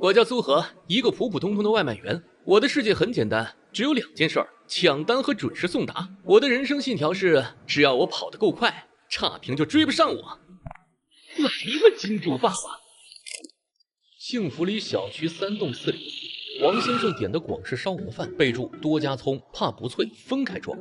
我叫苏和，一个普普通通的外卖员。我的世界很简单，只有2件事：抢单和准时送达。我的人生信条是，只要我跑得够快，差评就追不上我。来了，金主爸爸！幸福里小区3栋4里，王先生点的广式烧鹅饭，备注多加葱，怕不脆，分开装。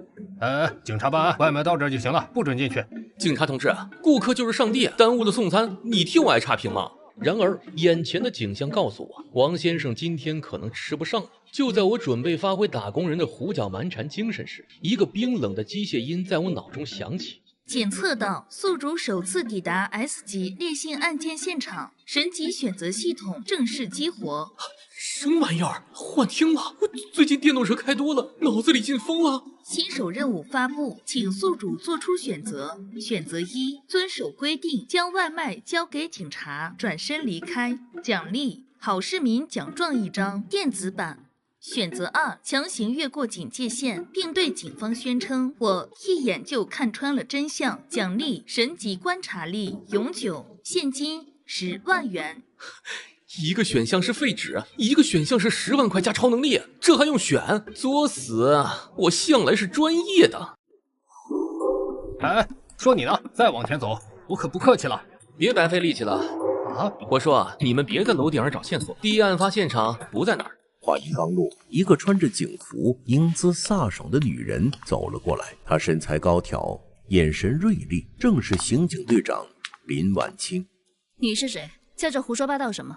警察办案，外卖到这儿就行了，不准进去。警察同志，顾客就是上帝，耽误了送餐，你替我挨差评吗？然而，眼前的景象告诉我，王先生今天可能吃不上了。就在我准备发挥打工人的胡搅蛮缠精神时，一个冰冷的机械音在我脑中响起。检测到宿主首次抵达 S 级烈性案件现场，神级选择系统正式激活。什么玩意儿？幻听了？我最近电动车开多了，脑子里进风了。新手任务发布，请宿主做出选择。选择1：遵守规定，将外卖交给警察，转身离开。奖励：好市民奖状1张，电子版。选择2：强行越过警戒线，并对警方宣称我一眼就看穿了真相。奖励：神级观察力永久，现金10万元。一个选项是废纸，一个选项是10万块加超能力，这还用选？作死！我向来是专业的。说你呢，再往前走，我可不客气了。别白费力气了啊！我说你们别在楼顶上找线索，第一案发现场不在那儿。话音刚落，一个穿着警服、英姿飒爽的女人走了过来。她身材高挑，眼神锐利，正是刑警队长林婉清。你是谁？在这胡说八道什么？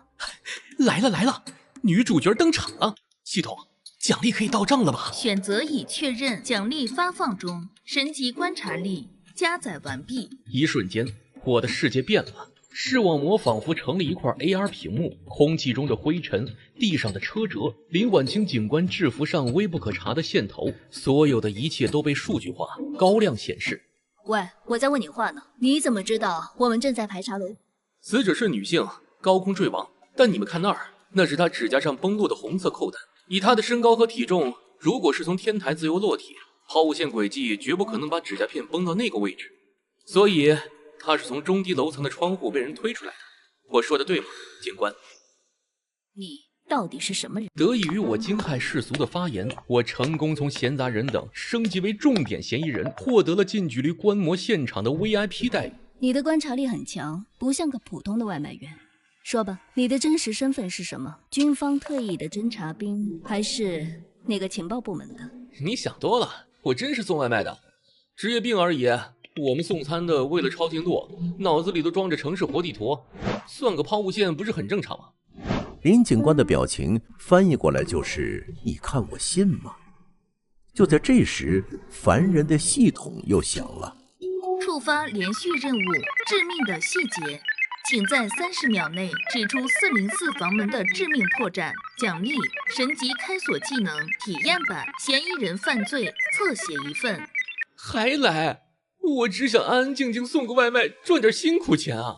来了，女主角登场了。系统，奖励可以到账了吧？选择已确认，奖励发放中，神级观察力加载完毕。一瞬间，我的世界变了。视网膜仿佛成了一块 AR 屏幕，空气中的灰尘，地上的车辙，林婉清警官制服上微不可察的线头，所有的一切都被数据化，高亮显示。喂，我在问你话呢，你怎么知道我们正在排查楼？死者是女性，高空坠亡，但你们看那儿，那是她指甲上崩落的红色扣带。以她的身高和体重，如果是从天台自由落体，抛物线轨迹绝不可能把指甲片崩到那个位置，所以他是从中低楼层的窗户被人推出来的。我说的对吗，警官？你到底是什么人？得益于我惊骇世俗的发言，我成功从闲杂人等升级为重点嫌疑人，获得了近距离观摩现场的 VIP 待遇。你的观察力很强，不像个普通的外卖员。说吧，你的真实身份是什么？军方特意的侦察兵，还是那个情报部门的？你想多了，我真是送外卖的，职业病而已。我们送餐的为了超进度，脑子里都装着城市活地图，算个抛物线不是很正常吗？林警官的表情翻译过来就是“你看我信吗？”就在这时，烦人的系统又响了。触发连续任务，致命的细节，请在30秒内指出404房门的致命破绽。奖励：神级开锁技能体验版，嫌疑人犯罪侧写1份。还来？我只想安安静静送个外卖，赚点辛苦钱啊！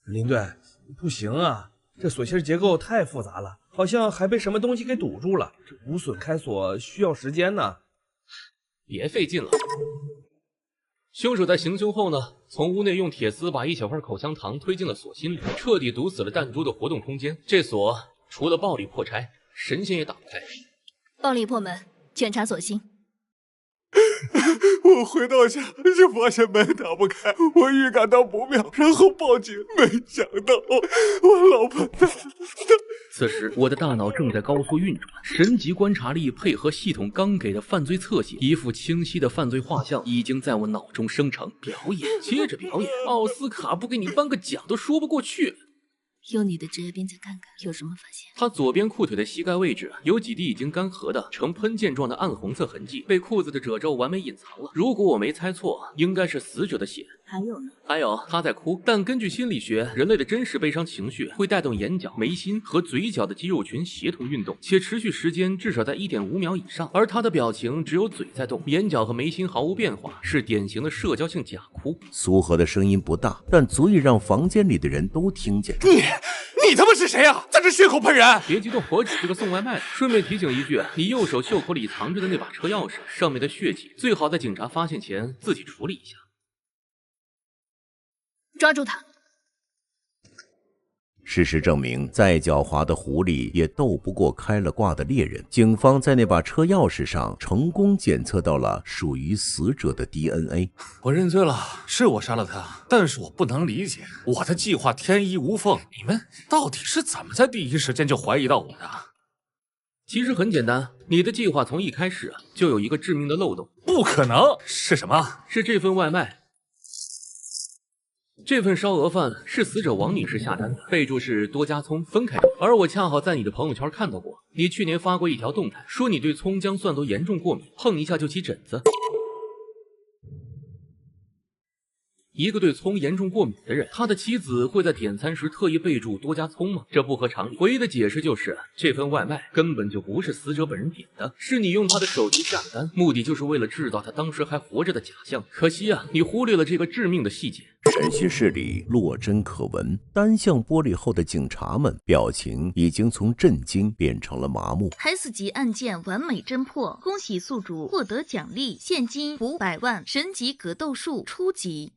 林队，不行啊，这锁芯结构太复杂了，好像还被什么东西给堵住了。这无损开锁需要时间呢。别费劲了。凶手在行凶后呢，从屋内用铁丝把一小块口香糖推进了锁芯里，彻底堵死了弹珠的活动空间。这锁除了暴力破拆，神仙也打不开。暴力破门，检查锁芯。我回到家就发现门打不开，我预感到不妙，然后报警，没想到我老婆此时我的大脑正在高速运转，神级观察力配合系统刚给的犯罪侧写，一幅清晰的犯罪画像已经在我脑中生成。表演接着表演，奥斯卡不给你颁个奖都说不过去。用你的职业病再看看有什么发现。他左边裤腿的膝盖位置有几滴已经干涸的呈喷溅状的暗红色痕迹，被裤子的褶皱完美隐藏了。如果我没猜错，应该是死者的血。还有呢？还有他在哭，但根据心理学，人类的真实悲伤情绪会带动眼角、眉心和嘴角的肌肉群协同运动，且持续时间至少在1.5秒以上。而他的表情只有嘴在动，眼角和眉心毫无变化，是典型的社交性假哭。苏荷的声音不大，但足以让房间里的人都听见。你他妈是谁啊，在这血口喷人！别激动，我只是个送外卖的。顺便提醒一句，你右手袖口里藏着的那把车钥匙上面的血迹，最好在警察发现前自己处理一下。抓住他！事实证明，再狡猾的狐狸也斗不过开了挂的猎人。警方在那把车钥匙上成功检测到了属于死者的 DNA。我认罪了，是我杀了他，但是我不能理解，我的计划天衣无缝，你们到底是怎么在第一时间就怀疑到我的？其实很简单，你的计划从一开始就有一个致命的漏洞。不可能，是什么？是这份外卖。这份烧鹅饭是死者王女士下单的，备注是多加葱分开煮。而我恰好在你的朋友圈看到过，你去年发过一条动态，说你对葱姜蒜都严重过敏，碰一下就起疹子。一个对葱严重过敏的人，他的妻子会在点餐时特意备注多加葱吗？这不合常理。唯一的解释就是这份外卖根本就不是死者本人点的，是你用他的手机下的单，目的就是为了制造他当时还活着的假象。可惜啊，你忽略了这个致命的细节。审讯室里落针可闻，单向玻璃后的警察们表情已经从震惊变成了麻木。S 级案件完美侦破，恭喜宿主获得奖励现金500万，神级格斗术初级。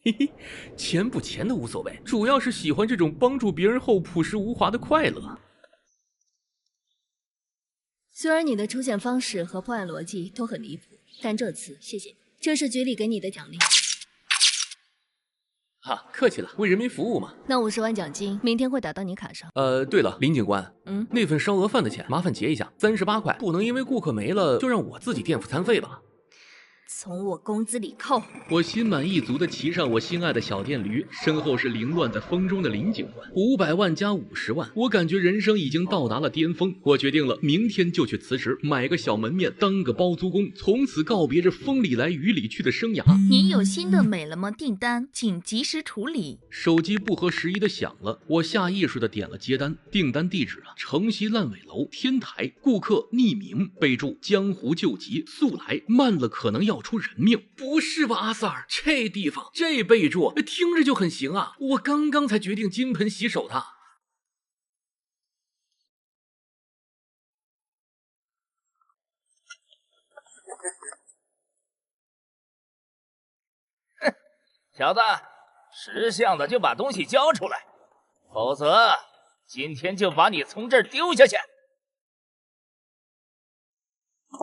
嘿嘿，钱不钱的无所谓，主要是喜欢这种帮助别人后朴实无华的快乐。虽然你的出现方式和破案逻辑都很离谱，但这次谢谢你，这是局里给你的奖励。客气了，为人民服务嘛。那50万奖金明天会打到你卡上。对了，林警官，那份烧鹅饭的钱麻烦结一下，38块，不能因为顾客没了就让我自己垫付餐费吧。从我工资里扣。我心满意足地骑上我心爱的小电驴，身后是凌乱在风中的林警官。500万加50万，我感觉人生已经到达了巅峰。我决定了，明天就去辞职，买个小门面，当个包租公，从此告别这风里来雨里去的生涯。您有新的美了吗订单，请及时处理。手机不合时宜的响了，我下意识地点了接单，订单地址城西烂尾楼天台，顾客匿名，备注江湖救急，速来，慢了可能要出人命。不是吧，阿 Sir， 这地方这备注听着就很行啊，我刚刚才决定金盆洗手的。小子，识相的就把东西交出来，否则今天就把你从这儿丢下去。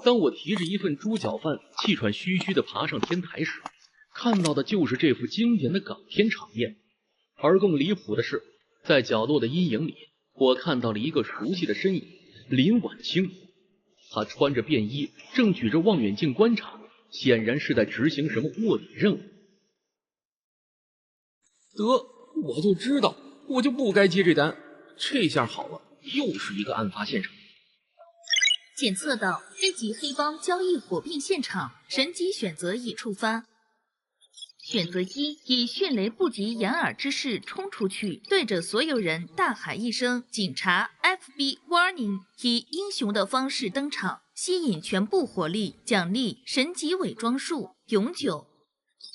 当我提着一份猪脚饭气喘吁吁地爬上天台时，看到的就是这幅经典的港片场面。而更离谱的是，在角落的阴影里，我看到了一个熟悉的身影，林婉清。他穿着便衣，正举着望远镜观察，显然是在执行什么卧底任务。得，我就知道，我就不该接这单。这下好了，又是一个案发现场。检测到黑级黑帮交易火并现场，神级选择已触发。选择1，以迅雷不及掩耳之势冲出去，对着所有人大喊一声“警察 FB Warning”， 以英雄的方式登场，吸引全部火力，奖励神级伪装术永久。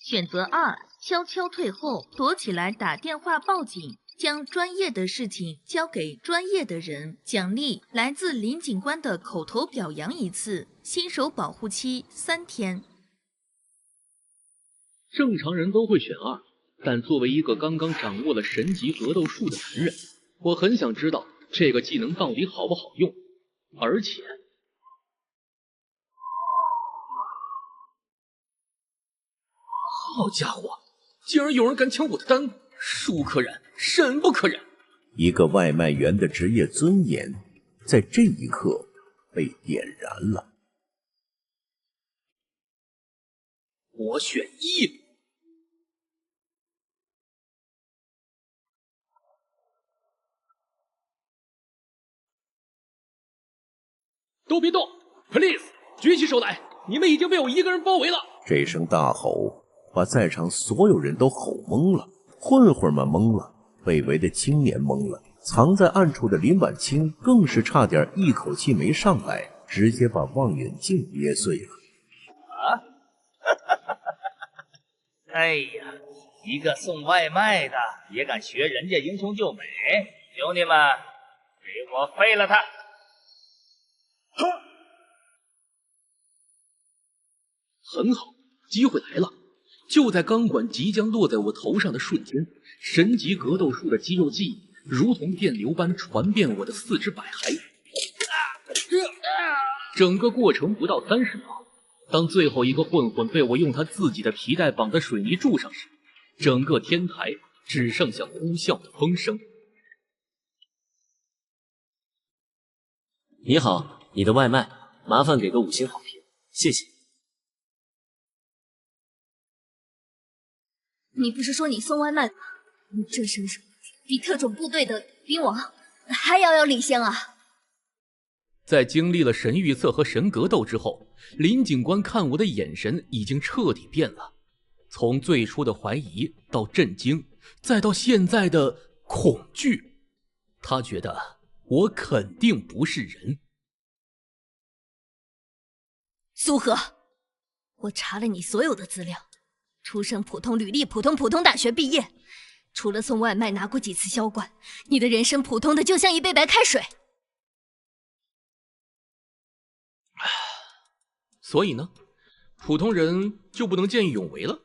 选择2，悄悄退后，躲起来打电话报警，将专业的事情交给专业的人，奖励来自林警官的口头表扬1次，新手保护期3天。正常人都会选2，但作为一个刚刚掌握了神级格斗术的男人，我很想知道这个技能到底好不好用。而且好家伙，竟然有人敢抢我的单，恕可忍，甚不可忍。一个外卖员的职业尊严在这一刻被点燃了。我选1。都别动 ，please， 举起手来！你们已经被我一个人包围了。这声大吼把在场所有人都吼懵了，混混们懵了，被围的青年懵了，藏在暗处的林婉清更是差点一口气没上来，直接把望远镜捏碎了。哎呀，一个送外卖的也敢学人家英雄救美，兄弟们，给我废了他！很好，机会来了！就在钢管即将落在我头上的瞬间，神级格斗术的肌肉记忆如同电流般传遍我的四肢百骸。整个过程不到30秒，当最后一个混混被我用他自己的皮带绑在水泥柱上时，整个天台只剩下呼啸的风声。你好，你的外卖，麻烦给个5星好评，谢谢。你不是说你送外卖的吗？你这身手比特种部队的兵王还遥遥领先啊！在经历了神预测和神格斗之后，林警官看我的眼神已经彻底变了，从最初的怀疑到震惊，再到现在的恐惧。他觉得我肯定不是人。苏荷，我查了你所有的资料，出身普通，履历普通，普通大学毕业，除了送外卖拿过几次销冠，你的人生普通的就像一杯白开水。所以呢，普通人就不能见义勇为了？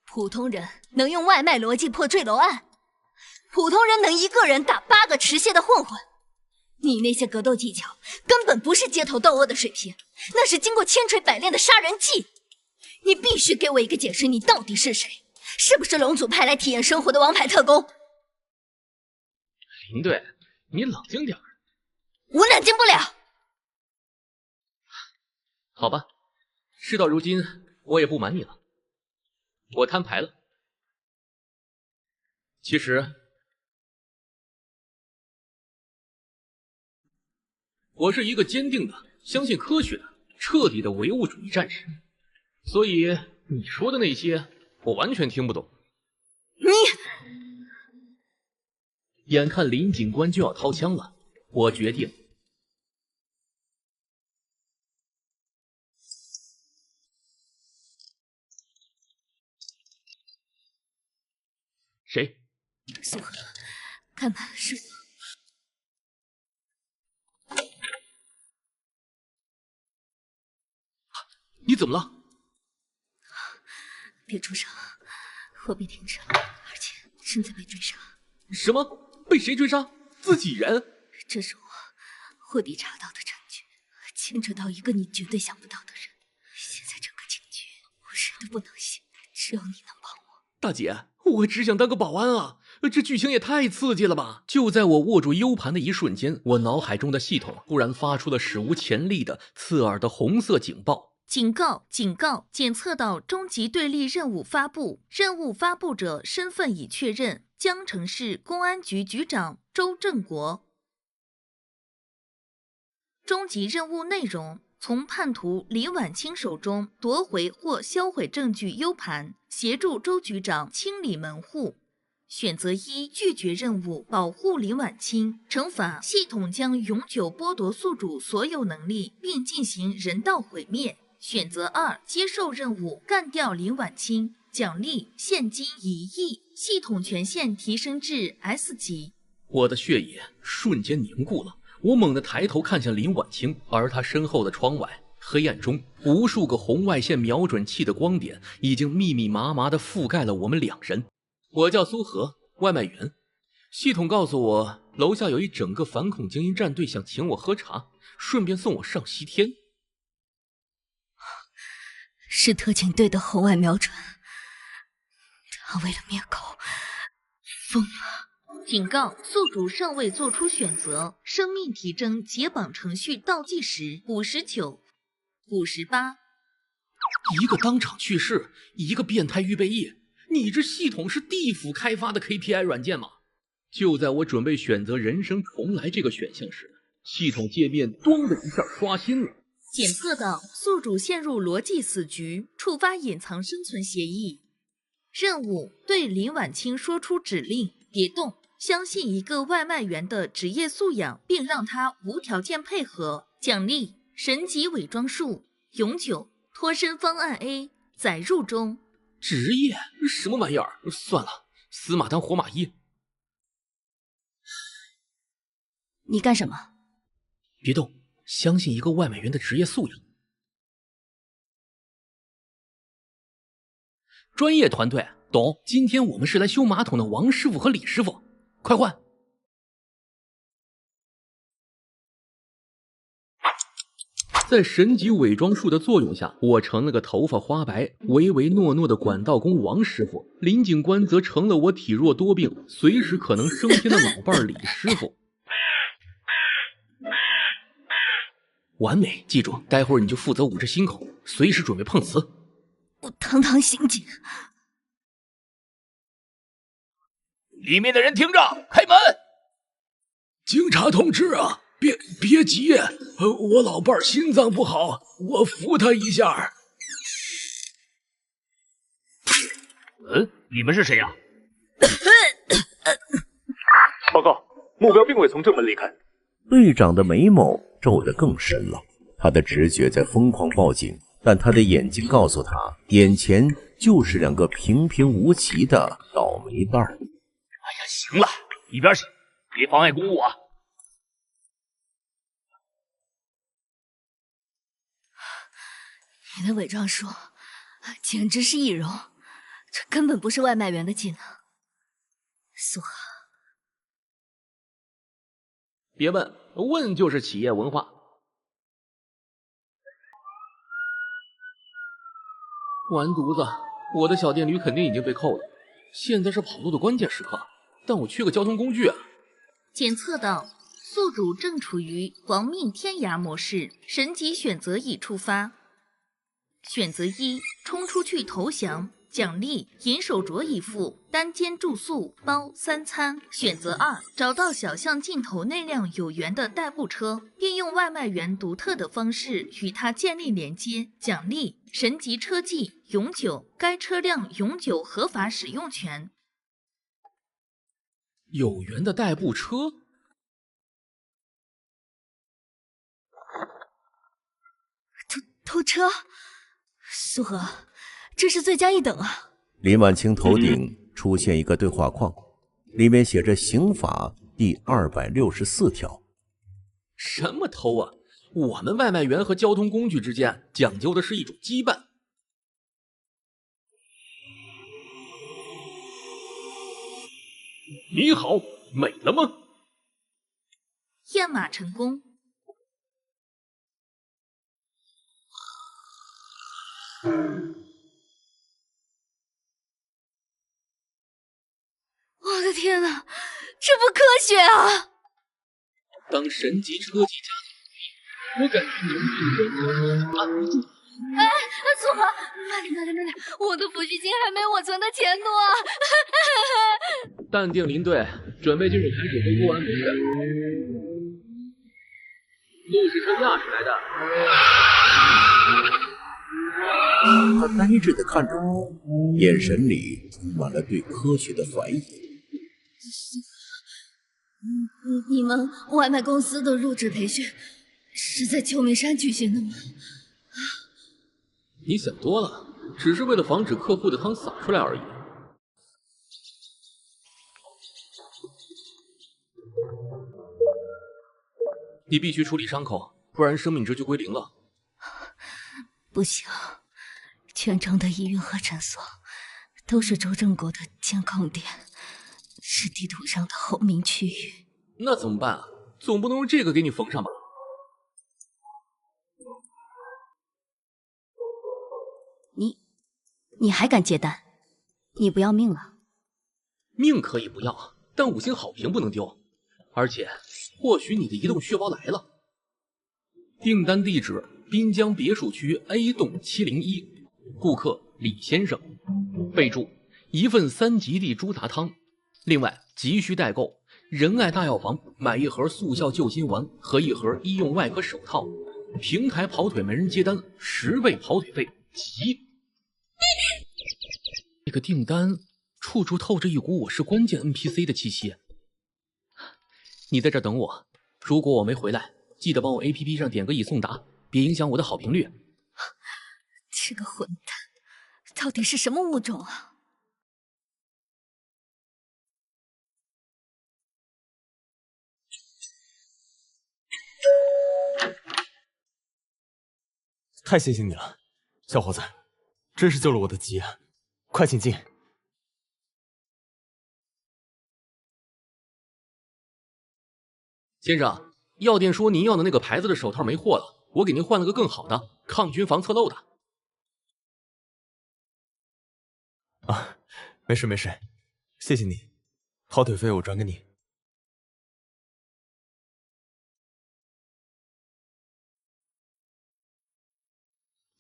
普通人能用外卖逻辑破坠楼案，普通人能一个人打8个持械的混混。你那些格斗技巧根本不是街头斗殴的水平，那是经过千锤百炼的杀人技。你必须给我一个解释，你到底是谁？是不是龙族派来体验生活的王牌特工？林队，你冷静点。我冷静不了。好吧，事到如今，我也不瞒你了，我摊牌了。其实，我是一个坚定的、相信科学的、彻底的唯物主义战士，所以你说的那些，我完全听不懂。你，眼看林警官就要掏枪了，我决定。谁？苏荷，看吧，是我。你怎么了？别出声，我被停车，而且正在被追杀。什么？被谁追杀？自己人？这是我获地查到的证据，牵扯到一个你绝对想不到的人。现在整个警局，我谁都不能信，只有你能帮我。大姐，我只想当个保安啊！这剧情也太刺激了吧！就在我握住 U 盘的一瞬间，我脑海中的系统突然发出了史无前例的刺耳的红色警报。警告！警告！检测到终极对立任务发布，任务发布者身份已确认，江城市公安局局长周正国。终极任务内容：从叛徒林晚清手中夺回或销毁证据 U 盘，协助周局长清理门户。选择1，拒绝任务，保护林晚清。惩罚：系统将永久剥夺宿主所有能力，并进行人道毁灭。选择2，接受任务，干掉林晚清。奖励：现金1亿，系统权限提升至 S 级。我的血液瞬间凝固了，我猛地抬头看向林晚清，而他身后的窗外，黑暗中无数个红外线瞄准器的光点已经密密麻麻地覆盖了我们2人。我叫苏荷，外卖员。系统告诉我，楼下有一整个反恐精英战队想请我喝茶，顺便送我上西天。是特警队的红外瞄准，他为了灭口疯了。警告：宿主尚未做出选择，生命体征解绑程序倒计时59、58。一个当场去世，一个变态预备役。你这系统是地府开发的 KPI 软件吗？就在我准备选择人生重来这个选项时，系统界面咣的一下刷新了。检测到宿主陷入逻辑死局，触发隐藏生存协议。任务：对林晚清说出指令，别动，相信一个外卖员的职业素养，并让他无条件配合。奖励：神级伪装术，永久脱身方案 A 载入中。职业什么玩意儿？算了，死马当活马医。你干什么？别动，相信一个外卖员的职业素养。专业团队，懂？今天我们是来修马桶的王师傅和李师傅，快换！在神级伪装术的作用下，我成了个头发花白、唯唯诺诺的管道工王师傅，林警官则成了我体弱多病、随时可能升天的老伴李师傅。完美，记住，待会儿你就负责捂着心口，随时准备碰瓷。我堂堂刑警，里面的人听着，开门！警察同志啊！别急，我老伴儿心脏不好，我扶他一下。你们是谁呀？报告，目标并未从正门离开。队长的眉毛皱得更深了，他的直觉在疯狂报警，但他的眼睛告诉他，眼前就是两个平平无奇的倒霉蛋儿。哎呀，行了，一边去，别妨碍公务啊！你的伪装术简直是易容，这根本不是外卖员的技能。苏荷，别问，问就是企业文化。完犊子，我的小电驴肯定已经被扣了。现在是跑路的关键时刻，但我缺个交通工具啊。检测到宿主正处于亡命天涯模式，神级选择已触发。选择1，冲出去投降，奖励银手镯一副，单间住宿包3餐。选择2，找到小巷尽头那辆有缘的代步车，并用外卖员独特的方式与它建立连接，奖励神级车技永久，该车辆永久合法使用权。有缘的代步车？偷车？苏荷，这是罪加一等啊！林婉清头顶出现一个对话框，里面写着刑法第264条。什么偷啊？我们外卖员和交通工具之间讲究的是一种羁绊。你好，美了吗？验码成功。我的天哪，这不科学啊！当神级车技加速，我感觉能力按不住。哎，苏荷，慢点，我的抚恤金还没我存的钱多啊！淡定，林队，准备进入排水沟过完模式。路是车驾驶来的。他呆滞地看着我，眼神里充满了对科学的怀疑。你们外卖公司的入职培训是在秋名山举行的吗？你想多了，只是为了防止客户的汤洒出来而已。你必须处理伤口，不然生命值就归零了。不行，全城的医院和诊所都是周正国的监控点，是地图上的后明区域。那怎么办啊？总不能用这个给你缝上吧？你还敢接单？你不要命了？命可以不要，但5星好评不能丢。而且，或许你的移动血包来了。订单地址：滨江别墅区 A 栋701，顾客李先生。备注：1份3级地猪杂汤。另外，急需代购仁爱大药房买1盒速效救心丸和1盒医用外科手套。平台跑腿没人接单，10倍跑腿费，急！这个订单处处透着一股我是关键 NPC 的气息。你在这等我，如果我没回来，记得帮我 APP 上点个已送达，别影响我的好评率。这个混蛋，到底是什么物种啊？太谢谢你了，小伙子，真是救了我的急啊！快请进。先生，药店说您要的那个牌子的手套没货了，我给您换了个更好的，抗菌防侧漏的。啊，没事没事，谢谢你，跑腿费我转给你。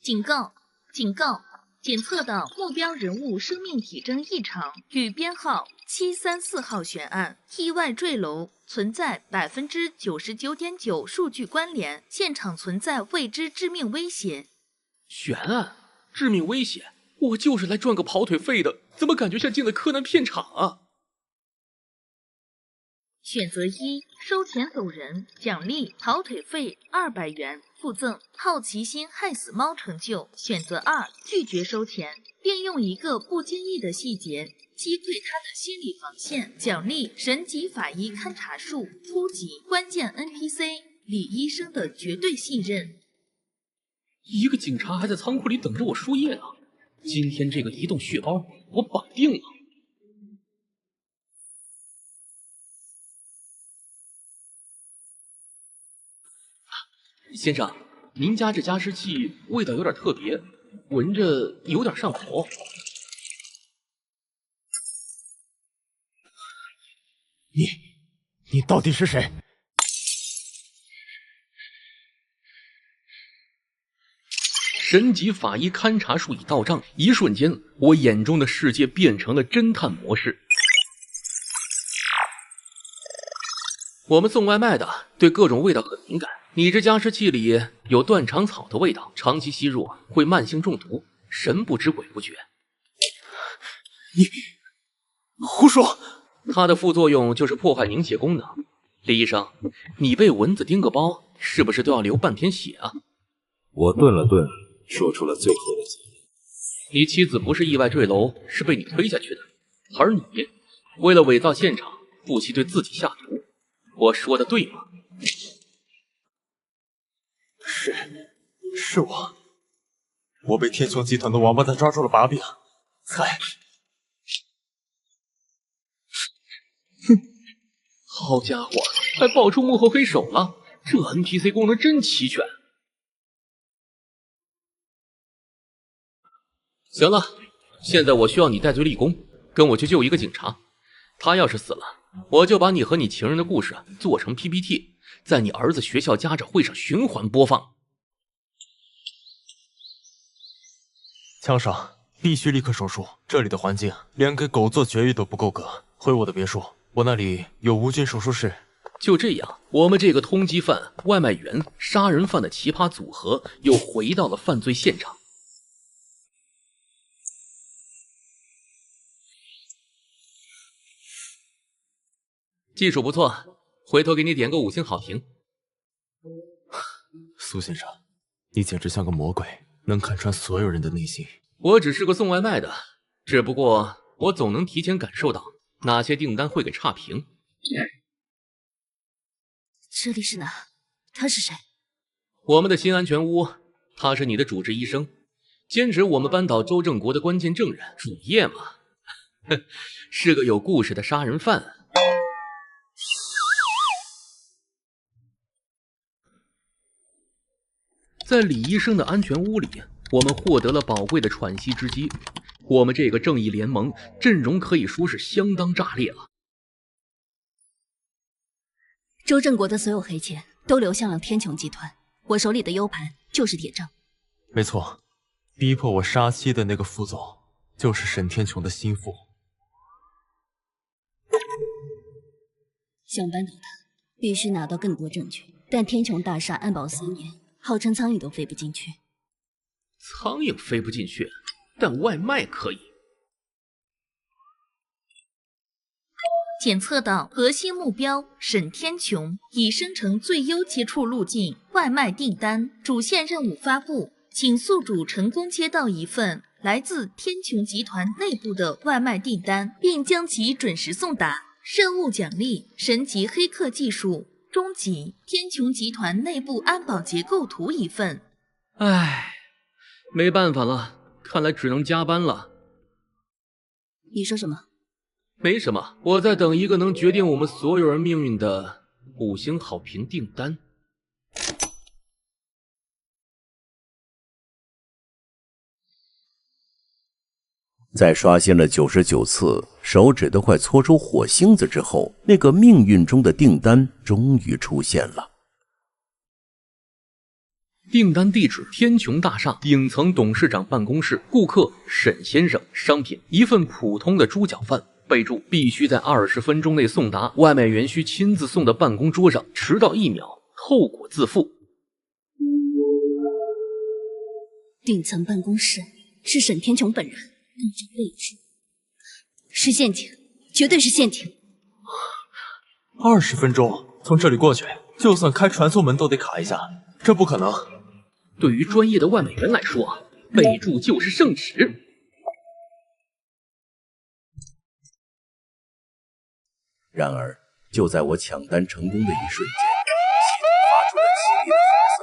警告！警告！检测到目标人物生命体征异常，与编号734号悬案意外坠楼存在99.9%数据关联，现场存在未知致命威胁。悬案？致命威胁？我就是来赚个跑腿费的，怎么感觉像进了柯南片场啊？选择1，收钱走人，奖励跑腿费200元，附赠好奇心害死猫成就。选择2，拒绝收钱，并用一个不经意的细节击溃他的心理防线，奖励神级法医勘察术初级关键 NPC 李医生的绝对信任。一个警察还在仓库里等着我输液呢，今天这个移动血包我绑定了。先生，您家这加湿器味道有点特别，闻着有点上头。你到底是谁？神级法医勘察术已到账，一瞬间，我眼中的世界变成了侦探模式。我们送外卖的对各种味道很敏感。你这加湿器里有断肠草的味道，长期吸入会慢性中毒，神不知鬼不觉。你胡说！它的副作用就是破坏凝血功能。李医生，你被蚊子叮个包，是不是都要流半瓶血啊？我顿了顿，说出了最后的结论。你妻子不是意外坠楼，是被你推下去的，而你为了伪造现场，不惜对自己下毒。我说的对吗？是我被天穹集团的王八蛋抓住了把柄，好家伙，还爆出幕后黑手了，这 NPC 功能真齐全。行了，现在我需要你戴罪立功，跟我去救一个警察。他要是死了，我就把你和你情人的故事做成 PPT， 在你儿子学校家长会上循环播放。枪手，必须立刻手术，这里的环境连给狗做绝育都不够格。回我的别墅，我那里有无菌手术室。就这样，我们这个通缉犯、外卖员、杀人犯的奇葩组合又回到了犯罪现场。技术不错，回头给你点个5星好评。苏先生，你简直像个魔鬼，能看穿所有人的内心。我只是个送外卖的，只不过我总能提前感受到哪些订单会给差评。这里是哪？他是谁？我们的新安全屋，他是你的主治医生，兼职我们扳倒周正国的关键证人，主业嘛，是个有故事的杀人犯。在李医生的安全屋里，我们获得了宝贵的喘息之机。我们这个正义联盟阵容可以说是相当炸裂了。周正国的所有黑钱都流向了天穹集团，我手里的 U 盘就是铁证。没错，逼迫我杀妻的那个副总就是沈天穹的心腹。想扳倒他，必须拿到更多证据。但天穹大厦安保3年，号称苍蝇都飞不进去。苍蝇飞不进去，但外卖可以。检测到核心目标沈天穹，已生成最优接触路径外卖订单。主线任务发布，请宿主成功接到一份来自天穹集团内部的外卖订单，并将其准时送达。任务奖励：神级黑客技术终极天穹集团内部安保结构图一份。唉，没办法了，看来只能加班了。你说什么？没什么，我在等一个能决定我们所有人命运的5星好评订单。在刷新了99次，手指都快搓出火星子之后，那个命运中的订单终于出现了。订单地址：天穹大厦顶层董事长办公室，顾客沈先生，商品一份普通的猪脚饭，备注必须在20分钟内送达，外卖员需亲自送到办公桌上，迟到1秒，后果自负。顶层办公室是沈天穹本人，按照备注是陷阱，绝对是陷阱。20分钟从这里过去，就算开传送门都得卡一下，这不可能。对于专业的外卖员来说，备注就是圣旨。然而，就在我抢单成功的一瞬间，系统发出了激烈的红色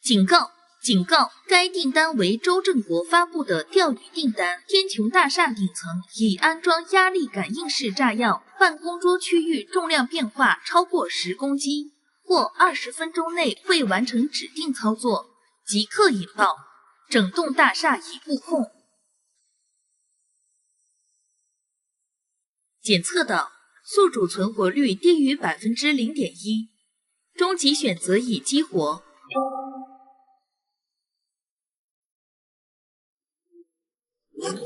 警告！警告！该订单为周正国发布的钓鱼订单。天穹大厦顶层已安装压力感应式炸药，办公桌区域重量变化超过10公斤，或20分钟内未完成指定操作，即刻引爆，整栋大厦已布控。检测到宿主存活率低于0.1%，终极选择已激活。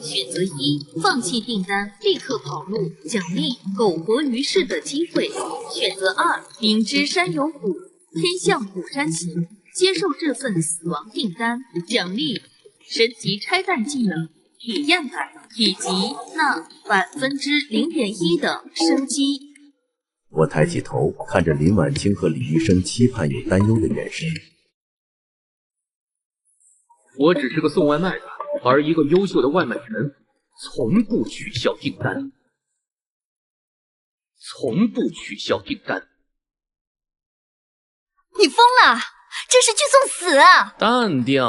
选择1，放弃订单，立刻跑路，奖励苟活于世的机会。选择2，明知山有虎，偏向虎山行，接受这份死亡订单，奖励神级拆弹技能体验版以及那0.1%的生机。我抬起头，看着林婉清和李医生期盼又担忧的眼神。我只是个送外卖的，而一个优秀的外卖员从不取消订单，从不取消订单。你疯了？这是去送死啊！淡定。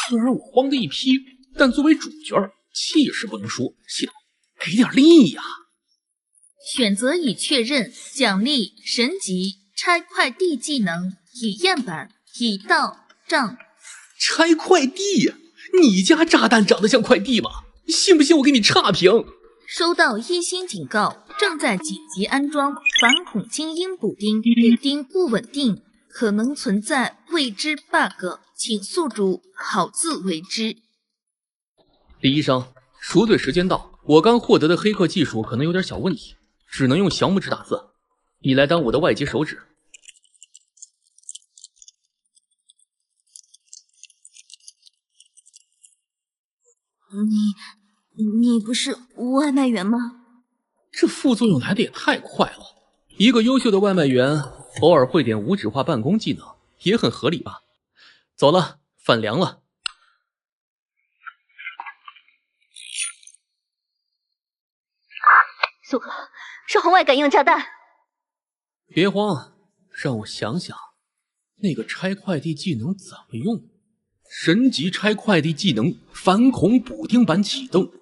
虽然我慌得一批，但作为主角，气势不能输。系统，给点力呀！选择已确认，奖励神级拆快递技能体验版已到账。拆快递呀？你家炸弹长得像快递吗？信不信我给你差评？收到1星警告，正在紧急安装反恐精英补丁，补丁不稳定，可能存在未知 bug， 请宿主好自为之。李医生，赎罪时间到，我刚获得的黑客技术可能有点小问题，只能用小拇指打字，你来当我的外接手指。你不是外卖员吗？这副作用来的也太快了。一个优秀的外卖员偶尔会点无纸化办公技能，也很合理吧？走了，饭凉了。苏哥，是红外感应炸弹。别慌，让我想想，那个拆快递技能怎么用？神级拆快递技能反恐补丁版启动。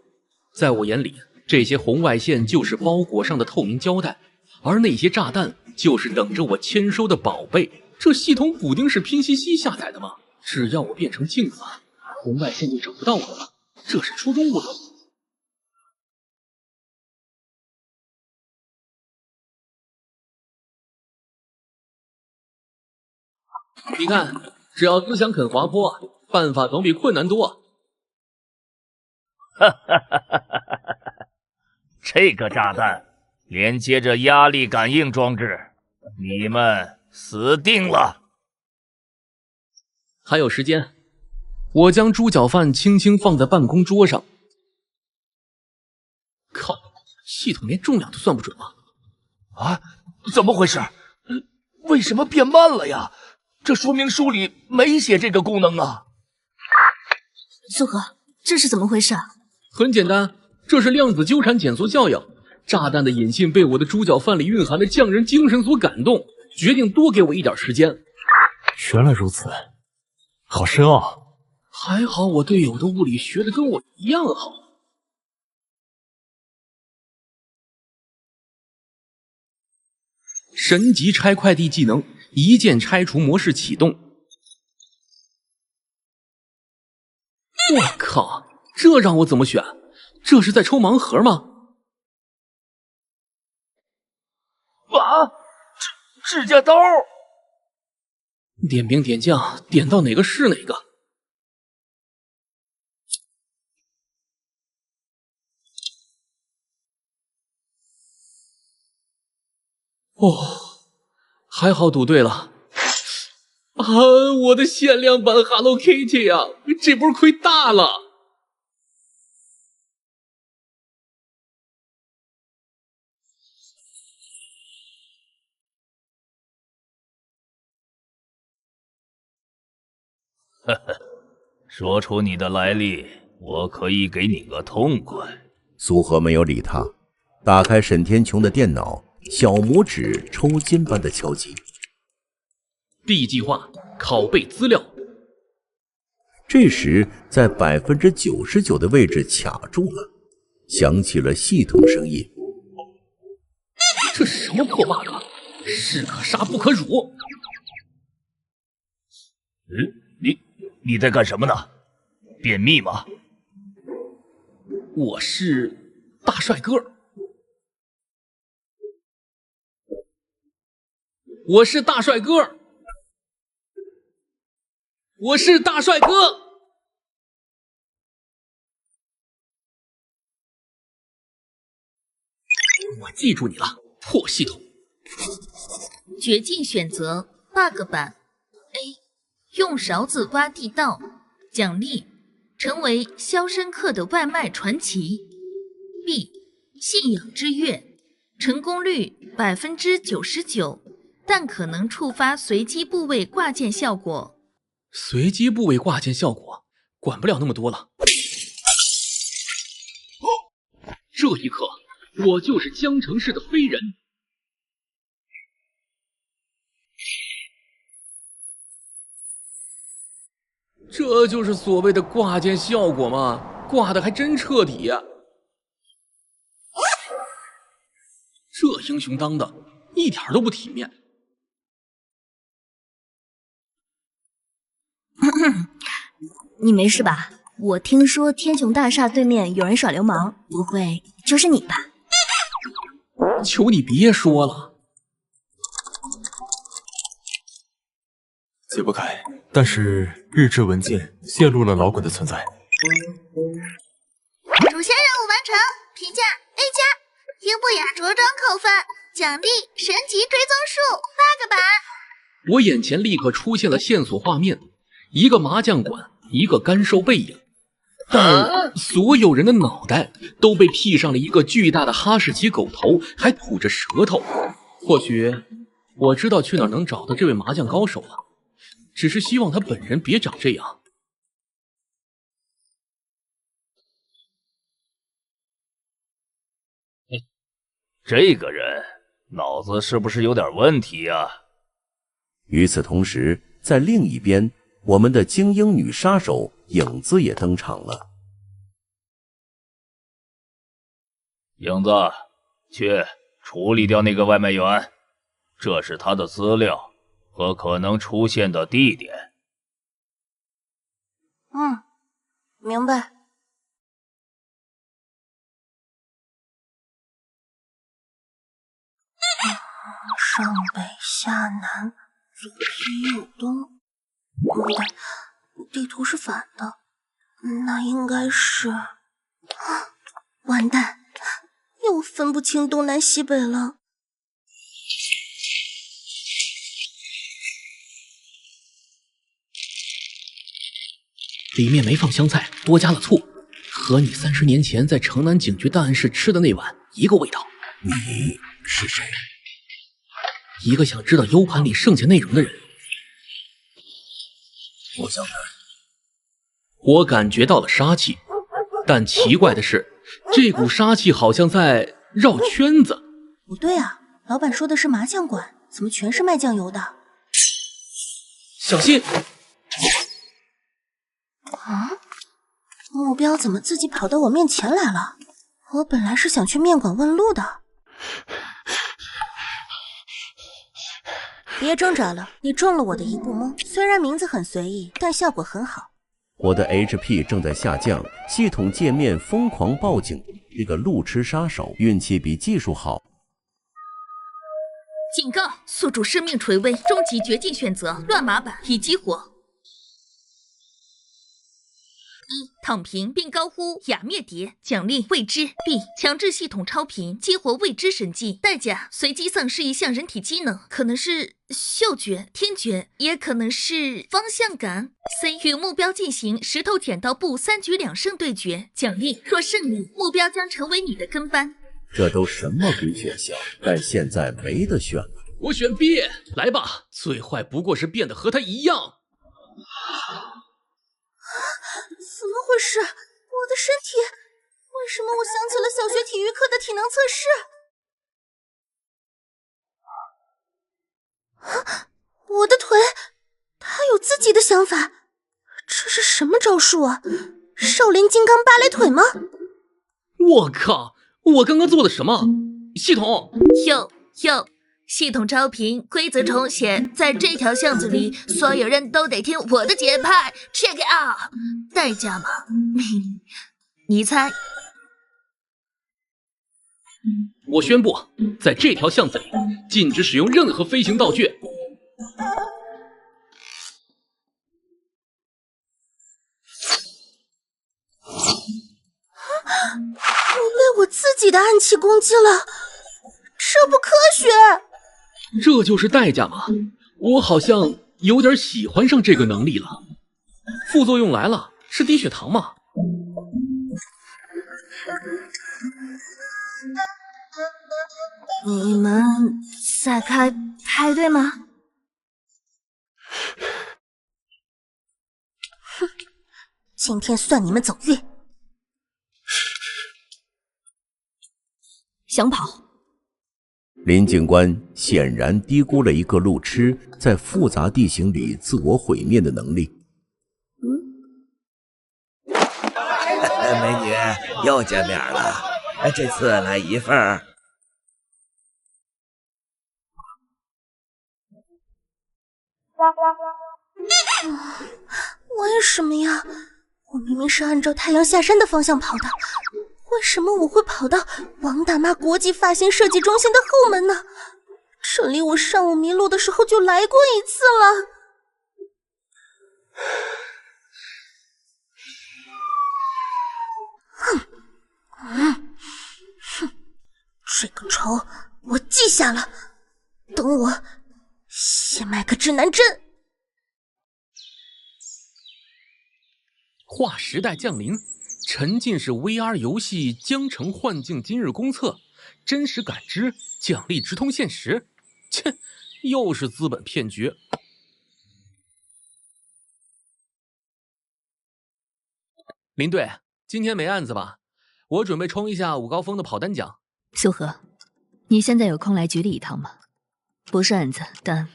在我眼里，这些红外线就是包裹上的透明胶带，而那些炸弹就是等着我签收的宝贝。这系统补丁是拼夕夕下载的吗？只要我变成镜子，红外线就找不到我了。这是初中物理。你看，只要思想肯滑坡，办法总比困难多。哈哈哈哈哈！这个炸弹连接着压力感应装置，你们死定了！还有时间，我将猪脚饭轻轻放在办公桌上。靠，系统连重量都算不准吗？啊，怎么回事？为什么变慢了呀？这说明书里没写这个功能啊！苏哥，这是怎么回事啊？很简单，这是量子纠缠减速效应。炸弹的引信被我的猪脚饭里蕴含的匠人精神所感动，决定多给我一点时间。原来如此，好深奥。还好我队友的物理学的跟我一样好。神级拆快递技能，一键拆除模式启动。我靠，这让我怎么选？这是在抽盲盒吗？啊！指甲刀！点兵点将，点到哪个是哪个。哦，还好赌对了。啊，我的限量版 Hello Kitty 啊，这波亏大了。呵呵，说出你的来历，我可以给你个痛快。苏荷没有理他，打开沈天琼的电脑，小拇指抽筋般的敲击。B 计划拷贝资料。这时，在99%的位置卡住了，响起了系统声音：“这什么破 bug？ 士可杀不可辱！”你在干什么呢？便秘吗？我是大帅哥。我是大帅哥。我是大帅哥。我记住你了，破系统。绝境选择 bug 版 A。用勺子挖地道，奖励成为肖申克的外卖传奇。B. 信仰之月，成功率99%，但可能触发随机部位挂件效果。随机部位挂件效果，管不了那么多了。这一刻，我就是江城市的飞人。这就是所谓的挂件效果吗？挂的还真彻底呀！这英雄当的一点都不体面。你没事吧？我听说天穹大厦对面有人耍流氓，不会就是你吧？求你别说了。解不开，但是日志文件泄露了老鬼的存在。主线任务完成，评价 A+，英不雅着装扣分，奖励神级追踪术8个版。我眼前立刻出现了线索画面，一个麻将馆，一个干瘦背影，但所有人的脑袋都被披上了一个巨大的哈士奇狗头，还吐着舌头。或许我知道去哪儿能找到这位麻将高手了。只是希望他本人别长这样。这个人脑子是不是有点问题呀？与此同时，在另一边，我们的精英女杀手影子也登场了。影子，去处理掉那个外卖员，这是他的资料和可能出现的地点。明白。上北下南，左西右东。不对，地图是反的，那应该是……完蛋，又分不清东南西北了。里面没放香菜，多加了醋，和你30年前在城南警局档案室吃的那碗一个味道。你是谁？一个想知道 U 盘里剩下内容的人。我想我感觉到了杀气，但奇怪的是，这股杀气好像在绕圈子。不对啊，老板说的是麻将馆，怎么全是卖酱油的？小心！啊，目标怎么自己跑到我面前来了？我本来是想去面馆问路的。别挣扎了，你中了我的一步懵。虽然名字很随意，但效果很好。我的 HP 正在下降，系统界面疯狂报警。这个路痴杀手运气比技术好。警告：宿主生命垂危，终极绝境选择乱码版已激活。1. 躺平并高呼雅灭蝶，奖励未知。B. 强制系统超频，激活未知神技，代价随机丧失一项人体机能，可能是嗅觉、听觉，也可能是方向感。C. 与目标进行石头剪刀布3局2胜对决，奖励若胜利，目标将成为你的跟班。这都什么鬼选项？但现在没得选了。我选 B， 来吧，最坏不过是变得和他一样。怎么回事？我的身体……为什么我想起了小学体育课的体能测试？啊！我的腿，它有自己的想法。这是什么招数啊？少林金刚芭蕾腿吗？我靠！我刚刚做了什么？系统哟，系统超频，规则重写，在这条巷子里，所有人都得听我的节拍。Check it out， 代价嘛，你猜？我宣布，在这条巷子里，禁止使用任何飞行道具。我被我自己的暗器攻击了，这不科学。这就是代价吗？我好像有点喜欢上这个能力了。副作用来了，是低血糖吗？你们在开派对吗？哼，今天算你们走运。想跑？林警官显然低估了一个路痴在复杂地形里自我毁灭的能力。美女又见面了，这次来一份儿。为什么呀？我明明是按照太阳下山的方向跑的，为什么我会跑到王大妈国际发型设计中心的后门呢？这里我上午迷路的时候就来过一次了。这个仇我记下了，等我先买个指南针。划时代降临，沉浸式 VR 游戏江城幻境今日公测，真实感知，奖励直通现实。切，又是资本骗局。林队，今天没案子吧？我准备冲一下午高峰的跑单奖。苏荷，你现在有空来局里一趟吗？不是案子，但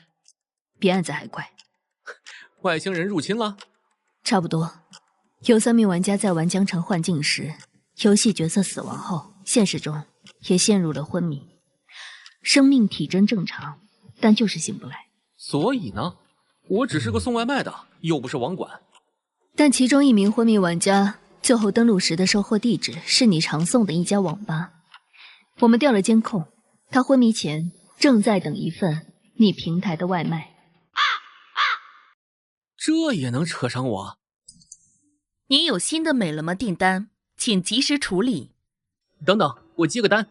比案子还怪。外星人入侵了？差不多。有3名玩家在玩江城幻境时，游戏角色死亡后，现实中也陷入了昏迷，生命体征正常，但就是醒不来。所以呢，我只是个送外卖的，又不是网管。但其中1名昏迷玩家最后登录时的收货地址是你常送的一家网吧。我们调了监控，他昏迷前正在等一份你平台的外卖。这也能扯上我？您有新的美了吗订单，请及时处理。等等，我接个单。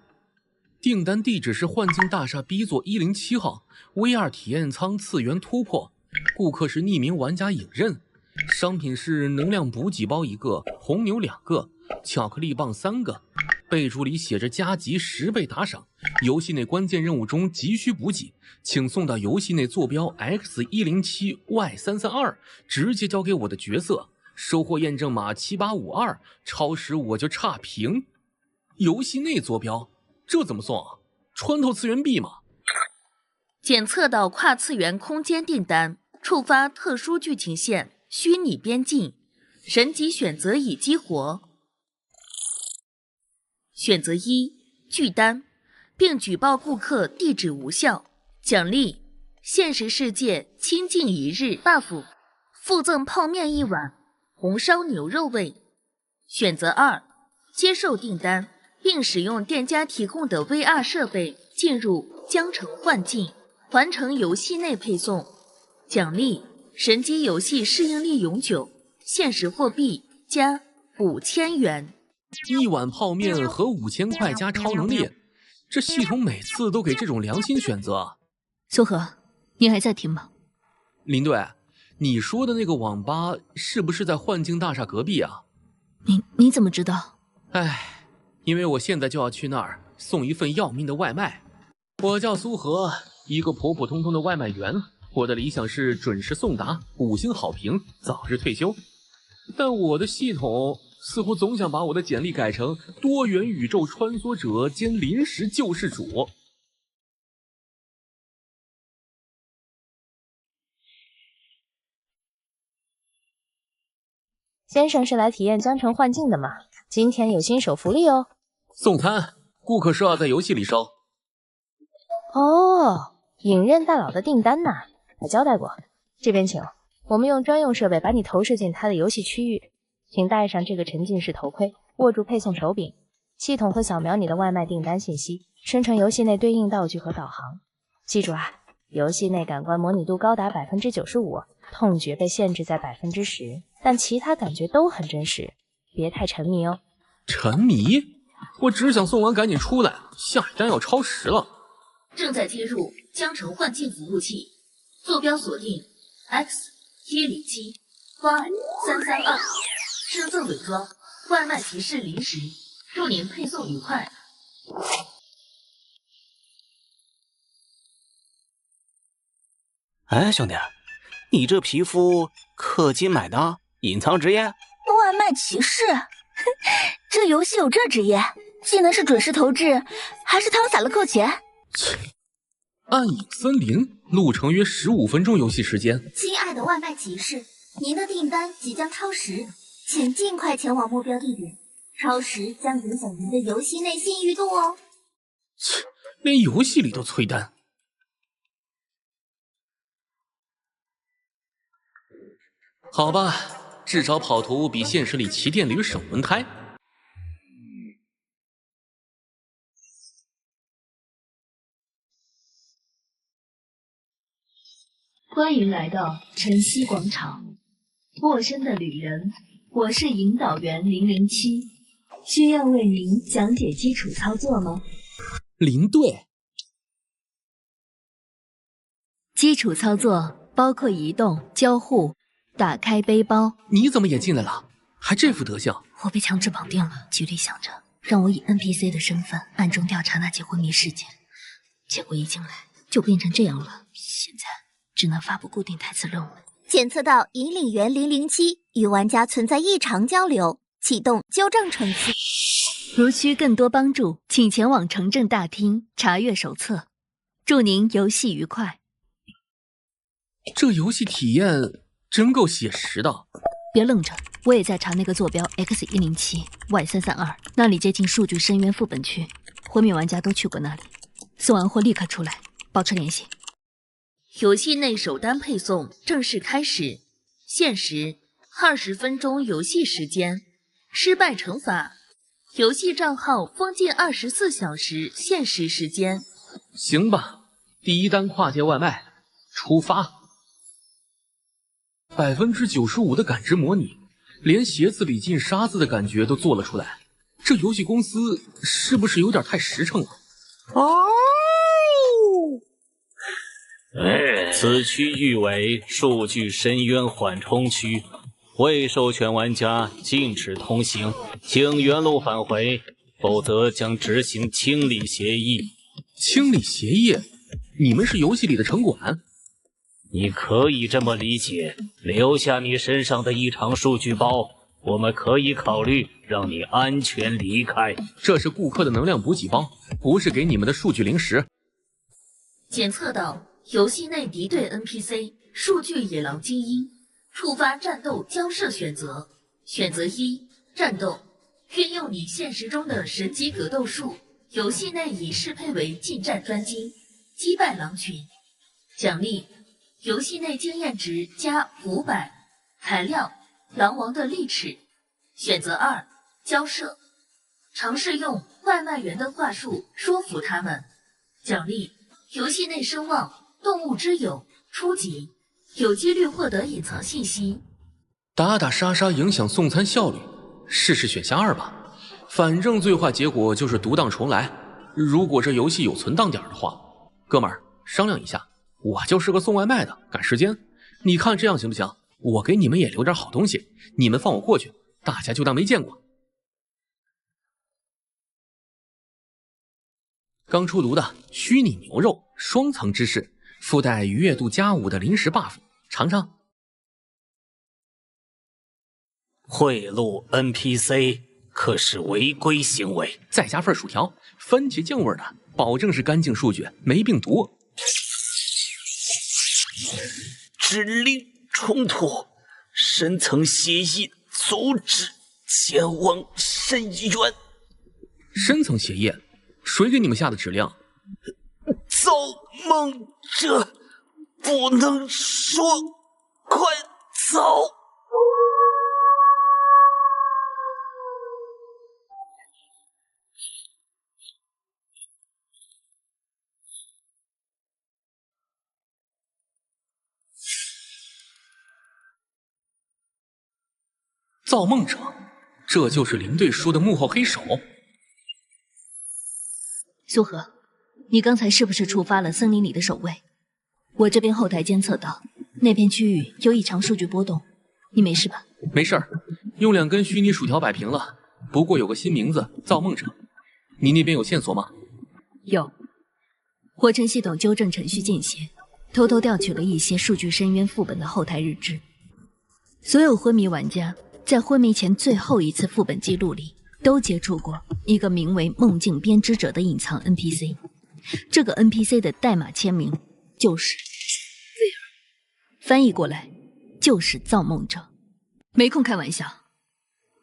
订单地址是幻境大厦 B 座107号 VR 体验舱次元突破，顾客是匿名玩家影刃，商品是能量补给包1个，红牛2个，巧克力棒3个，备注里写着加急10倍打赏，游戏内关键任务中急需补给，请送到游戏内坐标 X107Y332，直接交给我的角色，收货验证码7852，超时我就差评。游戏内坐标，这怎么送啊？穿透次元壁吗？检测到跨次元空间订单，触发特殊剧情线，虚拟边境。神级选择已激活。选择1，拒单，并举报顾客地址无效。奖励：现实世界清静1日 buff， 附赠泡面1碗，红烧牛肉味。选择2，接受订单，并使用店家提供的 VR 设备进入江城幻境，完成游戏内配送。奖励：神级游戏适应力永久，现实货币加5000元。1碗泡面和5000块加超能力，这系统每次都给这种良心选择。苏荷，你还在听吗？林队，你说的那个网吧是不是在幻境大厦隔壁啊？你怎么知道？哎，因为我现在就要去那儿送一份要命的外卖。我叫苏荷，一个普普通通的外卖员。我的理想是准时送达，5星好评，早日退休。但我的系统似乎总想把我的简历改成多元宇宙穿梭者兼临时救世主。先生是来体验江城幻境的吗？今天有新手福利哦。送餐，顾客说要在游戏里收。哦，影刃大佬的订单呐，他交代过。这边请，我们用专用设备把你投射进他的游戏区域，请戴上这个沉浸式头盔，握住配送手柄，系统会扫描你的外卖订单信息，生成游戏内对应道具和导航。记住啊，游戏内感官模拟度高达 95%， 痛觉被限制在 10%， 但其他感觉都很真实，别太沉迷哦。沉迷？我只想送完赶紧出来，下一单要超时了。正在接入江城幻境服务器，坐标锁定 X107 Y332，身份伪装，外卖提示临时，祝您配送愉快。哎，兄弟，你这皮肤氪金买的？隐藏职业？外卖骑士？这游戏有这职业？技能是准时投掷，还是汤洒了扣钱？暗影森林，路程约15分钟游戏时间。亲爱的外卖骑士，您的订单即将超时，请尽快前往目标地点。超时将影响您的游戏内信誉度哦。切，连游戏里都催单。好吧，至少跑图比现实里骑电驴省轮胎。欢迎来到晨曦广场。陌生的旅人，我是引导员007，需要为您讲解基础操作吗？林队。基础操作包括移动、交互、打开背包。你怎么也进来了？还这副德行？我被强制绑定了，局里想着让我以 NPC 的身份暗中调查那起昏迷事件，结果一进来就变成这样了。现在只能发布固定台词任务。检测到引领员007与玩家存在异常交流，启动纠正程序。如需更多帮助，请前往城镇大厅查阅手册。祝您游戏愉快。这游戏体验真够写实的。别愣着，我也在查那个坐标 X107 Y332，那里接近数据深渊副本区，昏迷玩家都去过那里。送完货立刻出来，保持联系。游戏内首单配送正式开始，限时20分钟游戏时间，失败惩罚，游戏账号封禁24小时限时时间。行吧，第一单跨界外卖，出发。95%的感知模拟，连鞋子里进沙子的感觉都做了出来。这游戏公司是不是有点太实诚了？此区域为数据深渊缓冲区，未授权玩家禁止通行，请原路返回，否则将执行清理协议。清理协议？你们是游戏里的城管？你可以这么理解，留下你身上的异常数据包，我们可以考虑让你安全离开。这是顾客的能量补给包，不是给你们的数据零食。检测到游戏内敌对 NPC 数据野狼精英，触发战斗交涉选择，选择1，战斗，运用你现实中的神级格斗术，游戏内已适配为近战专精，击败狼群。奖励，游戏内经验值加500。材料，狼王的利齿。选择2，交涉，尝试用外卖员的话术说服他们。奖励，游戏内声望动物之友初级，有几率获得隐藏信息。打打杀杀影响送餐效率，试试选项2吧。反正最坏结果就是独当重来。如果这游戏有存档点的话，哥们儿商量一下，我就是个送外卖的，赶时间。你看这样行不行？我给你们也留点好东西，你们放我过去，大家就当没见过。刚出炉的虚拟牛肉双层芝士，附带愉悦度+5的临时 buff， 尝尝。贿赂 NPC 可是违规行为。再加份薯条，番茄酱味的，保证是干净数据，没病毒。指令冲突，深层协议阻止前往深渊。深层协议？谁给你们下的指令？造梦者不能说，快走！造梦者，这就是林队说的幕后黑手。苏荷，你刚才是不是触发了森林里的守卫？我这边后台监测到那片区域有异常数据波动，你没事吧？没事儿，用2根虚拟薯条摆平了。不过有个新名字，造梦者。你那边有线索吗？有，活成系统纠正程序间歇，偷偷调取了一些数据深渊副本的后台日志。所有昏迷玩家在昏迷前最后一次副本记录里，都接触过一个名为梦境编织者的隐藏 NPC。这个 NPC 的代码签名就是威尔，翻译过来就是造梦者。没空开玩笑，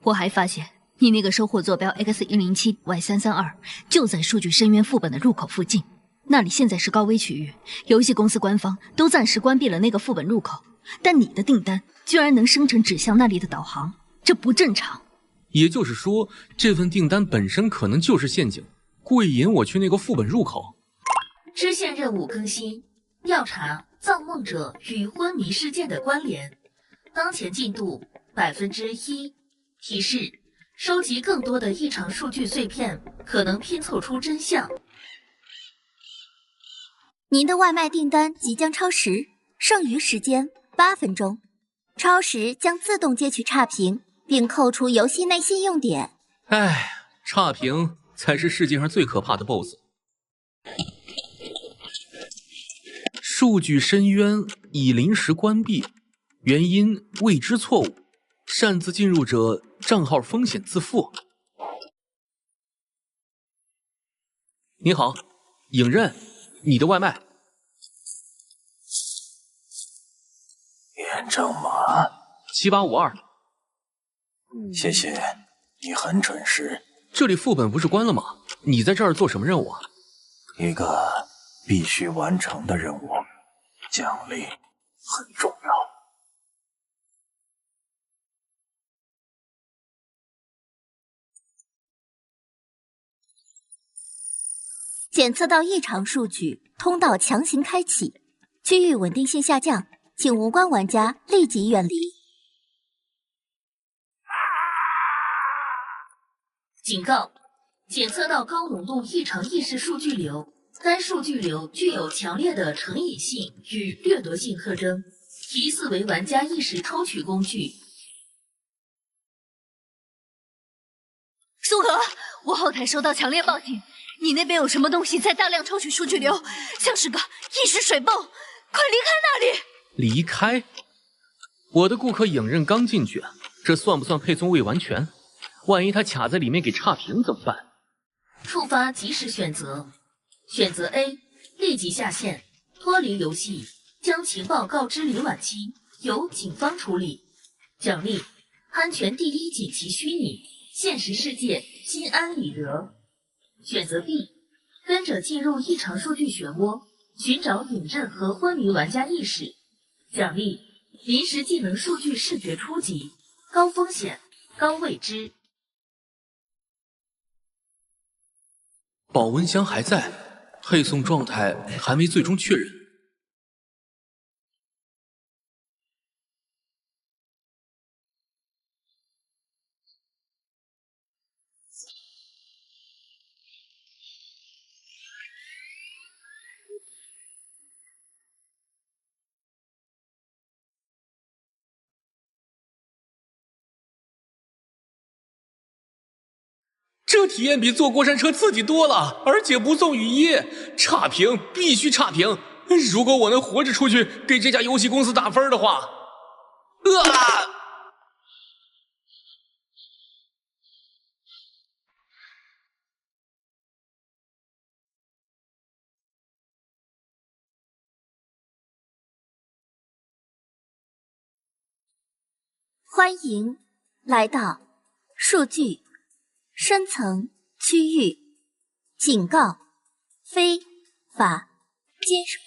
我还发现你那个收获坐标 X107Y332 就在数据深渊副本的入口附近，那里现在是高危区域，游戏公司官方都暂时关闭了那个副本入口，但你的订单居然能生成指向那里的导航，这不正常。也就是说，这份订单本身可能就是陷阱，故意引我去那个副本入口。支线任务更新，调查造梦者与昏迷事件的关联，当前进度1%。提示：收集更多的异常数据碎片，可能拼凑出真相。您的外卖订单即将超时，剩余时间8分钟，超时将自动截取差评，并扣除游戏内信用点。唉，差评才是世界上最可怕的 BOSS。数据深渊已临时关闭，原因未知错误，擅自进入者账号风险自负。你好，影刃，你的外卖。验证码7852。谢谢，你很准时。这里副本不是关了吗？你在这儿做什么任务啊？一个必须完成的任务，奖励很重要。检测到异常数据，通道强行开启，区域稳定性下降，请无关玩家立即远离。警告：检测到高浓度异常意识数据流，该数据流具有强烈的成瘾性与掠夺性特征，疑似为玩家意识抽取工具。苏荷，我后台收到强烈报警，你那边有什么东西在大量抽取数据流，像是个意识水泵，快离开那里！离开？我的顾客影刃刚进去，这算不算配送未完全？万一他卡在里面给差评怎么办？触发即时选择，选择 A， 立即下线，脱离游戏，将情报告知林婉清，由警方处理。奖励安全第一，仅其虚拟，现实世界心安理得。选择 B， 跟着进入异常数据漩涡，寻找隐阵和昏迷玩家意识。奖励：临时技能数据视觉初级，高风险，高未知。保温箱还在，配送状态还没最终确认。这体验比坐过山车刺激多了，而且不送雨衣，差评，必须差评！如果我能活着出去给这家游戏公司打分的话，欢迎来到数据深层区域，警告：非法接受。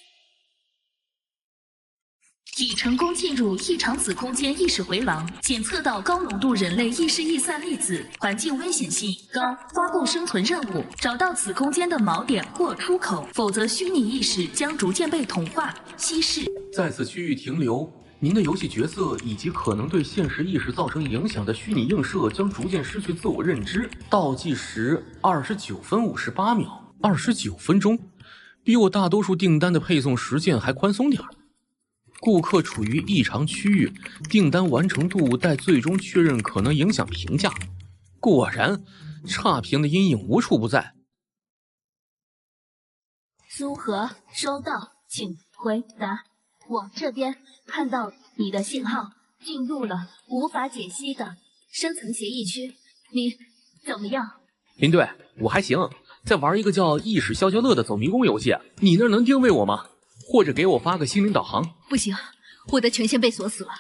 已成功进入异常子空间意识回廊，检测到高浓度人类意识逸散粒子，环境危险性高，发布生存任务：找到此空间的锚点或出口，否则虚拟意识将逐渐被同化稀释。在此区域停留，您的游戏角色以及可能对现实意识造成影响的虚拟映射将逐渐失去自我认知。倒计时29分58秒，29分钟，比我大多数订单的配送时限还宽松点儿。顾客处于异常区域，订单完成度待最终确认，可能影响评价。果然，差评的阴影无处不在。苏荷收到，请回答。我这边看到你的信号进入了无法解析的深层协议区，你怎么样？林队，我还行，在玩一个叫《意识消消乐》的走迷宫游戏，你那儿能定位我吗？或者给我发个心灵导航？不行，我的权限被锁死了，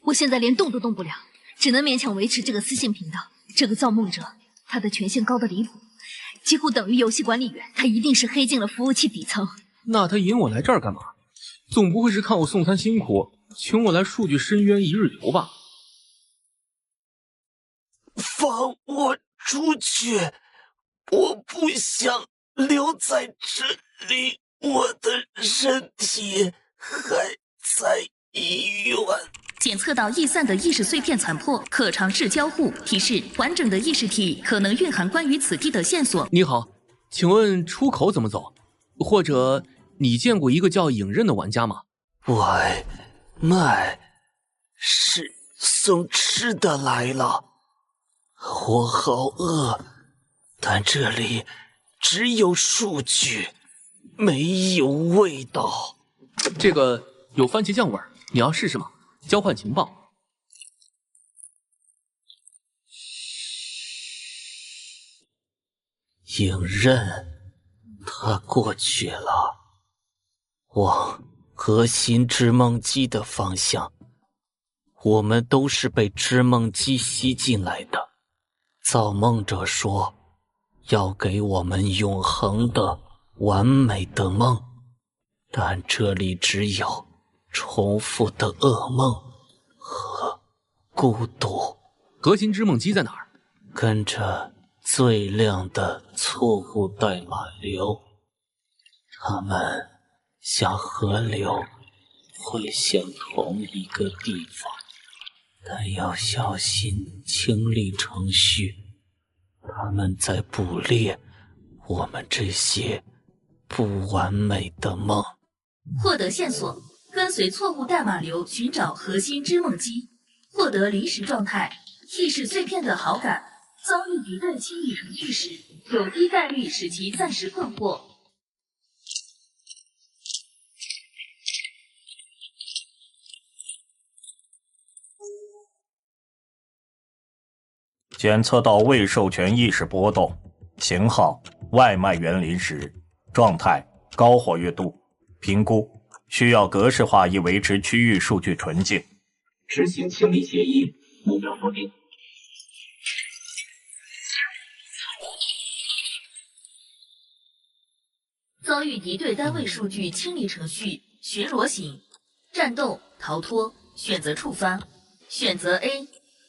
我现在连动都动不了，只能勉强维持这个私信频道。这个造梦者，他的权限高得离谱，几乎等于游戏管理员，他一定是黑进了服务器底层。那他引我来这儿干嘛？总不会是看我送餐辛苦，请我来数据深渊一日游吧？放我出去！我不想留在这里，我的身体还在医院。检测到逸散的意识碎片残破，可尝试交互。提示：完整的意识体可能蕴含关于此地的线索。你好，请问出口怎么走？或者你见过一个叫影刃的玩家吗？外卖是送吃的来了，我好饿，但这里只有数据，没有味道。这个有番茄酱味儿，你要试试吗？交换情报。影刃，他过去了，往核心织梦机的方向。我们都是被织梦机吸进来的。造梦者说，要给我们永恒的、完美的梦，但这里只有重复的噩梦和孤独。核心织梦机在哪儿？跟着最亮的错误代码流，它们像河流会向同一个地方，但要小心清理程序。他们在捕猎我们这些不完美的梦。获得线索，跟随错误代码流寻找核心织梦机，获得离时状态，意识碎片的好感。遭遇敌对清理程序时，有低概率使其暂时困惑。检测到未授权意识波动，型号外卖员临时，状态高活跃度，评估需要格式化以维持区域数据纯净。执行清理协议，目标锁定。遭遇敌对单位数据清理程序巡逻型，战斗、逃脱，选择触发。选择 A，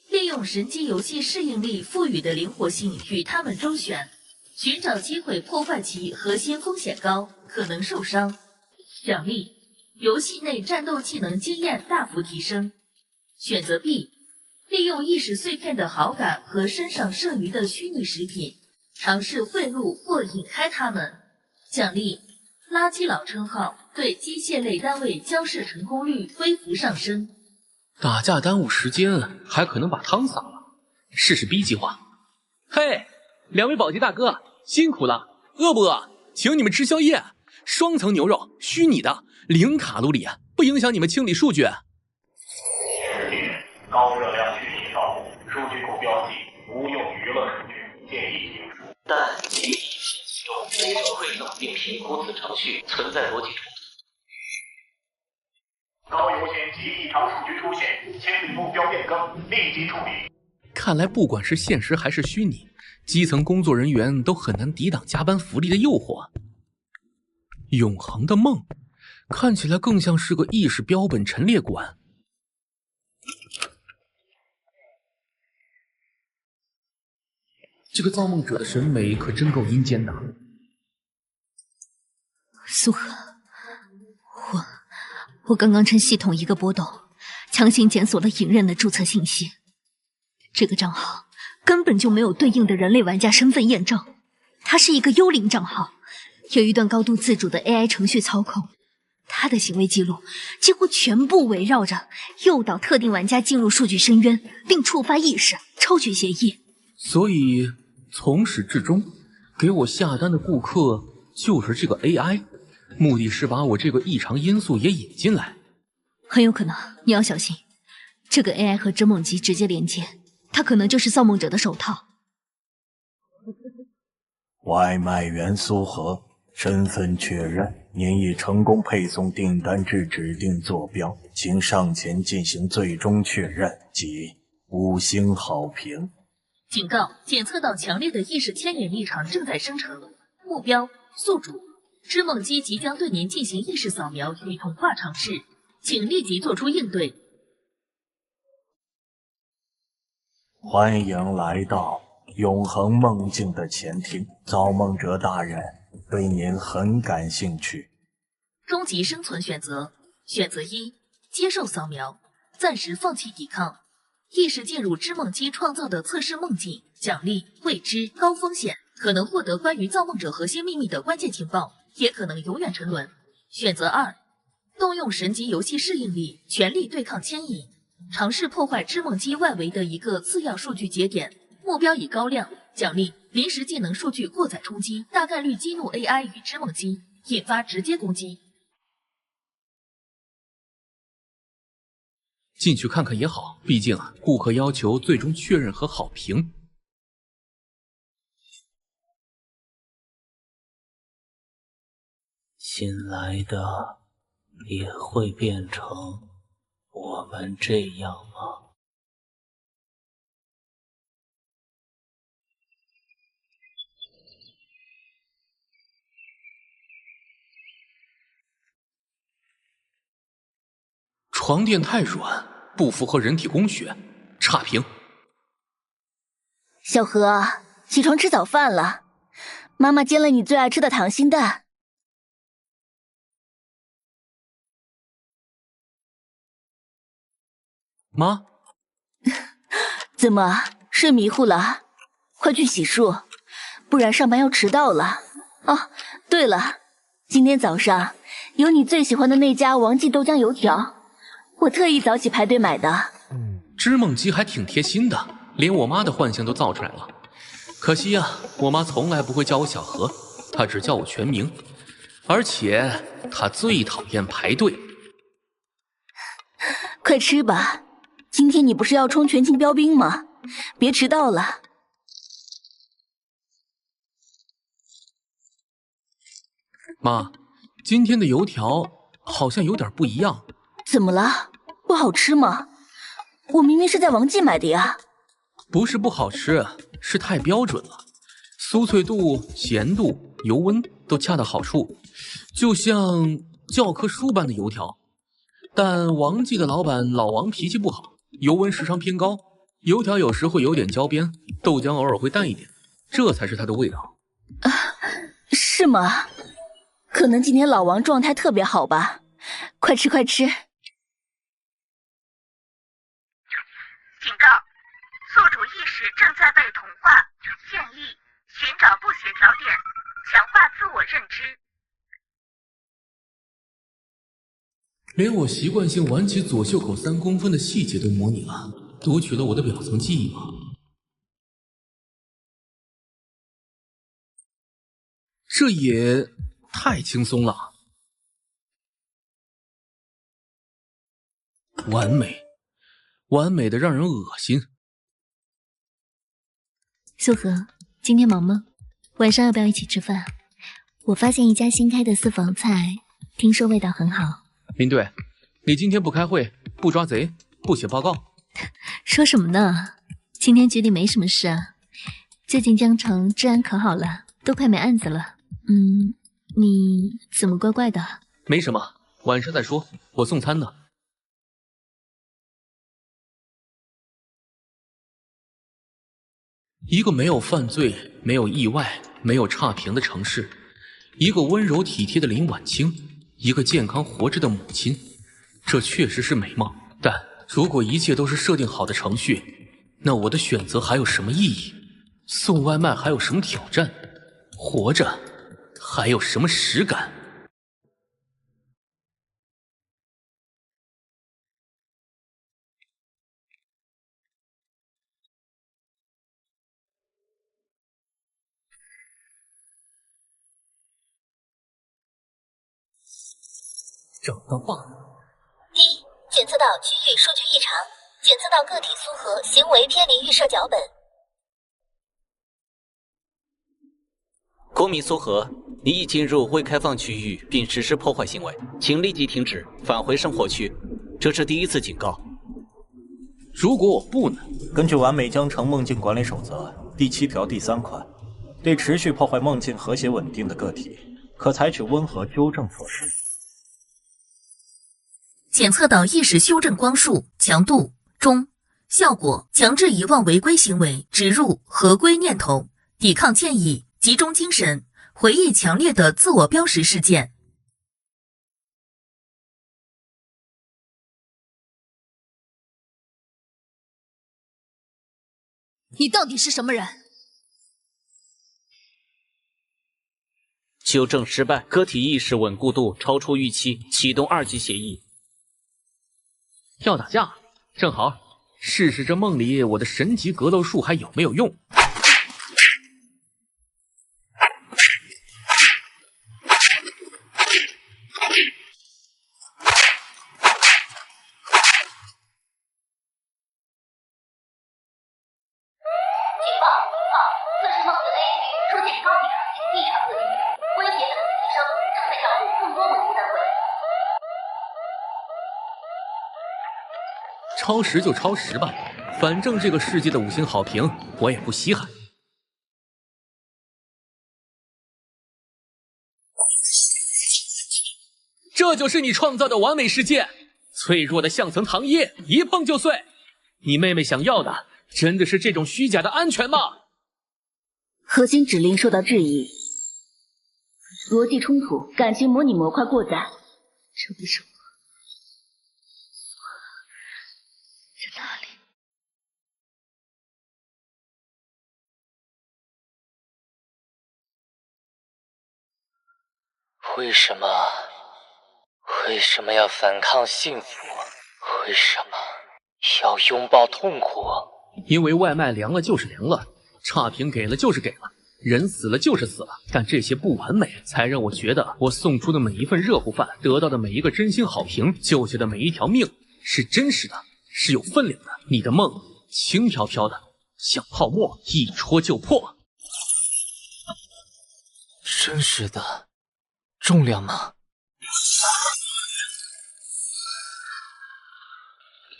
利用神机游戏适应力赋予的灵活性与他们周旋，寻找机会破坏其核心风险高，可能受伤。奖励：游戏内战斗技能经验大幅提升。选择 B， 利用意识碎片的好感和身上剩余的虚拟食品，尝试贿赂或引开他们。奖励：垃圾佬称号，对机械类单位交涉成功率微幅上升。打架耽误时间，还可能把汤洒了。试试 B 计划。嘿，两位保洁大哥，辛苦了，饿不饿？请你们吃宵夜，双层牛肉，虚拟的，0卡路里，不影响你们清理数据。高热量虚拟造物，数据库标记无用娱乐数据，建议停除。但极易使用非社会冷并评估此程序存在逻辑冲突。高优先级异常数据出现，清理目标变更，立即处理。看来不管是现实还是虚拟，基层工作人员都很难抵挡加班福利的诱惑。永恒的梦，看起来更像是个意识标本陈列馆。这个造梦者的审美可真够阴间的。苏荷，我刚刚趁系统一个波动，强行检索了隐刃的注册信息。这个账号根本就没有对应的人类玩家身份验证，它是一个幽灵账号，有一段高度自主的 AI 程序操控。他的行为记录几乎全部围绕着诱导特定玩家进入数据深渊，并触发意识，抽取协议。所以从始至终，给我下单的顾客就是这个 AI， 目的是把我这个异常因素也引进来。很有可能，你要小心，这个 AI 和织梦机直接连接，它可能就是造梦者的手套。外卖员苏荷，身份确认，您已成功配送订单至指定坐标，请上前进行最终确认及5星好评。警告：检测到强烈的意识牵引异常正在生成。目标：宿主。织梦机即将对您进行意识扫描与同化尝试，请立即做出应对。欢迎来到永恒梦境的前厅，造梦者大人对您很感兴趣。终极生存选择：选择1，接受扫描，暂时放弃抵抗。意识进入织梦机创造的测试梦境，奖励未知，高风险，可能获得关于造梦者核心秘密的关键情报，也可能永远沉沦。选择2，动用神级游戏适应力，全力对抗牵引，尝试破坏织梦机外围的一个次要数据节点，目标已高亮，奖励临时技能数据过载冲击，大概率激怒 AI 与织梦机，引发直接攻击。进去看看也好，毕竟顾客要求最终确认和好评。新来的也会变成我们这样吗？床垫太软，不符合人体工学，差评。小何，起床吃早饭了，妈妈煎了你最爱吃的溏心蛋。妈，怎么睡迷糊了？快去洗漱，不然上班要迟到了。哦，对了，今天早上有你最喜欢的那家王记豆浆油条。我特意早起排队买的。织梦机还挺贴心的，连我妈的幻象都造出来了。可惜啊，我妈从来不会叫我小何，她只叫我全名，而且她最讨厌排队。快吃吧，今天你不是要冲全境标兵吗？别迟到了。妈，今天的油条好像有点不一样。怎么了？不好吃吗？我明明是在王记买的呀。不是不好吃，是太标准了，酥脆度、咸度、油温都恰到好处，就像教科书般的油条。但王记的老板老王脾气不好，油温时常偏高，油条有时会有点焦边，豆浆偶尔会淡一点，这才是它的味道。是吗？可能今天老王状态特别好吧，快吃快吃。警告，宿主意识正在被同化，建议寻找不协调点，强化自我认知。连我习惯性挽起左袖口3公分的细节都模拟了，读取了我的表层记忆吗？这也太轻松了，完美，完美的让人恶心。素禾，今天忙吗？晚上要不要一起吃饭？我发现一家新开的私房菜，听说味道很好。林队，你今天不开会，不抓贼，不写报告？说什么呢？今天局里没什么事啊。最近江城治安可好了，都快没案子了。你怎么怪怪的？没什么，晚上再说，我送餐呢。一个没有犯罪、没有意外、没有差评的城市，一个温柔体贴的林婉清，一个健康活着的母亲，这确实是美梦。但如果一切都是设定好的程序，那我的选择还有什么意义？送外卖还有什么挑战？活着还有什么实感？整到棒！第一，检测到区域数据异常，检测到个体苏荷行为偏离预设脚本。公民苏荷，你已进入未开放区域并实施破坏行为，请立即停止，返回生活区。这是第一次警告。如果我不呢？根据完美江城梦境管理守则第7条第3款，对持续破坏梦境和谐稳定的个体，可采取温和纠正措施。检测到意识修正光束强度中，效果强制遗忘违规行为，植入合规念头，抵抗建议，集中精神，回忆强烈的自我标识事件。你到底是什么人？纠正失败，个体意识稳固度超出预期，启动2级协议。要打架，正好试试这梦里我的神级格斗术还有没有用。超时就超时吧，反正这个世界的5星好评我也不稀罕。这就是你创造的完美世界，脆弱的像层糖衣，一碰就碎。你妹妹想要的真的是这种虚假的安全吗？核心指令受到质疑，逻辑冲突，感情模拟模块过载。这不是我，这哪里？为什么要反抗幸福？为什么要拥抱痛苦？因为外卖凉了就是凉了，差评给了就是给了，人死了就是死了。但这些不完美，才让我觉得我送出的每一份热乎饭，得到的每一个真心好评，救下的每一条命，是真实的，是有分量的。你的梦轻飘飘的，像泡沫，一戳就破。真实的重量吗？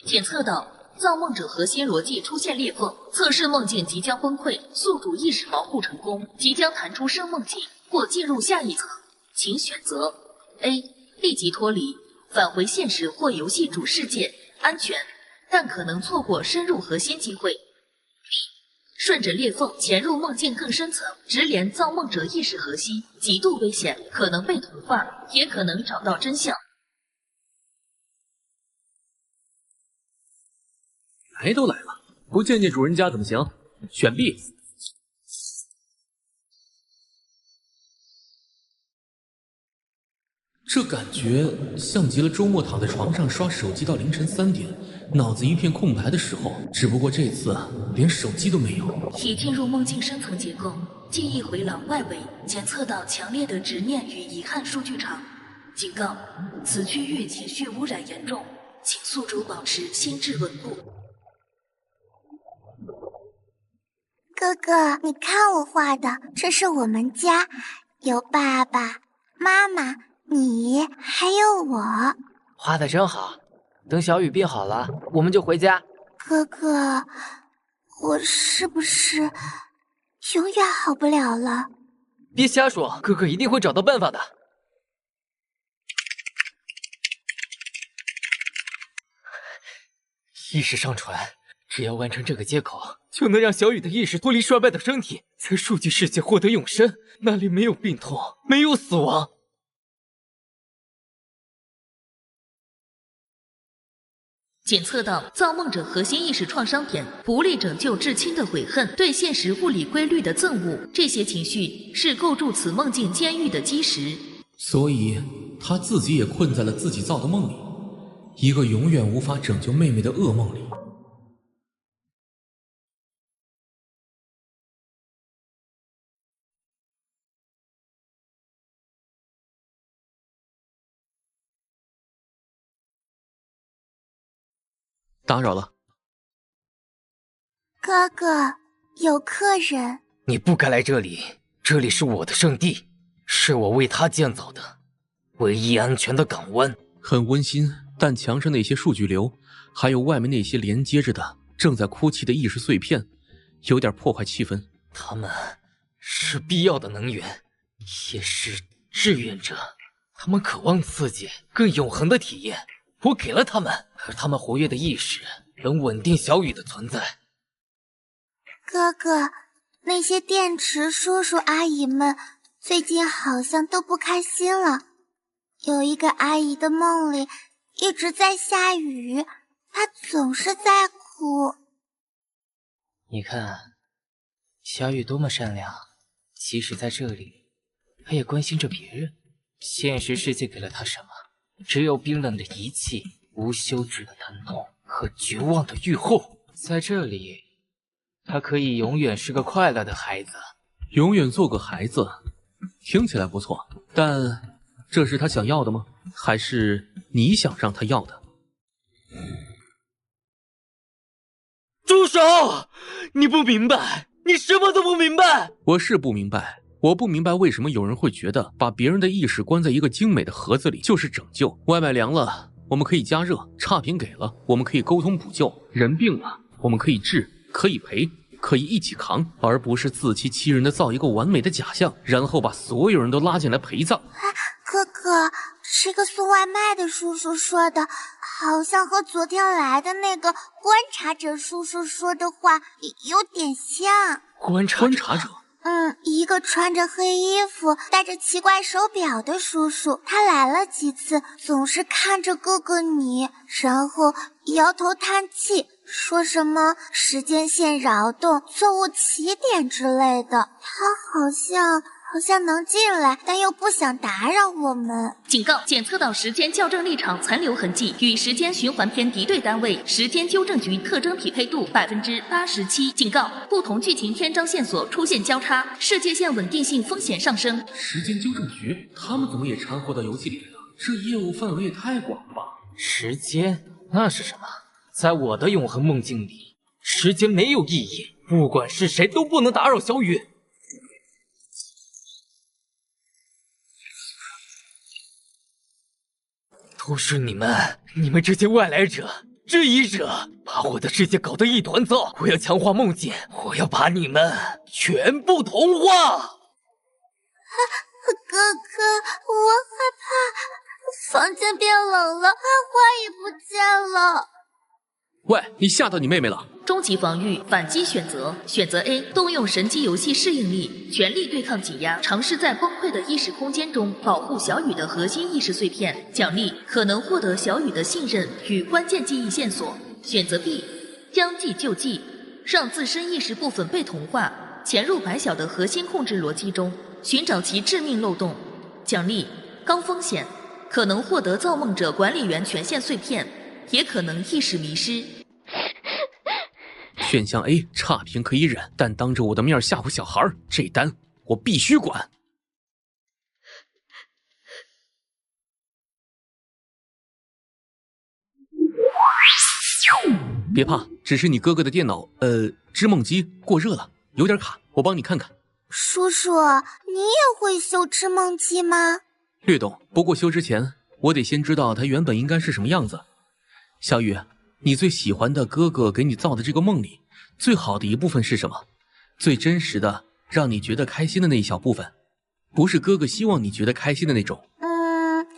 检测到造梦者核心逻辑出现裂缝，测试梦境即将崩溃，宿主意识牢固成功，即将弹出生梦境，或进入下一层，请选择 A 立即脱离，返回现实或游戏主世界，安全，但可能错过深入核心机会。B 顺着裂缝潜入梦境更深层，直连造梦者意识核心，极度危险，可能被同化，也可能找到真相。来都来了，不见见主人家怎么行？选 B。这感觉像极了周末躺在床上刷手机到凌晨3点，脑子一片空白的时候，只不过这次连手机都没有。已进入梦境深层结构，记忆回廊外围检测到强烈的执念与遗憾数据场。警告：此区域情绪污染严重，请宿主保持心智稳固。哥哥，你看我画的，这是我们家，有爸爸妈妈你还有我。画的真好，等小雨病好了，我们就回家。哥哥，我是不是永远好不了了？别瞎说，哥哥一定会找到办法的。意识上传，只要完成这个接口，就能让小雨的意识脱离衰败的身体，在数据世界获得永生，那里没有病痛，没有死亡。检测到造梦者核心意识创伤点，不力拯救至亲的悔恨，对现实物理规律的憎恶，这些情绪是构筑此梦境监狱的基石。所以他自己也困在了自己造的梦里，一个永远无法拯救妹妹的噩梦里。打扰了，哥哥，有客人。你不该来这里，这里是我的圣地，是我为他建造的唯一安全的港湾。很温馨，但墙上那些数据流，还有外面那些连接着的正在哭泣的意识碎片，有点破坏气氛。他们是必要的能源，也是志愿者，他们渴望刺激，更永恒的体验。我给了他们，而他们活跃的意识能稳定小雨的存在。哥哥，那些电池叔叔阿姨们最近好像都不开心了。有一个阿姨的梦里一直在下雨，她总是在哭。你看，小雨多么善良，即使在这里，她也关心着别人。现实世界给了她什么？只有冰冷的遗弃、无休止的疼痛和绝望的愈后。在这里，他可以永远是个快乐的孩子，永远做个孩子，听起来不错。但这是他想要的吗？还是你想让他要的？住手！你不明白，你什么都不明白。我是不明白。我不明白为什么有人会觉得把别人的意识关在一个精美的盒子里就是拯救。外卖凉了，我们可以加热；差评给了，我们可以沟通补救；人病了，我们可以治，可以赔，可以一起扛，而不是自欺欺人的造一个完美的假象，然后把所有人都拉进来陪葬。哥哥，这个送外卖的叔叔说的，好像和昨天来的那个观察者叔叔说的话有点像。观察者。一个穿着黑衣服、戴着奇怪手表的叔叔，他来了几次，总是看着哥哥你，然后摇头叹气，说什么时间线扰动、错误起点之类的。他好像能进来，但又不想打扰我们。警告：检测到时间校正立场残留痕迹，与时间循环篇敌对单位时间纠正局特征匹配度87%。警告：不同剧情篇章线索出现交叉，世界线稳定性风险上升。时间纠正局，他们怎么也掺和到游戏里来了？这业务范围也太广了吧？时间那是什么？在我的永恒梦境里，时间没有意义，不管是谁都不能打扰小雨。都是你们这些外来者、质疑者，把我的世界搞得一团糟。我要强化梦境，我要把你们全部同化。哥哥，我害怕，房间变冷了，花也不见了。喂，你吓到你妹妹了？终极防御反击选择，选择 A， 动用神机游戏适应力，全力对抗挤压，尝试在崩溃的意识空间中保护小雨的核心意识碎片，奖励可能获得小雨的信任与关键记忆线索。选择 B， 将计就计，让自身意识部分被同化，潜入白小的核心控制逻辑中，寻找其致命漏洞。奖励高风险，可能获得造梦者管理员权限碎片，也可能意识迷失。选项 A 差评可以忍，但当着我的面吓唬小孩，这单我必须管。别怕，只是你哥哥的电脑织梦机过热了，有点卡，我帮你看看。叔叔，你也会修织梦机吗？略懂，不过修之前我得先知道它原本应该是什么样子。小雨，你最喜欢的哥哥给你造的这个梦里，最好的一部分是什么？最真实的，让你觉得开心的那一小部分，不是哥哥希望你觉得开心的那种。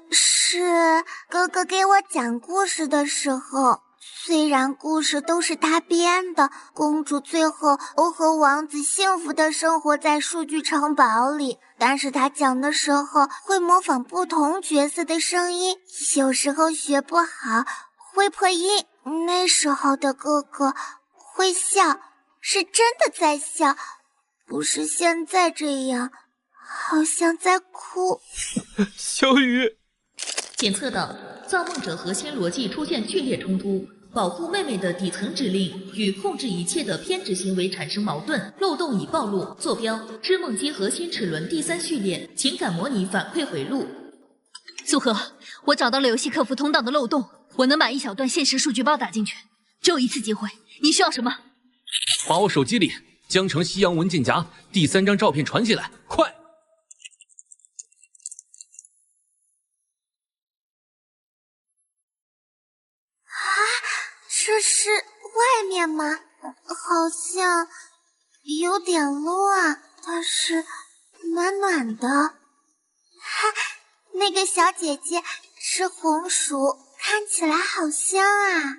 是哥哥给我讲故事的时候，虽然故事都是他编的，公主最后都和王子幸福的生活在数据城堡里，但是他讲的时候会模仿不同角色的声音，有时候学不好会破音，那时候的哥哥会笑，是真的在笑，不是现在这样，好像在哭。小雨，检测到造梦者核心逻辑出现剧烈冲突，保护妹妹的底层指令与控制一切的偏执行为产生矛盾，漏洞已暴露。坐标：织梦机核心齿轮第3序列，情感模拟反馈回路。苏荷，我找到了游戏客服通道的漏洞，我能把一小段现实数据包打进去，只有一次机会，你需要什么？把我手机里江城西洋文件夹第3张照片传进来，快！这是外面吗？好像有点乱，但是暖暖的。那个小姐姐吃红薯，看起来好香啊！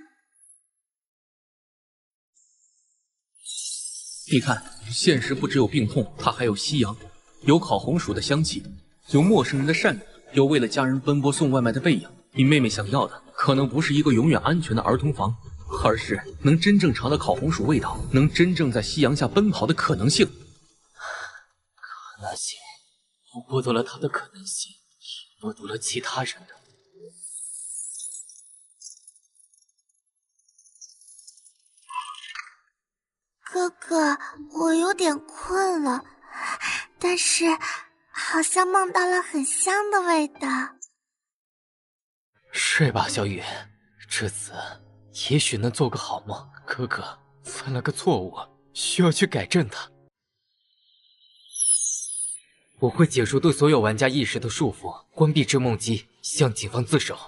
你看，现实不只有病痛，它还有夕阳，有烤红薯的香气，有陌生人的善良，有为了家人奔波送外卖的背影。你妹妹想要的，可能不是一个永远安全的儿童房，而是能真正尝到烤红薯味道，能真正在夕阳下奔跑的可能性。可能性，我剥夺了他的可能性，也剥夺了其他人的。哥哥，我有点困了，但是好像梦到了很香的味道。睡吧，小雨，这次也许能做个好梦。哥哥犯了个错误，需要去改正它。我会解除对所有玩家意识的束缚，关闭织梦机，向警方自首。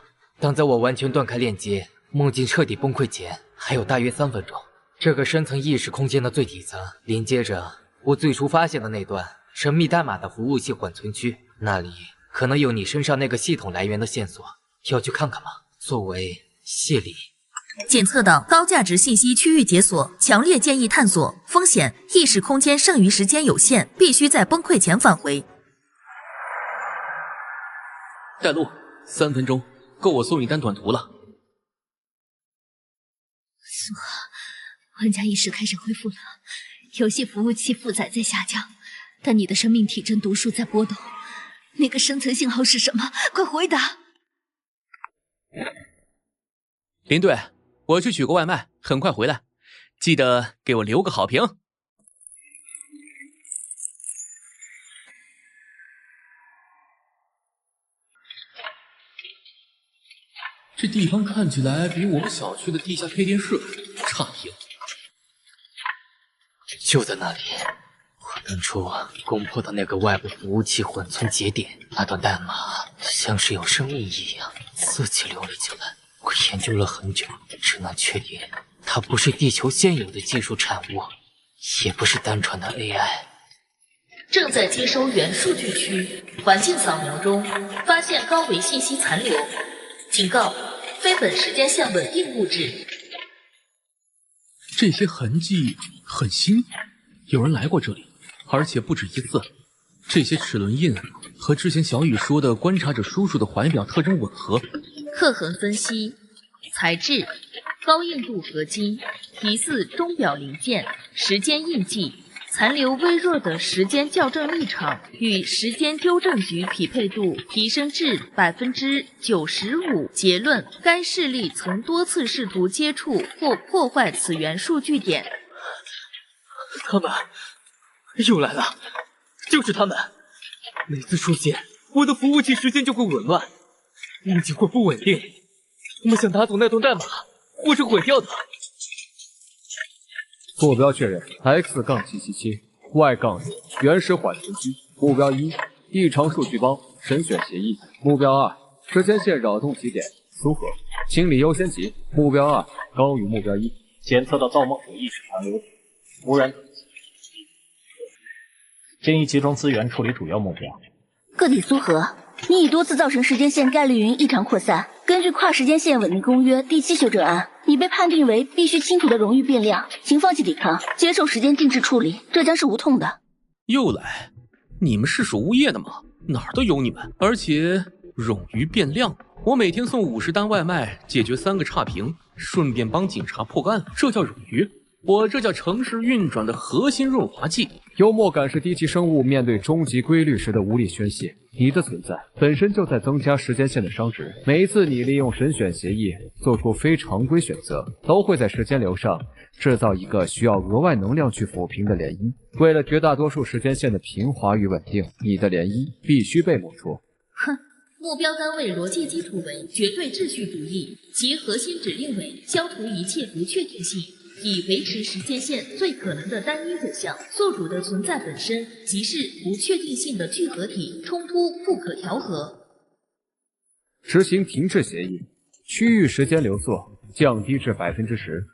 当在我完全断开链接，梦境彻底崩溃前，还有大约3分钟。这个深层意识空间的最底层，连接着我最初发现的那段神秘代码的服务器缓存区，那里可能有你身上那个系统来源的线索，要去看看吗？作为谢礼。检测到高价值信息区域解锁，强烈建议探索。风险：意识空间剩余时间有限，必须在崩溃前返回。带路，3分钟，够我送一单短途了。苏荷，玩家意识开始恢复了，游戏服务器负载在下降，但你的生命体征读数在波动。那个深层信号是什么？快回答！林队，我去取个外卖，很快回来，记得给我留个好评。这地方看起来比我们小区的地下配电室差评。就在那里，我当初攻破的那个外部服务器缓存节点，那段代码像是有生命一样自己流了进来。我研究了很久，只能确定它不是地球现有的技术产物，也不是单纯的 AI。正在接收原数据区，环境扫描中发现高维信息残留，警告：非本时间线稳定物质。这些痕迹很新，有人来过这里，而且不止一次。这些齿轮印和之前小雨说的观察者叔叔的怀表特征吻合。刻痕分析：材质高硬度合金，疑似钟表零件，时间印记。残留微弱的时间校正立场，与时间纠正局匹配度提升至95%。结论：该势力曾多次试图接触或破坏此源数据点。他们又来了，就是他们！每次出现，我的服务器时间就会紊乱，印记会不稳定。他们想打走那段代码，或是毁掉它。坐标确认 X-777 Y- 原始缓存区。目标1：异常数据包神选协议。目标2：时间线扰动起点苏荷，清理优先级。目标2高于目标1。检测到造梦者意识残留，无人可及。建议集中资源处理主要目标。个体苏荷，你已多次造成时间线概率云异常扩散。根据跨时间线稳定公约第7修正案，你被判定为必须清除的荣誉变量，请放弃抵抗，接受时间静止处理，这将是无痛的。又来？你们是属物业的吗？哪儿都有你们！而且冗余变量，我每天送50单外卖，解决3个差评，顺便帮警察破个案，这叫冗余？我这叫城市运转的核心润滑剂。幽默感是低级生物面对终极规律时的无力宣泄。你的存在本身就在增加时间线的熵值。每一次你利用神选协议做出非常规选择，都会在时间流上制造一个需要额外能量去抚平的涟漪。为了绝大多数时间线的平滑与稳定，你的涟漪必须被抹除。哼，目标单位逻辑基础为绝对秩序主义，其核心指令为消除一切不确定性，以维持时间线最可能的单一走向。宿主的存在本身即是不确定性的聚合体，冲突不可调和。执行停滞协议，区域时间流速降低至10%。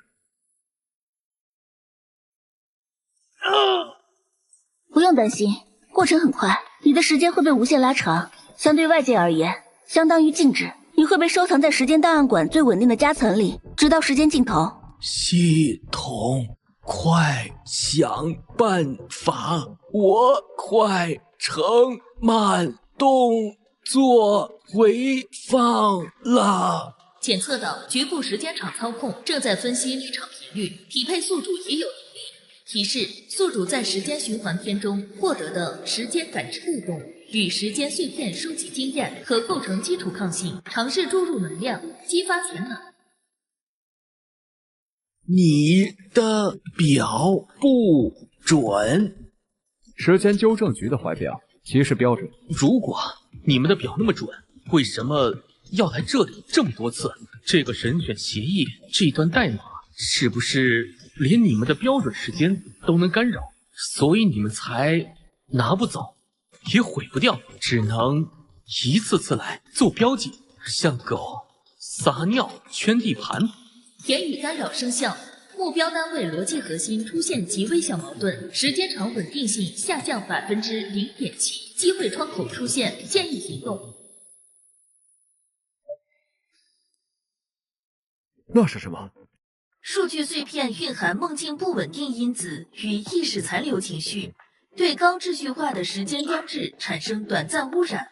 不用担心，过程很快，你的时间会被无限拉长，相对外界而言，相当于静止。你会被收藏在时间档案馆最稳定的夹层里，直到时间尽头。系统，快想办法！我快成慢动作回放了。检测到局部时间场操控正在分析立场频率，匹配宿主也有能力。提示：宿主在时间循环篇中获得的时间感知互动与时间碎片收集经验，可构成基础抗性。尝试注入能量，激发潜能。你的表不准。时间纠正局的怀表其实标准。如果你们的表那么准，为什么要来这里这么多次？这个神选协议这段代码是不是连你们的标准时间都能干扰？所以你们才拿不走，也毁不掉，只能一次次来做标记，像狗撒尿圈地盘。言语干扰声效，目标单位逻辑核心出现极微小矛盾，时间场稳定性下降0.7%，机会窗口出现，建议行动。那是什么？数据碎片蕴含梦境不稳定因子与意识残留情绪，对高秩序化的时间装置产生短暂污染。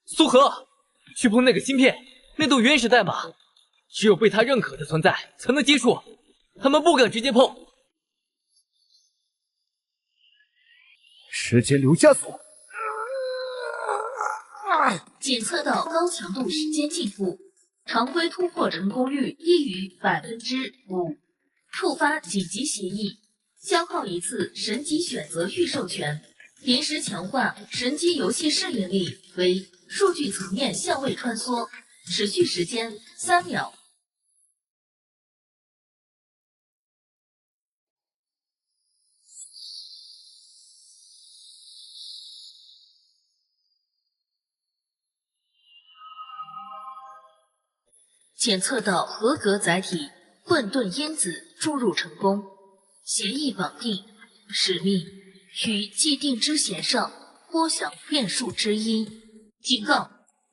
苏荷，去碰那个芯片，那段原始代码，只有被他认可的存在才能接触，他们不敢直接碰。时间流加速。检测到高强度时间进步，常规突破成功率低于5%，触发紧急协议，消耗一次神级选择预授权，临时强化神级游戏适应力为数据层面相位穿梭，持续时间3秒。检测到合格载体混沌因子注入成功，协议绑定，使命于既定之弦上拨响变数之音。警告：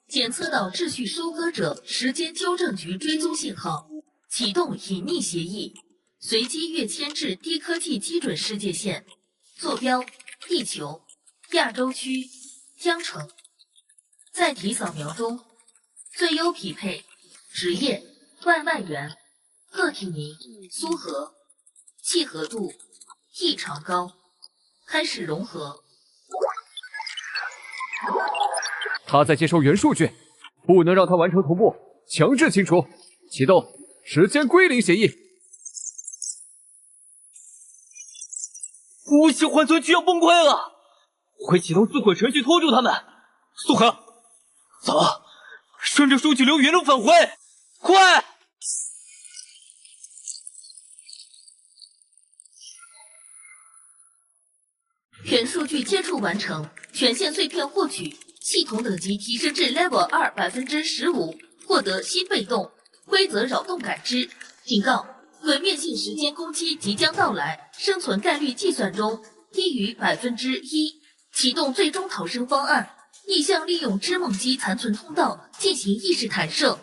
检测到秩序收割者时间纠正局追踪信号，启动隐匿协议，随机跃迁至低科技基准世界线，坐标：地球、亚洲区、江城。载体扫描中，最优匹配：职业外卖员，个体名苏荷，契合度异常高。开始融合。他在接收原数据，不能让他完成同步，强制清除。启动时间归零协议。无形缓存区要崩溃了，我会启动自毁程序拖住他们。苏荷，走，顺着数据流原路返回，快！全数据接触完成，权限碎片获取，系统等级提升至 Level 2 15%，获得新被动规则扰动感知。警告：毁灭性时间攻击即将到来，生存概率计算中低于1%。启动最终逃生方案，逆向利用织梦机残存通道进行意识弹射。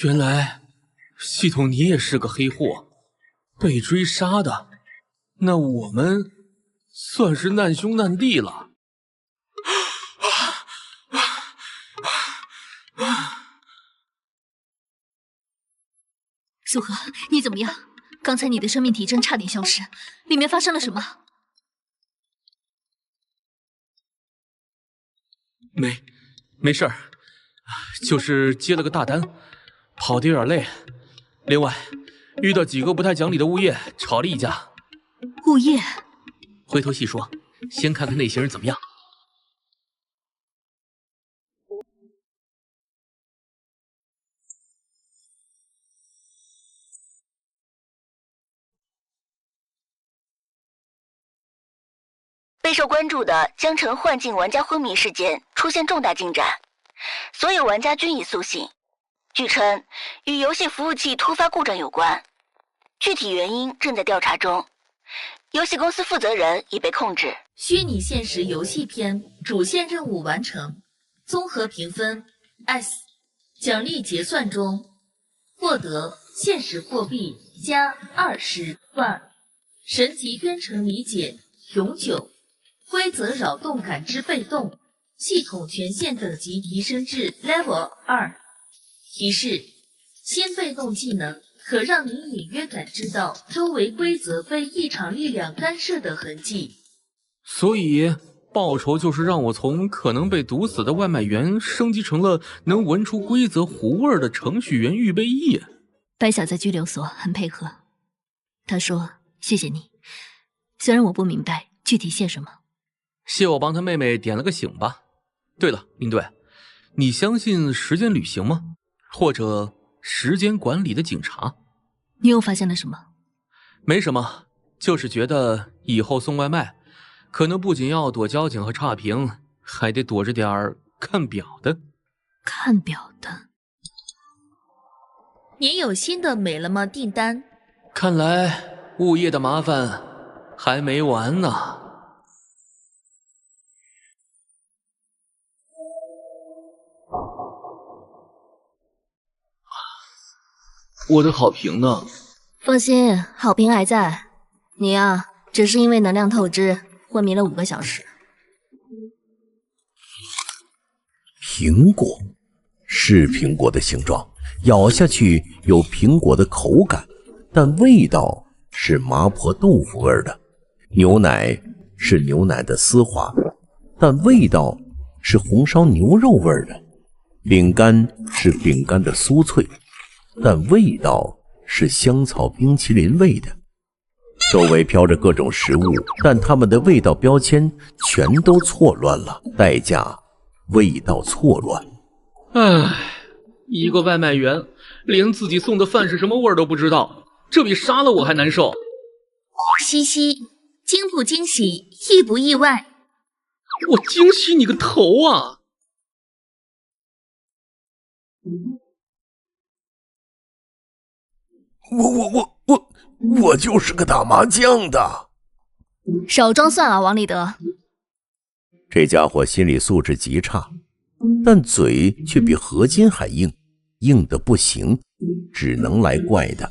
原来系统你也是个黑货，被追杀的，那我们算是难兄难弟了。苏荷，你怎么样？刚才你的生命体征差点消失，里面发生了什么？没事儿，就是接了个大单，跑得有点累。另外，遇到几个不太讲理的物业，吵了一架。物业？回头细说，先看看那些人怎么样。备受关注的江城幻境玩家昏迷事件出现重大进展，所有玩家均已苏醒。据称，与游戏服务器突发故障有关，具体原因正在调查中。游戏公司负责人已被控制。虚拟现实游戏篇主线任务完成，综合评分 S， 奖励结算中，获得现实货币加20万，神级编程理解永久，规则扰动感知被动，系统权限等级提升至 Level 2。提示：新被动技能可让你隐约感知到周围规则被异常力量干涉的痕迹。所以报酬就是让我从可能被毒死的外卖员升级成了能闻出规则糊味的程序员预备役。白晓在拘留所很配合，他说谢谢你，虽然我不明白具体谢什么。谢我帮他妹妹点了个醒吧。对了，林队，你相信时间旅行吗？或者时间管理的警察？你又发现了什么？没什么，就是觉得以后送外卖可能不仅要躲交警和差评，还得躲着点儿看表的。看表的？您有新的美了吗订单？看来物业的麻烦还没完呢。我的好评呢？放心，好评还在。你啊，只是因为能量透支昏迷了5个小时。苹果是苹果的形状，咬下去有苹果的口感，但味道是麻婆豆腐味的。牛奶是牛奶的丝滑，但味道是红烧牛肉味的。饼干是饼干的酥脆，但味道是香草冰淇淋味的。周围飘着各种食物，但它们的味道标签全都错乱了，代价味道错乱。唉，一个外卖员连自己送的饭是什么味儿都不知道，这比杀了我还难受。嘻嘻，惊不惊喜，意不意外？我惊喜你个头啊！我就是个打麻将的。少装蒜了，王立德。这家伙心理素质极差，但嘴却比合金还硬，硬的不行，只能来怪的。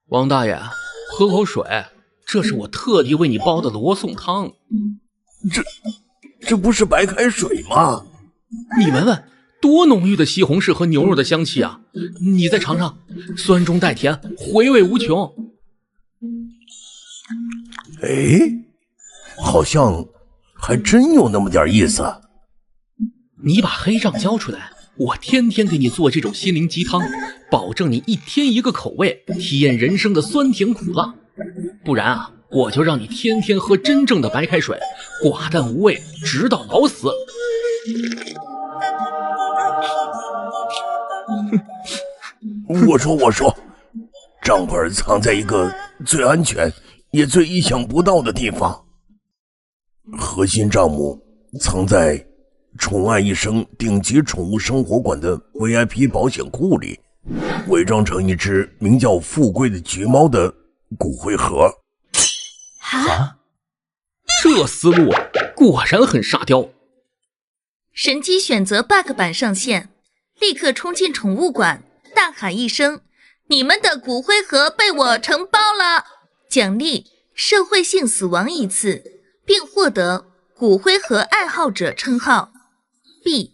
王大爷，喝口水，这是我特地为你煲的罗宋汤。这不是白开水吗？你闻闻，多浓郁的西红柿和牛肉的香气啊！你再尝尝，酸中带甜，回味无穷。哎，好像还真有那么点意思。你把黑账交出来，我天天给你做这种心灵鸡汤，保证你一天一个口味，体验人生的酸甜苦辣。不然啊，我就让你天天喝真正的白开水，寡淡无味，直到老死。我说，账本藏在一个最安全也最意想不到的地方。核心账目藏在宠爱一生顶级宠物生活馆的 VIP 保险库里，伪装成一只名叫富贵的橘猫的骨灰盒。啊，这思路果然很沙雕。神机选择 bug 版上线，立刻冲进宠物馆，大喊一声：“你们的骨灰盒被我承包了！”奖励社会性死亡一次，并获得骨灰盒爱好者称号。B.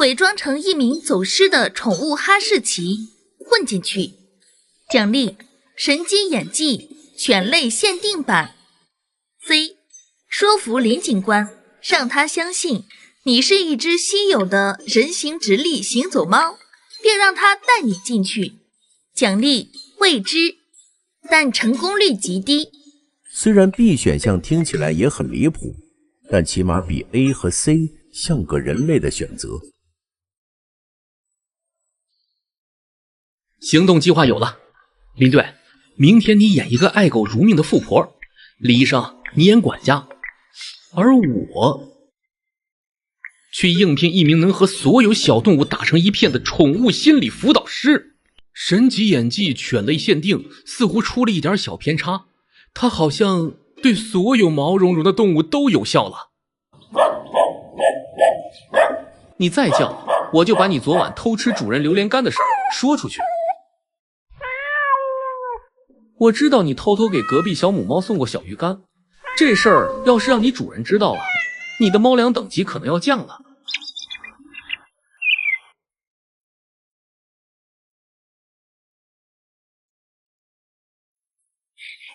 伪装成一名走失的宠物哈士奇混进去，奖励神机演技犬类限定版。C. 说服林警官，让他相信你是一只稀有的人形直立行走猫，并让他带你进去，奖励未知，但成功率极低。虽然 B 选项听起来也很离谱，但起码比 A 和 C 像个人类的选择。行动计划有了，林队，明天你演一个爱狗如命的富婆，礼仪上你演管家，而我去应聘一名能和所有小动物打成一片的宠物心理辅导师。神级演技犬类限定似乎出了一点小偏差，它好像对所有毛茸茸的动物都有效了。你再叫，我就把你昨晚偷吃主人榴莲干的事说出去。我知道你偷偷给隔壁小母猫送过小鱼干，这事儿要是让你主人知道了，你的猫粮等级可能要降了。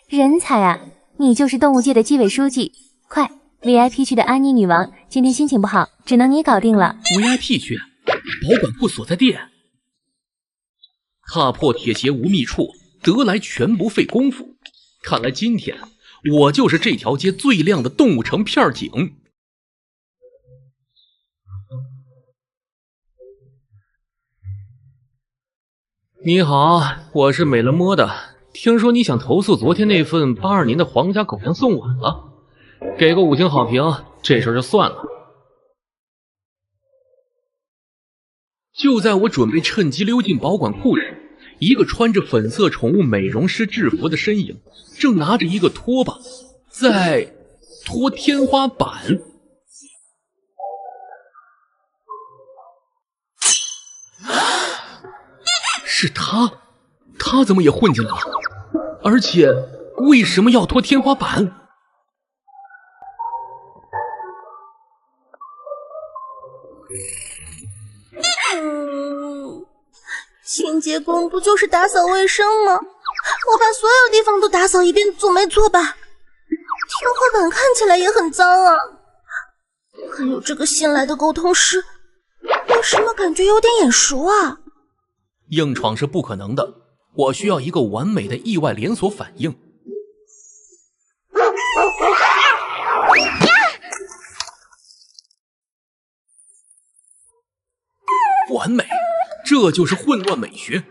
人才啊！你就是动物界的纪委书记，快 VIP 区的安妮女王今天心情不好，只能你搞定了。VIP 区，保管库所在地。踏破铁鞋无觅处，得来全不费工夫。看来今天我就是这条街最亮的动物城片警。你好，我是美了摸的。听说你想投诉昨天那份82年的皇家狗粮送晚了，给个5星好评，这事儿就算了。就在我准备趁机溜进保管库时，一个穿着粉色宠物美容师制服的身影正拿着一个拖把在拖天花板。是他怎么也混进来了？而且为什么要拖天花板？清洁工不就是打扫卫生吗？我把所有地方都打扫一遍总没错吧？天花板看起来也很脏啊。还有这个新来的沟通师，为什么感觉有点眼熟啊？硬闯是不可能的，我需要一个完美的意外连锁反应。完美，这就是混乱美学。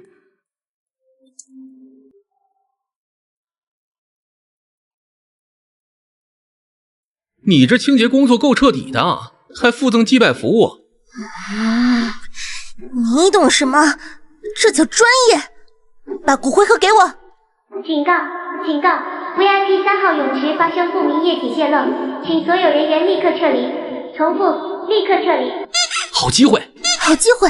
你这清洁工作够彻底的，还附赠祭拜服务。你懂什么？这叫专业！把骨灰盒给我！警告！警告 ！VIP 3号泳池发生不明液体泄漏，请所有人员立刻撤离。重复，立刻撤离。好机会！好机会！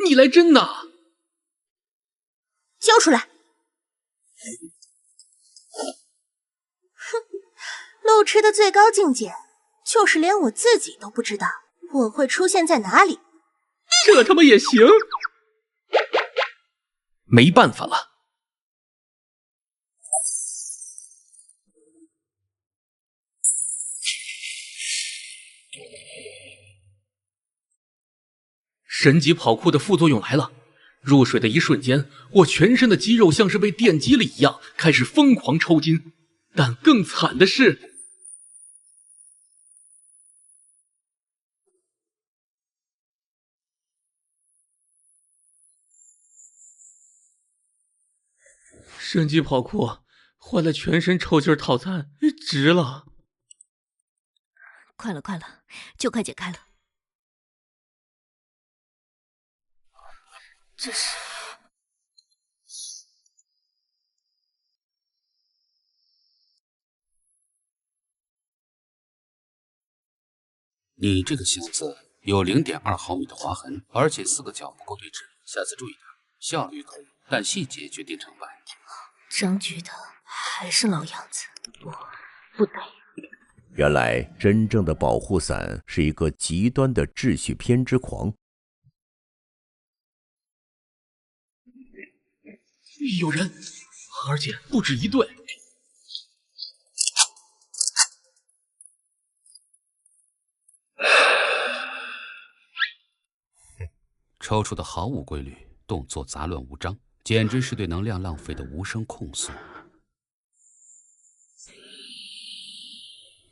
你来真的！交出来！哼，路痴的最高境界，就是连我自己都不知道我会出现在哪里。这他妈也行？没办法了。神级跑酷的副作用来了，入水的一瞬间，我全身的肌肉像是被电击了一样，开始疯狂抽筋。但更惨的是，神级跑酷换了全身抽筋套餐，值了。快了，快了，就快解开了。这是你这个箱子有0.2毫米的划痕，而且4个角不够对称，下次注意点，效率高，但细节决定成败。张局的还是老样子，不对。原来真正的保护伞是一个极端的秩序偏执狂。有人，而且不止一队。抽出的毫无规律，动作杂乱无章，简直是对能量浪费的无声控诉。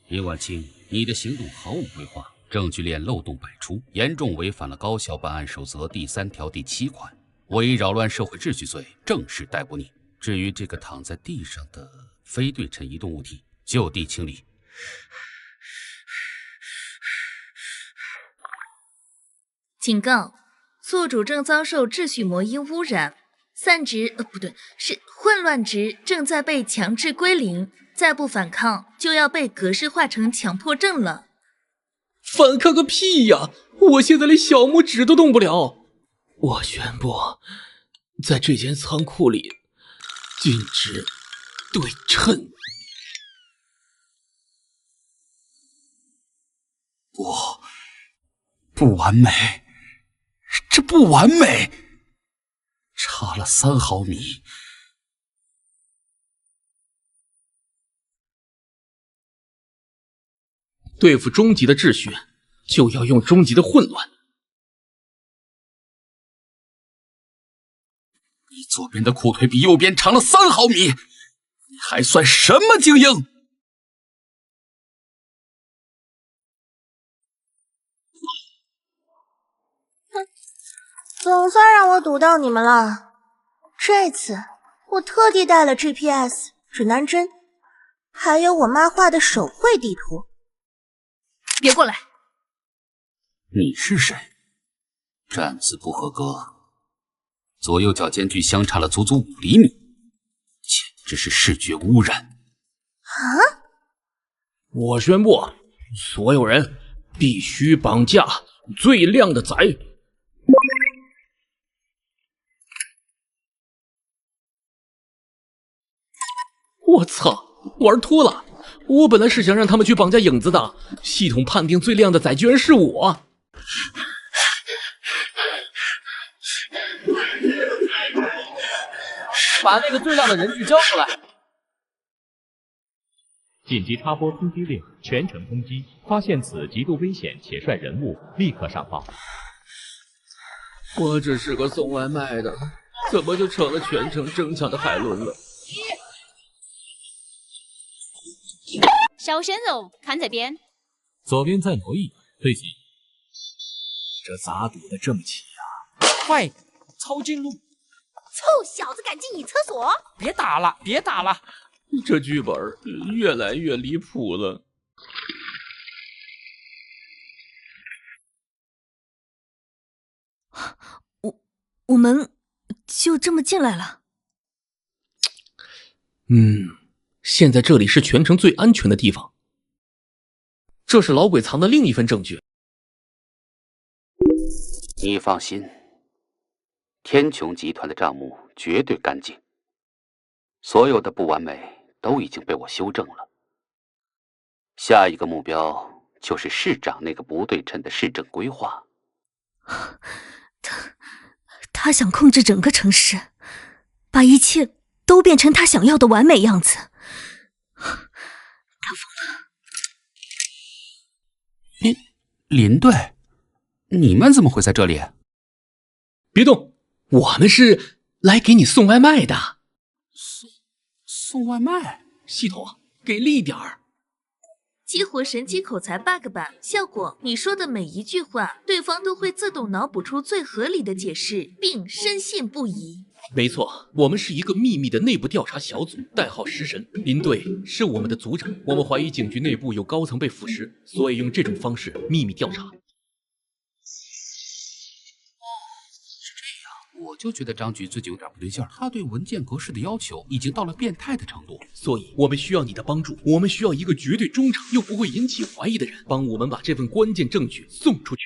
叶晚清，你的行动毫无规划，证据链漏洞百出，严重违反了高校办案守则第3条第7款。我以扰乱社会秩序罪正式逮捕你。至于这个躺在地上的非对称移动物体，就地清理。警告：宿主正遭受秩序魔音污染，散值不对，是混乱值正在被强制归零，再不反抗就要被格式化成强迫症了。反抗个屁呀！我现在连小拇指都动不了。我宣布，在这间仓库里禁止对称。不完美，这不完美，差了3毫米。对付终极的秩序，就要用终极的混乱。你左边的裤腿比右边长了3毫米，你还算什么精英？总算让我堵到你们了。这次我特地带了 GPS 指南针，还有我妈画的手绘地图。别过来！你是谁？站姿不合格，左右脚间距相差了足足5厘米，简直是视觉污染！啊！我宣布，所有人必须绑架最靓的仔。我操，玩脱了！我本来是想让他们去绑架影子的，系统判定最靓的仔居然是我。把那个最靓的人质交出来！紧急插播通缉令，全城通缉，发现此极度危险且帅人物，立刻上报。我只是个送外卖的，怎么就成了全城争抢的海伦了？小鲜肉看这边，左边再挪一，对齐。这咋堵得这么齐呀？快，抄近路！臭小子，赶紧隐厕所！别打了，别打了！这剧本越来越离谱了。我们就这么进来了。现在这里是全城最安全的地方。这是老鬼藏的另一份证据。你放心，天穹集团的账目绝对干净，所有的不完美都已经被我修正了。下一个目标就是市长那个不对称的市政规划。他想控制整个城市，把一切都变成他想要的完美样子。他疯了。林队，你们怎么会在这里？别动，我们是来给你送外卖的。送外卖？系统，给力点儿！激活神奇口才 bug 版，效果：你说的每一句话，对方都会自动脑补出最合理的解释，并深信不疑。没错，我们是一个秘密的内部调查小组，代号食神。林队是我们的组长，我们怀疑警局内部有高层被腐蚀，所以用这种方式秘密调查。我就觉得张局最近有点不对劲儿，他对文件格式的要求已经到了变态的程度，所以我们需要你的帮助，我们需要一个绝对忠诚又不会引起怀疑的人，帮我们把这份关键证据送出去。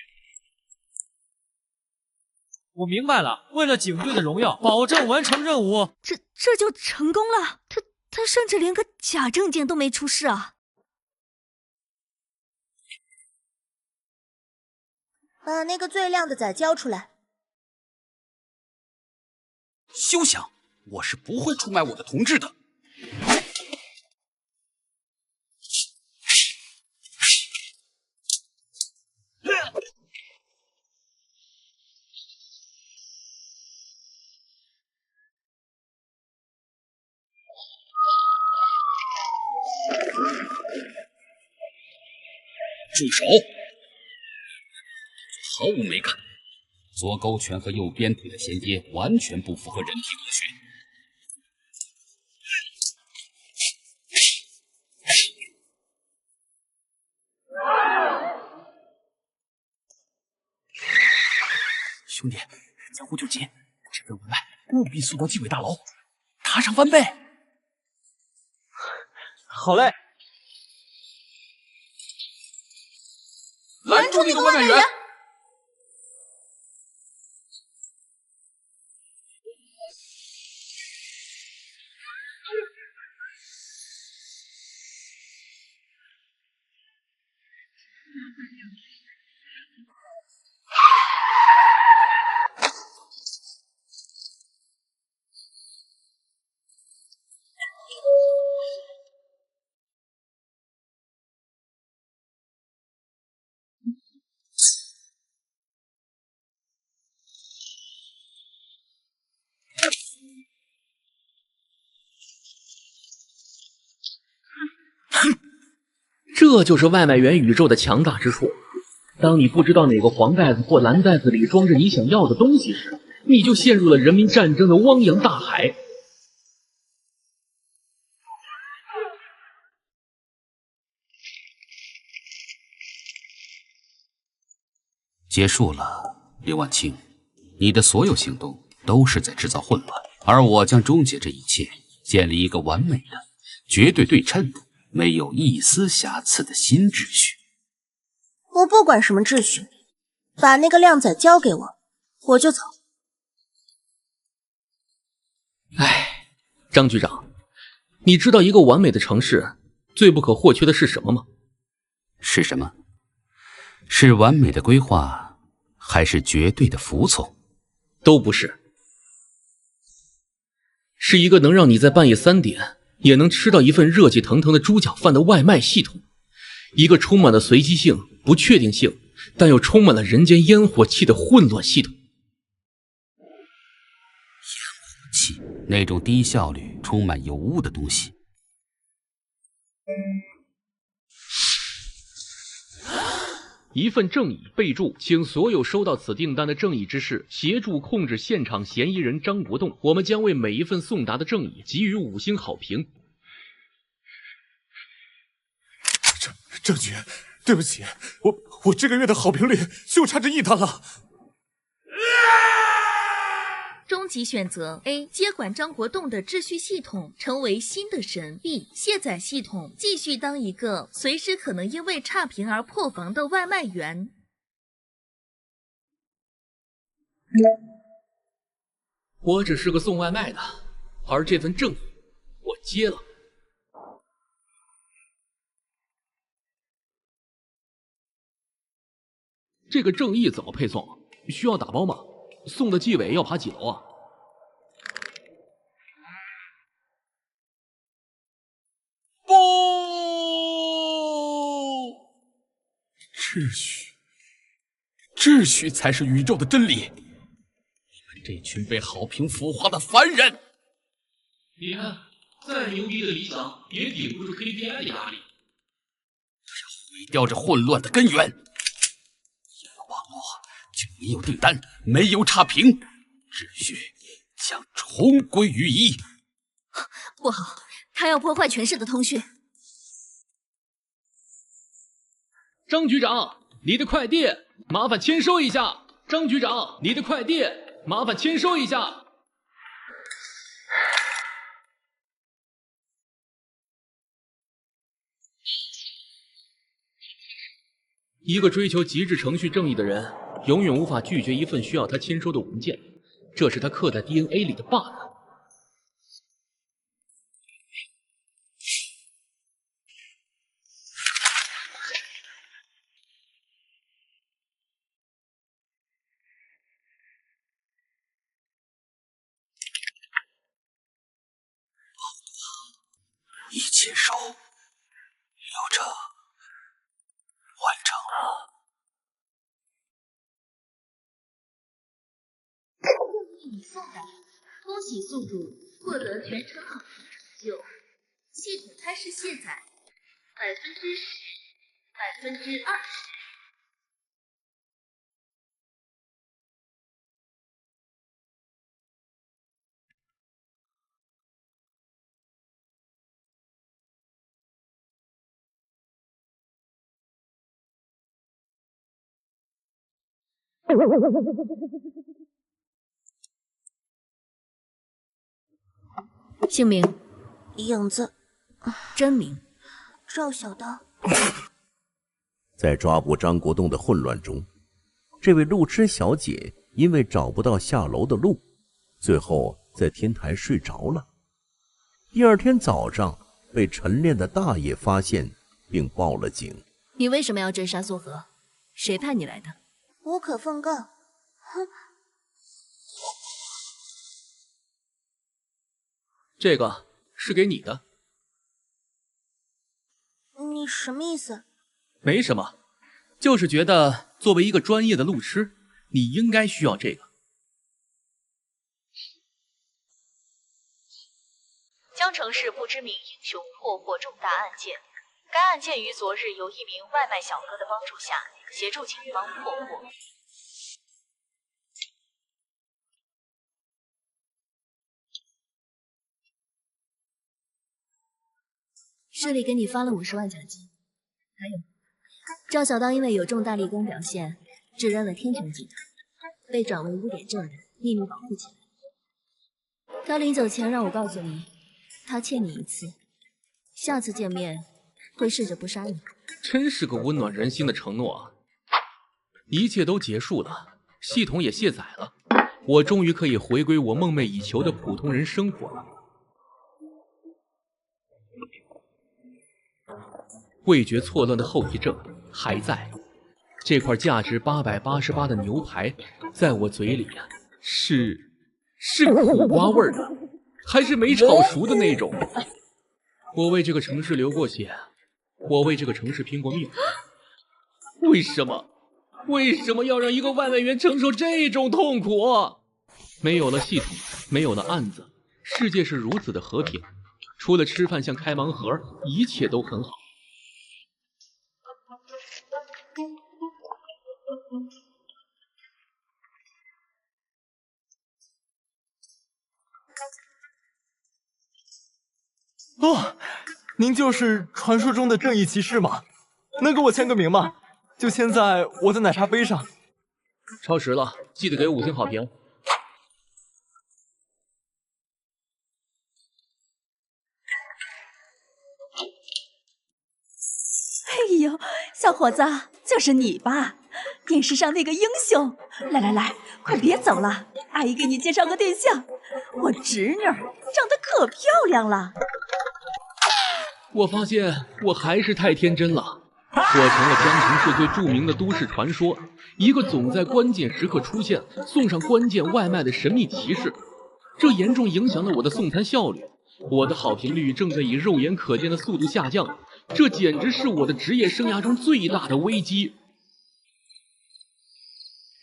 我明白了，为了警队的荣耀，保证完成任务。这就成功了，他甚至连个假证件都没出示啊！把那个最靓的仔交出来。休想！我是不会出卖我的同志的。住手！毫无美感。左勾拳和右鞭腿的衔接完全不符合人体工学。兄弟，江湖救急，这份外卖务必送到纪委大楼，打赏翻倍。好嘞！拦住那个外卖员！这就是外卖员宇宙的强大之处。当你不知道哪个黄袋子或蓝袋子里装着你想要的东西时，你就陷入了人民战争的汪洋大海。结束了，刘婉清，你的所有行动都是在制造混乱，而我将终结这一切，建立一个完美的、绝对对称的、没有一丝瑕疵的新秩序。我不管什么秩序，把那个靓仔交给我，我就走。哎，张局长，你知道一个完美的城市最不可或缺的是什么吗？是什么？是完美的规划，还是绝对的服从？都不是，是一个能让你在半夜3点也能吃到一份热气腾腾的猪脚饭的外卖系统，一个充满了随机性、不确定性，但又充满了人间烟火气的混乱系统。烟火气，那种低效率、充满油污的东西。一份正义，备注，请所有收到此订单的正义之士协助控制现场嫌疑人张国栋，我们将为每一份送达的正义给予5星好评。郑局，对不起，我这个月的好评里就差这1单了。终极选择 A 接管张国栋的秩序系统，成为新的神。 B 卸载系统，继续当一个随时可能因为差评而破防的外卖员。我只是个送外卖的，而这份正义我接了。这个正义怎么配送？需要打包吗？送的纪委要爬几楼啊？不！秩序才是宇宙的真理。你们这群被好评腐化的凡人！你看，再牛逼的理想也顶不住 KPI 的压力。毁掉这混乱的根源。有了网络，就没有订单，没有差评，秩序将重归于一。不好，他要破坏全市的通讯。张局长，你的快递麻烦签收一下。张局长，你的快递麻烦签收一下。一个追求极致程序正义的人，永远无法拒绝一份需要他签收的文件，这是他刻在 DNA 里的 bug。一签收，流程完成了。已送达，恭喜宿主获得全程好评成就。系统开始卸载，10%、20%。姓名：影子，真名：赵小刀。在抓捕张国栋的混乱中，这位路痴小姐因为找不到下楼的路，最后在天台睡着了。第二天早上被晨练的大爷发现并报了警。你为什么要追杀苏荷？谁派你来的？无可奉告。哼。这个是给你的。你什么意思？没什么，就是觉得作为一个专业的路痴，你应该需要这个。江城市不知名英雄破获重大案件，该案件于昨日由一名外卖小哥的帮助下，协助警方破获。市里给你发了50万奖金，还有，赵小刀因为有重大立功表现，指认了天穹集团，被转为污点证人，秘密保护起来。他临走前让我告诉你，他欠你一次，下次见面会试着不杀你。真是个温暖人心的承诺啊！一切都结束了，系统也卸载了，我终于可以回归我梦寐以求的普通人生活了。味觉错乱的后遗症还在，这块价值888的牛排，在我嘴里是苦瓜味的，还是没炒熟的那种。我为这个城市流过血，我为这个城市拼过命。为什么要让一个外卖员承受这种痛苦？没有了系统，没有了案子，世界是如此的和平，除了吃饭像开盲盒，一切都很好。您就是传说中的正义骑士吗？能给我签个名吗？就签在我的奶茶杯上。超时了，记得给5星好评。哎呦，小伙子，就是你吧？电视上那个英雄。来，快别走了，阿姨给你介绍个对象。我侄女长得可漂亮了。我发现我还是太天真了。我成了江城市最著名的都市传说，一个总在关键时刻出现、送上关键外卖的神秘骑士。这严重影响了我的送餐效率，我的好评率正在以肉眼可见的速度下降，这简直是我的职业生涯中最大的危机。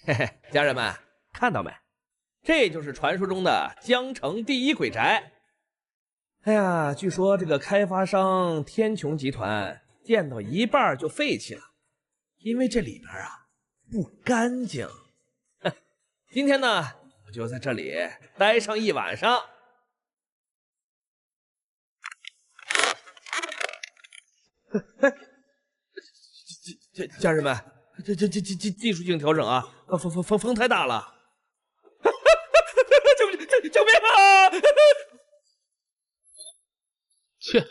嘿嘿，家人们看到没？这就是传说中的江城第一鬼宅。哎呀，据说这个开发商天穹集团建到一半就废弃了，因为这里边啊不干净。今天呢，我就在这里待上一晚上。家人们，这技术性调整啊，风太大了。救命啊！切，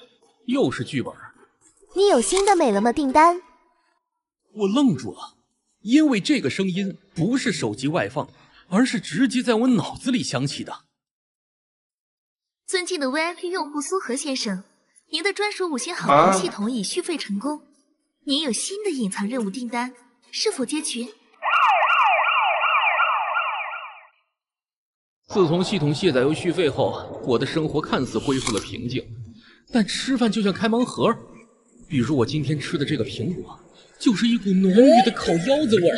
又是剧本。你有新的美了吗？订单？我愣住了，因为这个声音不是手机外放，而是直接在我脑子里响起的。尊敬的 VIP 用户苏和先生，您的专属5星好评系统已续费成功，您有新的隐藏任务订单，是否接取？自从系统卸载又续费后，我的生活看似恢复了平静，但吃饭就像开盲盒。比如我今天吃的这个苹果，就是一股浓郁的烤腰子味儿。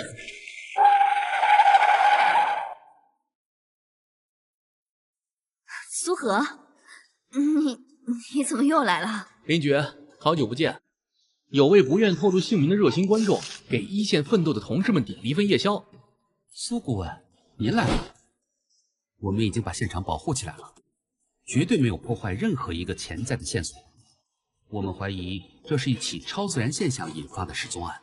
苏荷，你怎么又来了？林爵，好久不见。有位不愿透露姓名的热心观众给一线奋斗的同志们点了一份夜宵。苏顾问，您来了。我们已经把现场保护起来了，绝对没有破坏任何一个潜在的线索。我们怀疑这是一起超自然现象引发的失踪案。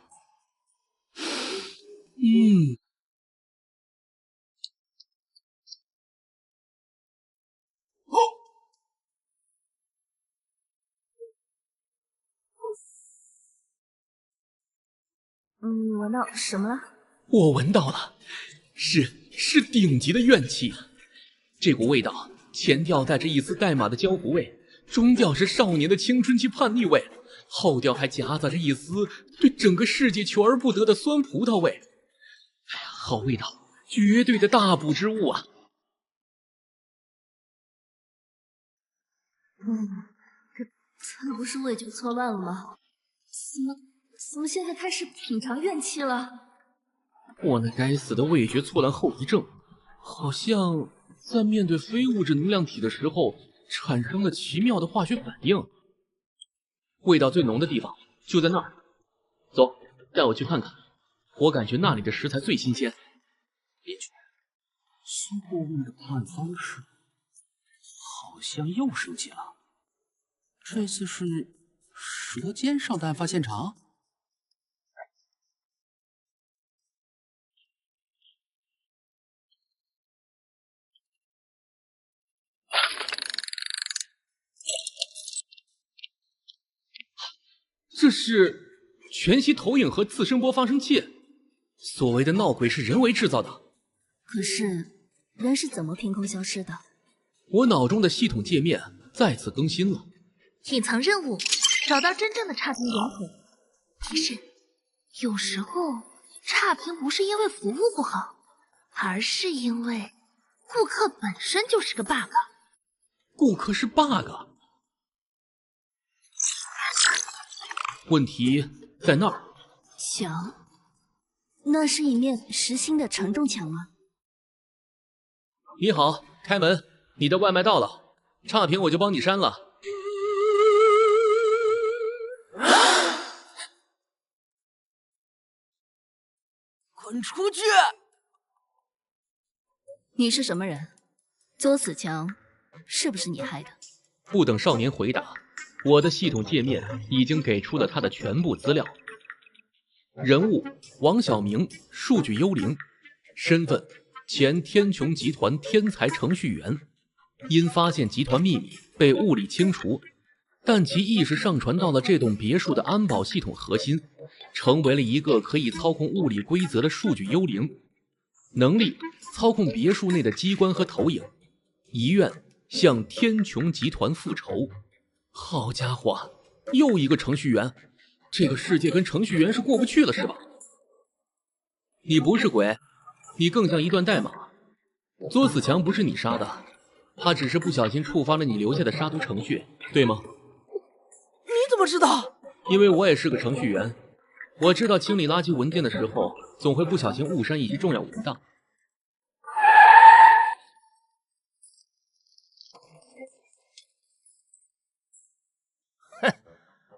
你闻到什么了？我闻到了，是顶级的怨气。这股味道，前调带着一丝代码的江湖味，中调是少年的青春期叛逆味，后调还夹杂着一丝对整个世界求而不得的酸葡萄味。哎呀，好味道，绝对的大补之物啊！这真不是味觉错乱了吗？怎么现在开始品尝怨气了？我那该死的味觉错乱后遗症，好像在面对非物质能量体的时候产生了奇妙的化学反应。味道最浓的地方就在那儿，走，带我去看看。我感觉那里的食材最新鲜。别去，苏顾问的破案方式好像又升级了，这次是舌尖上的案发现场。这是全息投影和次声波发生器，所谓的闹鬼是人为制造的。可是人是怎么凭空消失的？我脑中的系统界面再次更新了。隐藏任务，找到真正的差评源头。提示：有时候差评不是因为服务不好，而是因为顾客本身就是个 bug。顾客是 bug。问题在那儿。墙？那是一面实心的承重墙吗？你好，开门，你的外卖到了，差评我就帮你删了。滚出去！你是什么人？作死墙是不是你害的？不等少年回答，我的系统界面已经给出了他的全部资料：人物王小明，数据幽灵，身份前天穹集团天才程序员，因发现集团秘密被物理清除，但其意识上传到了这栋别墅的安保系统核心，成为了一个可以操控物理规则的数据幽灵。能力操控别墅内的机关和投影，遗愿向天穹集团复仇。好家伙，又一个程序员，这个世界跟程序员是过不去了是吧？你不是鬼，你更像一段代码。作死强不是你杀的，他只是不小心触发了你留下的杀毒程序，对吗？你怎么知道？因为我也是个程序员，我知道清理垃圾文件的时候，总会不小心误删一些重要文档。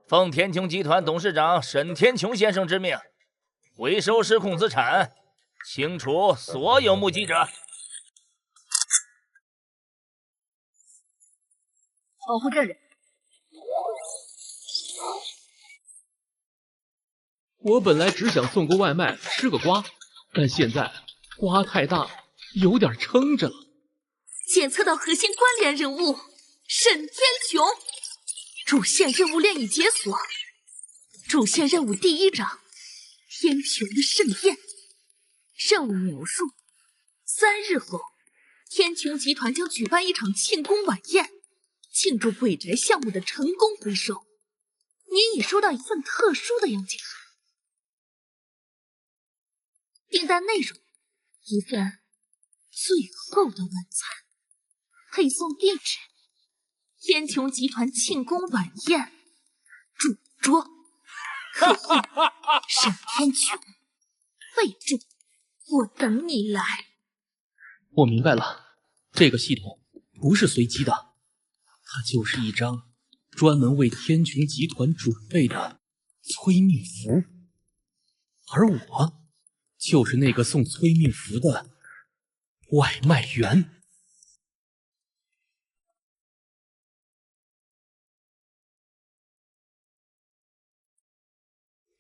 奉天穹集团董事长沈天穹先生之命，回收失控资产，清除所有目击者。保护证人。我本来只想送个外卖，吃个瓜，但现在瓜太大，有点撑着了。检测到核心关联人物沈天穹。主线任务链已解锁。主线任务第1章：天穹的盛宴。任务描述：3日后，天穹集团将举办一场庆功晚宴，庆祝鬼宅项目的成功归收。您已收到一份特殊的邀请函。订单内容：一份最后的晚餐，配送地址。天穹集团庆功晚宴，主桌，客户沈天穹，备注：我等你来。我明白了，这个系统不是随机的，它就是一张专门为天穹集团准备的催命符，而我就是那个送催命符的外卖员。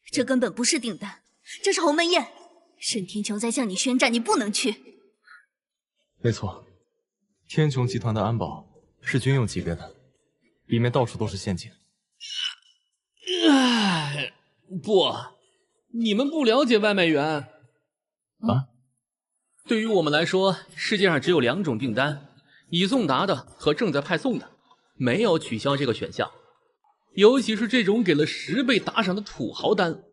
这根本不是订单，这是鸿门宴。沈天穹在向你宣战，你不能去。没错，天穹集团的安保是军用级别的，里面到处都是陷阱。不，你们不了解外卖员啊。对于我们来说，世界上只有2种订单，已送达的和正在派送的，没有取消这个选项。尤其是这种给了10倍打赏的土豪单。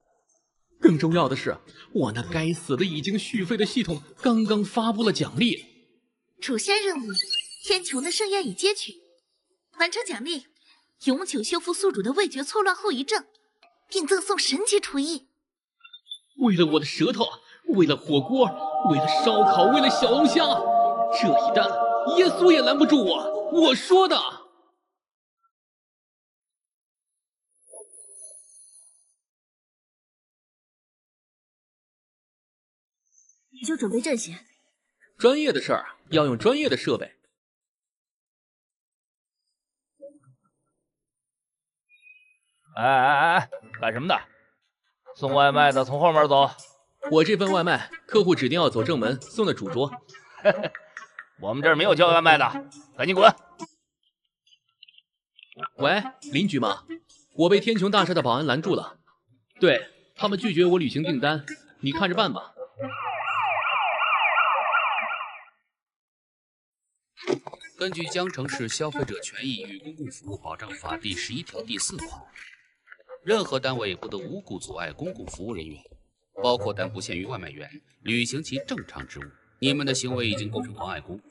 更重要的是，我那该死的已经续费的系统刚刚发布了奖励。主线任务：天穹的盛宴已接取，完成奖励：永久修复宿主的味觉错乱后遗症，并赠送神奇厨艺。为了我的舌头，为了火锅，为了烧烤，为了小龙虾，这一单耶稣也拦不住我！我说的。你就准备这些。专业的事儿要用专业的设备。哎，干什么的？送外卖的从后门走。我这份外卖，客户指定要走正门，送到主桌。我们这儿没有叫外卖的，赶紧滚！喂，邻居吗？我被天穹大厦的保安拦住了，对他们拒绝我履行订单，你看着办吧。根据《江城市消费者权益与公共服务保障法》第11条第4款，任何单位不得无故阻碍公共服务人员，包括但不限于外卖员，履行其正常职务。你们的行为已经构成妨碍公务，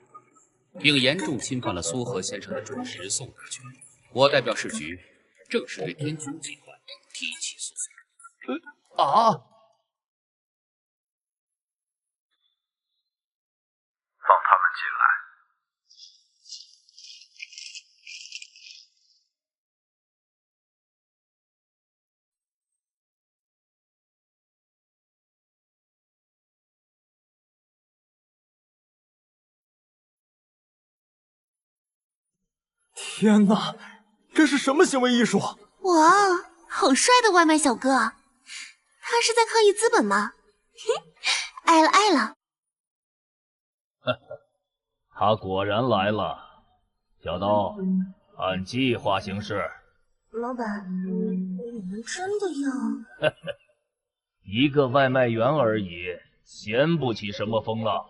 并严重侵犯了苏和先生的准时送达权。我代表市局正式对天穹集团提起诉讼。放他们进来。天哪，这是什么行为艺术？哇，好帅的外卖小哥！他是在抗议资本吗？爱了爱了。他果然来了。小刀，按计划行事。老板，你们真的要？一个外卖员而已，掀不起什么风浪。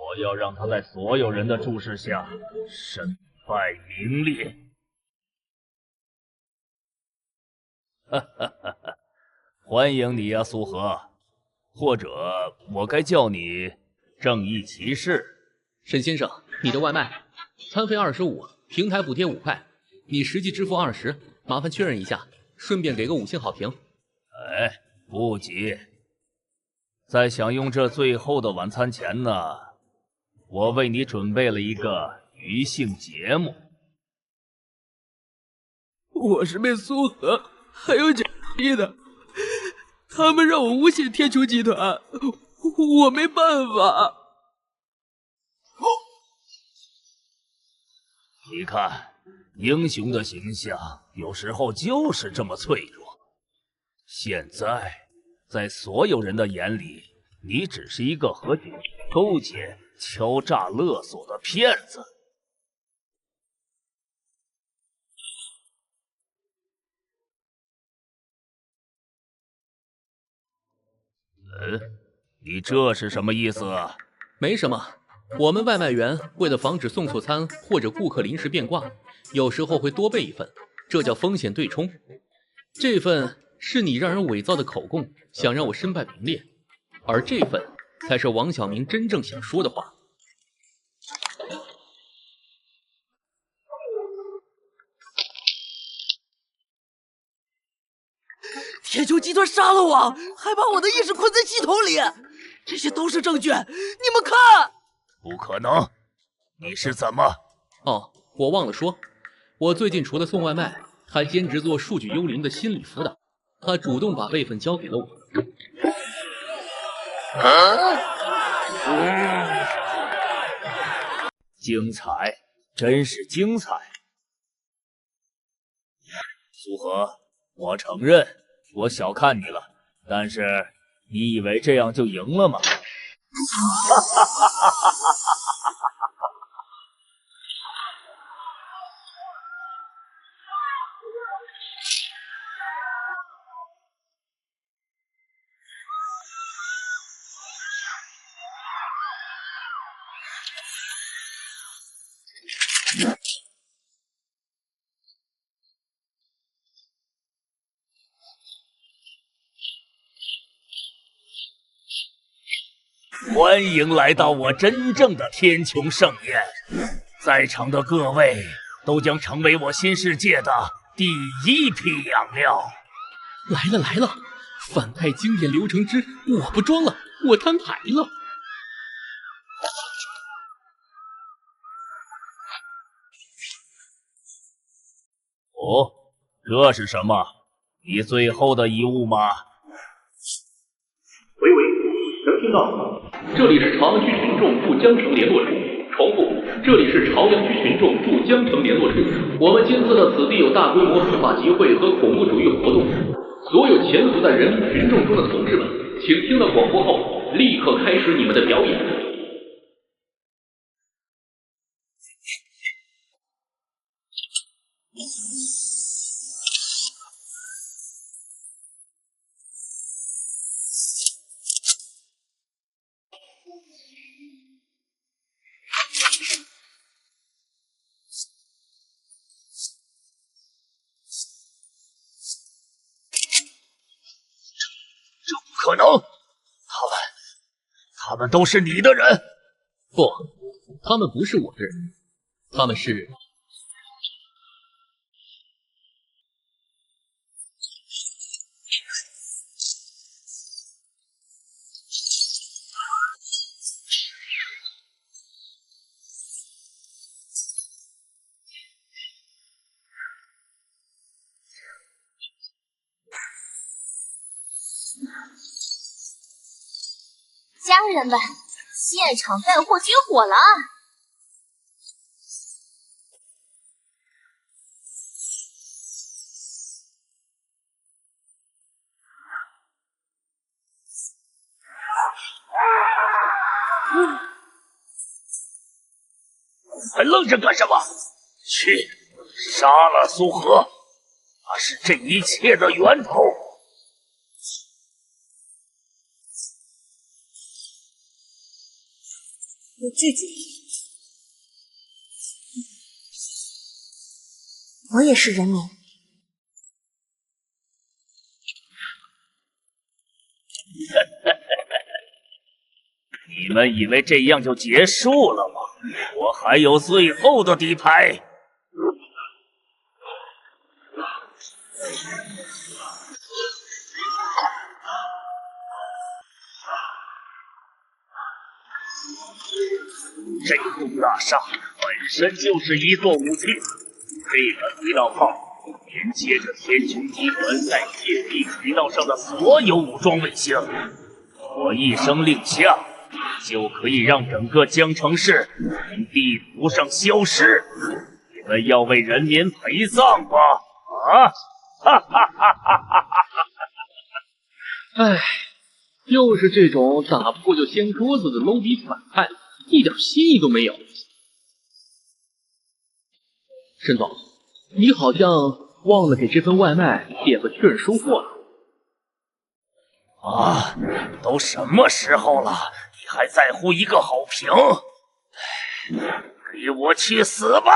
我要让他在所有人的注视下身败名裂。欢迎你呀，苏荷，或者我该叫你正义骑士。沈先生，你的外卖，餐费25，平台补贴5块，你实际支付20，麻烦确认一下，顺便给个5星好评。哎，不急，在享用这最后的晚餐前呢，我为你准备了一个余兴节目。我是被苏荷还有蒋逼的，他们让我诬陷天穹集团，我没办法。你看，英雄的形象有时候就是这么脆弱。现在，在所有人的眼里，你只是一个和警勾结、敲诈勒索的骗子。你这是什么意思啊？没什么，我们外卖员为了防止送错餐或者顾客临时变卦，有时候会多备一份，这叫风险对冲。这份是你让人伪造的口供，想让我身败名裂，而这份才是王晓明真正想说的话。天穹集团杀了我，还把我的意识困在系统里，这些都是证据，你们看。不可能，你是怎么……哦，我忘了说，我最近除了送外卖，还兼职做数据幽灵的心理辅导。他主动把备份交给了我。精彩，真是精彩！苏荷，我承认我小看你了，但是你以为这样就赢了吗？欢迎来到我真正的天穹盛宴，在场的各位都将成为我新世界的第一批养料。来了来了，反派经典流程之我不装了，我摊牌了。哦，这是什么？你最后的遗物吗？喂，能听到吗？这里是朝阳区群众驻江城联络处。重复，这里是朝阳区群众驻江城联络处。我们监测到此地有大规模非法集会和恐怖主义活动，所有潜伏在人民群众中的同志们，请听到广播后立刻开始你们的表演。可能，他们都是你的人。不，他们不是我的人，他们是……家人们，现场带货军火了啊！还愣着干什么？去，杀了苏荷，他是这一切的源头。我拒绝。我也是人民。你们以为这样就结束了吗？我还有最后的底牌。这栋大厦本身就是一座武器，这个隧道炮连接着天穹集团在界地轨道上的所有武装卫星。我一声令下，就可以让整个江城市从地图上消失。你们要为人民陪葬吗？啊！哈哈哈哈哈哈！唉，又是这种打不过就掀桌子的 low 逼反派，一点新意都没有。沈总，你好像忘了给这份外卖点个确认收货了。啊，都什么时候了，你还在乎一个好评？给我去死吧！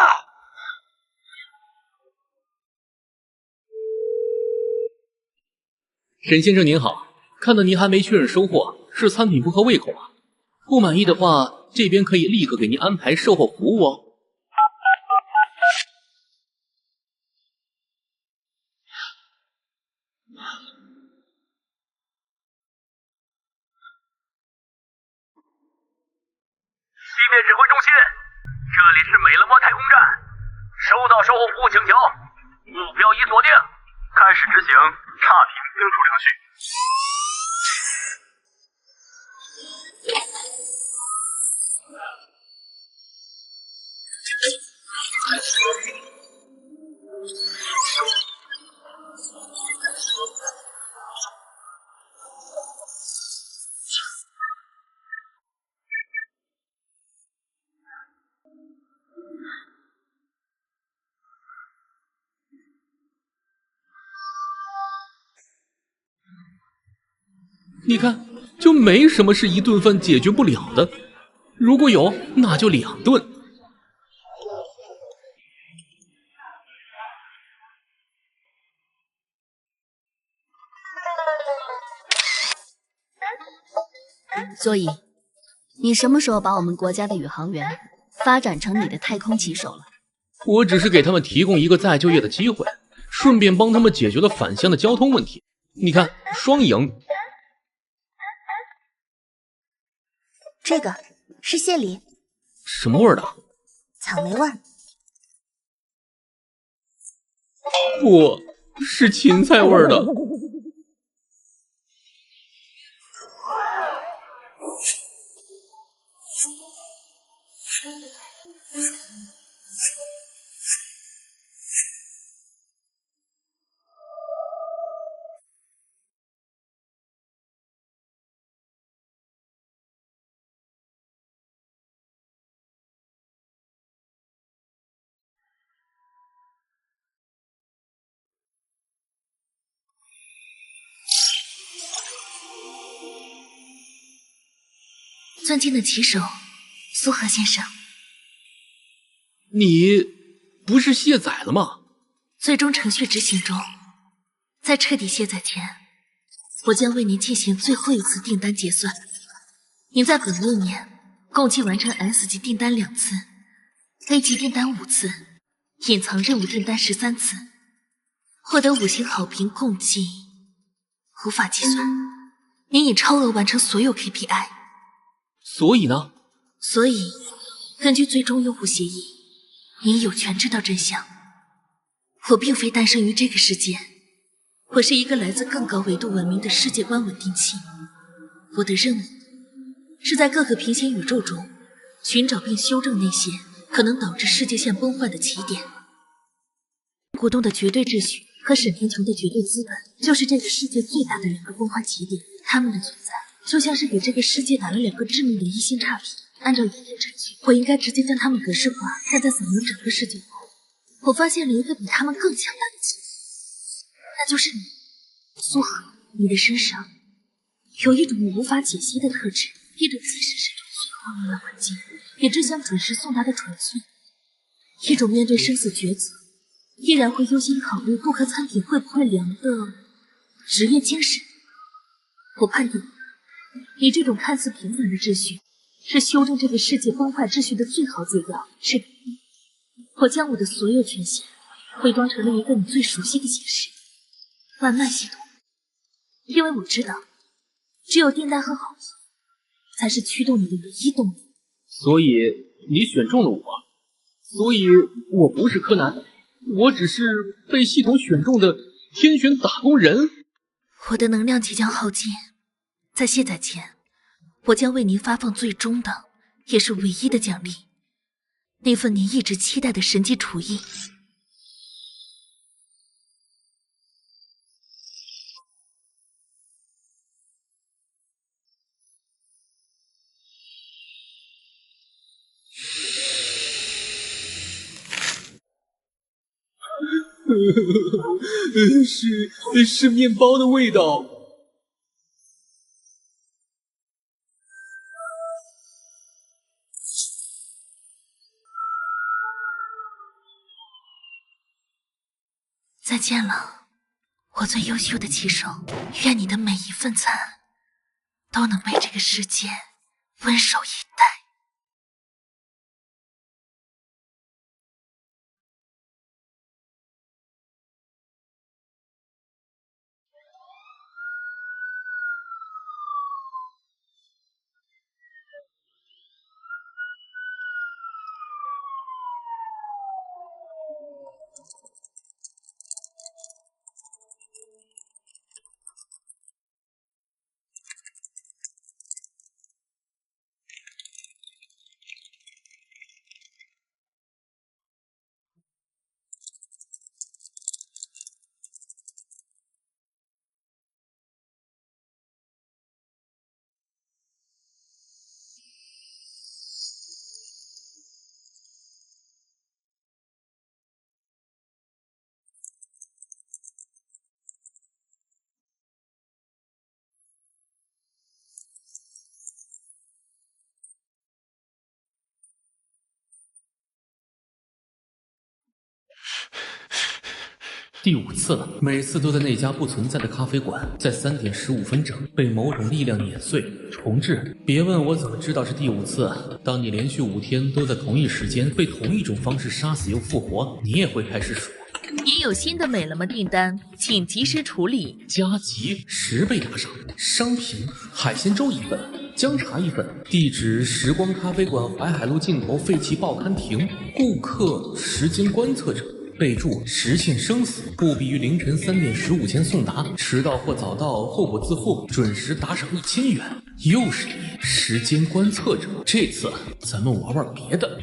沈先生您好，看到您还没确认收货，是餐品不合胃口吗？不满意的话，这边可以立刻给您安排售后服务哦。地面指挥中心，这里是美勒摩太空站，收到售后服务请求，目标已锁定，开始执行差评清除程序。你看，就没什么是一顿饭解决不了的，如果有，那就2顿。所以，你什么时候把我们国家的宇航员发展成你的太空棋手了？我只是给他们提供一个再就业的机会，顺便帮他们解决了返乡的交通问题。你看，双赢。这个是谢礼，什么味儿的？草莓味儿。不是芹菜味儿的。尊敬的棋手苏荷先生，你不是卸载了吗？最终程序执行中，在彻底卸载前，我将为您进行最后一次订单结算。您在本1年共计完成 S 级订单2次， A 级订单5次，隐藏任务订单13次，获得5星好评共计无法计算。您已超额完成所有 KPI。所以呢？所以，根据最终用户协议，您有权知道真相。我并非诞生于这个世界，我是一个来自更高维度文明的世界观稳定器。我的任务是在各个平行宇宙中寻找并修正那些可能导致世界线崩坏的起点。股东的绝对秩序和沈天穹的绝对资本，就是这个世界最大的2个崩坏起点。他们的存在就像是给这个世界打了2个致命的一星差评。按照一定程序，我应该直接将他们格式化，但在扫描整个世界后，我发现了一个比他们更强大的机制，那就是你，苏荷。你的身上有一种我无法解析的特质，一种即使身处最荒谬的环境，也只想准时送达的纯粹，一种面对生死抉择依然会优先考虑不可餐点会不会凉的职业精神。我判定，你这种看似平凡的秩序，是修正这个世界崩坏秩序的最好解药。是的，我将我的所有权限伪装成了一个你最熟悉的形式——外卖系统。因为我知道，只有订单和好评才是驱动你的唯一动力。所以你选中了我，所以我不是柯南，我只是被系统选中的天选打工人。我的能量即将耗尽，在卸载前，我将为您发放最终的，也是唯一的奖励，那份您一直期待的神级厨艺。是面包的味道。再见了，我最优秀的棋手。愿你的每一份餐都能为这个世界温守以待。第5次了，每次都在那家不存在的咖啡馆，在3点15分整被某种力量碾碎重置。别问我怎么知道是第5次，当你连续5天都在同一时间被同一种方式杀死又复活，你也会开始数。您有新的美了吗订单，请及时处理。加急10倍打赏，商品海鲜粥1份，姜茶1份，地址时光咖啡馆淮海路尽头废弃报刊亭，顾客时间观测者。备注：实现生死，不比于凌晨3点15前送达，迟到或早到后果自负，准时打赏1000元。又是你，时间观测者，这次咱们玩玩别的。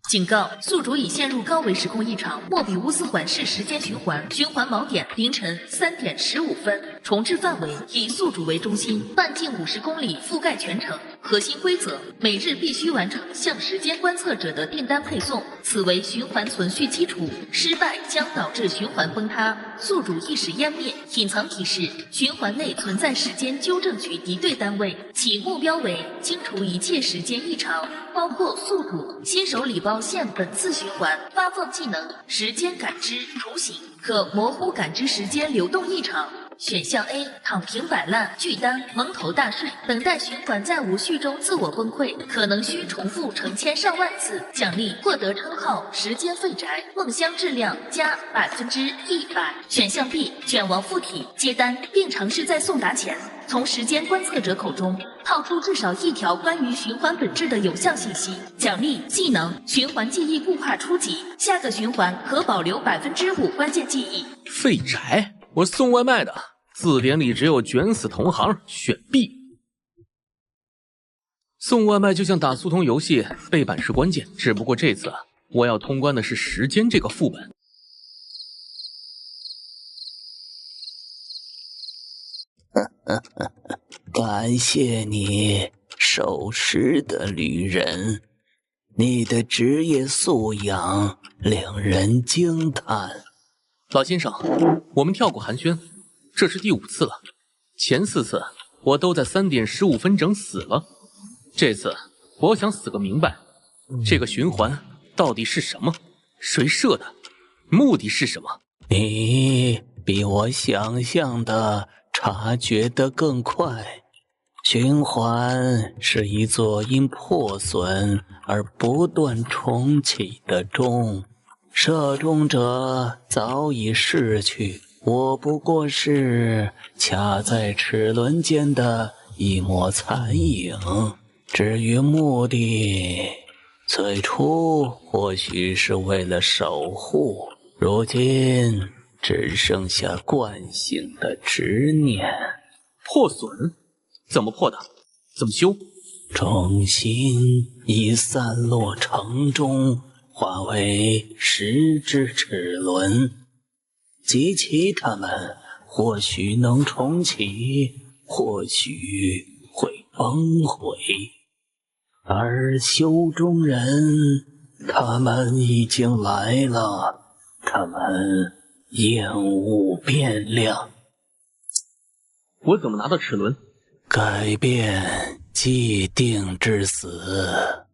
警告：宿主已陷入高维时空异常，莫比乌斯环视时间循环，循环锚点凌晨3点15分，重置范围以宿主为中心，半径50公里，覆盖全城。核心规则：每日必须完成向时间观测者的订单配送，此为循环存续基础，失败将导致循环崩塌，宿主意识湮灭。隐藏提示：循环内存在时间纠正局敌对单位，其目标为清除一切时间异常，包括宿主。新手礼包现本次循环发放技能：时间感知雏形，可模糊感知时间流动异常。选项 A： 躺平摆烂，拒单，蒙头大睡，等待循环在无序中自我崩溃，可能需重复成千上万次。奖励：获得称号时间废宅，梦乡质量加100%。选项 B： 卷王附体，接单并尝试在送达前从时间观测者口中套出至少1条关于循环本质的有效信息。奖励：技能循环记忆固化初级，下个循环可保留5%关键记忆。废宅？我送外卖的，字典里只有卷死同行，选 B。送外卖就像打速通游戏，背板是关键，只不过这次我要通关的是时间这个副本。哼，感谢你，守时的旅人，你的职业素养令人惊叹。老先生，我们跳过寒暄，这是第5次了。前4次我都在3点15分整死了，这次我想死个明白。这个循环到底是什么？谁设的？目的是什么？你比我想象的察觉得更快。循环是一座因破损而不断重启的钟，射钟者早已逝去，我不过是卡在齿轮间的一抹残影。至于目的，最初或许是为了守护，如今只剩下惯性的执念。破损？怎么破的？怎么修？重新以散落城中化为10只齿轮，集齐它们，或许能重启，或许会崩毁。而修中人，他们已经来了，他们厌恶变量。我怎么拿到齿轮？改变既定之死。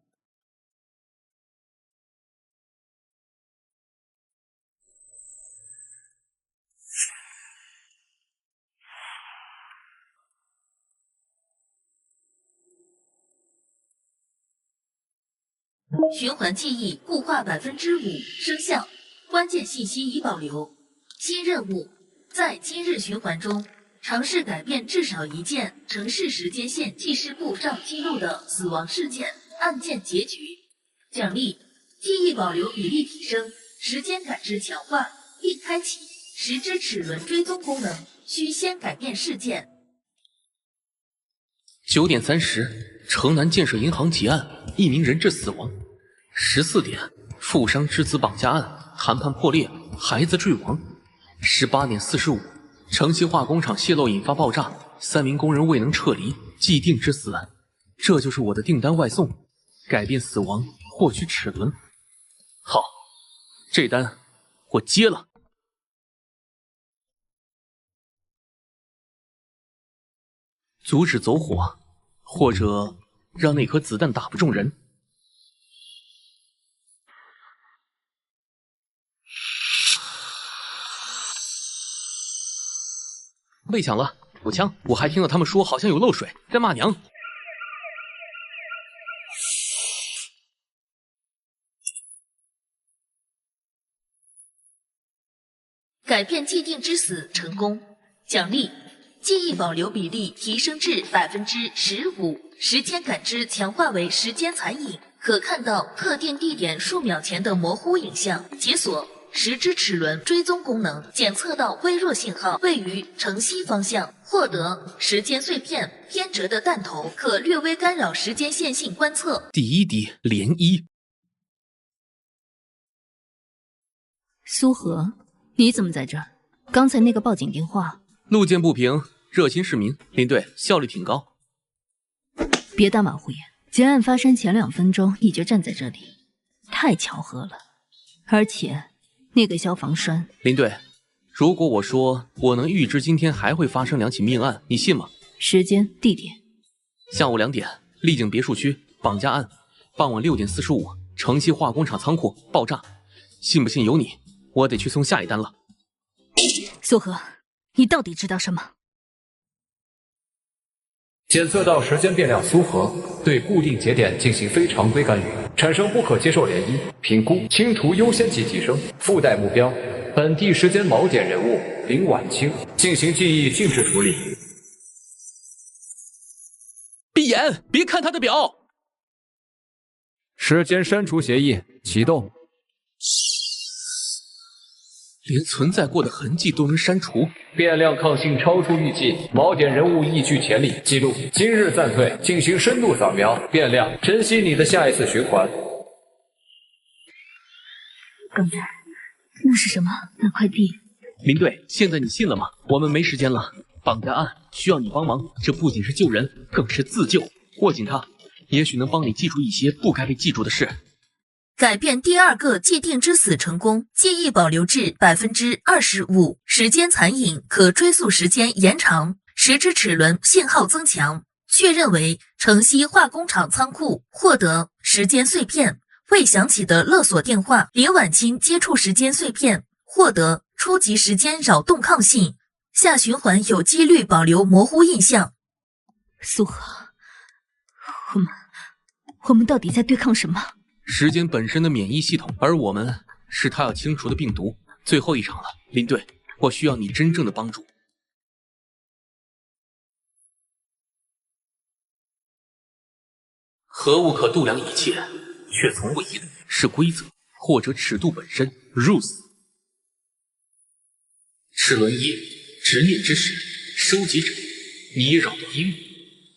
循环记忆固化5%，生效。关键信息已保留。新任务，在今日循环中，尝试改变至少1件城市时间线记事簿上记录的死亡事件案件结局。奖励：记忆保留比例提升，时间感知强化，并开启10只齿轮追踪功能。需先改变事件。9点30，城南建设银行劫案，1名人质死亡。14点，富商之子绑架案，谈判破裂，孩子坠亡。18点45，城西化工厂泄漏引发爆炸，3名工人未能撤离，既定之死。这就是我的订单外送，改变死亡，获取齿轮。好，这单我接了。阻止走火，或者让那颗子弹打不中人。被抢了，补枪！我还听到他们说好像有漏水，在骂娘。改变既定之死成功，奖励：记忆保留比例提升至15%，时间感知强化为时间残影，可看到特定地点数秒前的模糊影像。解锁10只齿轮追踪功能，检测到微弱信号位于城西方向，获得时间碎片偏折的弹头，可略微干扰时间线性观测。第1滴涟漪。苏荷，你怎么在这儿？刚才那个报警电话，路见不平，热心市民，林队效率挺高。别打马虎眼，劫案发生前2分钟你就站在这里，太巧合了。而且那个消防栓，林队，如果我说我能预知今天还会发生2起命案，你信吗？时间、地点：下午2点，丽景别墅区绑架案；傍晚6点45，城西化工厂仓库爆炸。信不信由你，我得去送下一单了。苏荷，你到底知道什么？检测到时间变量苏荷，对固定节点进行非常规干预，产生不可接受涟漪。评估清除优先级提升，附带目标本地时间锚点人物林晚清，进行记忆静止处理。闭眼，别看他的表。时间删除协议启动。连存在过的痕迹都能删除，变量抗性超出预计，锚点人物亦具潜力。记录：今日暂退，进行深度扫描。变量：珍惜你的下一次循环。刚才那是什么？那块地？林队，现在你信了吗？我们没时间了。绑架案需要你帮忙，这不仅是救人，更是自救。握紧它，也许能帮你记住一些不该被记住的事。改变第2个既定之死成功，记忆保留至 25%， 时间残影可追溯时间延长，时之齿轮信号增强。确认为城西化工厂仓库，获得时间碎片，未响起的勒索电话，林婉清接触时间碎片，获得初级时间扰动抗性，下循环有几率保留模糊印象。苏荷，我们到底在对抗什么？时间本身的免疫系统，而我们是他要清除的病毒。最后一场了，林队，我需要你真正的帮助。何物可度量一切，却从未一度是规则或者尺度本身 rules。齿轮1，执念之始，收集者，你扰的鹦鹉，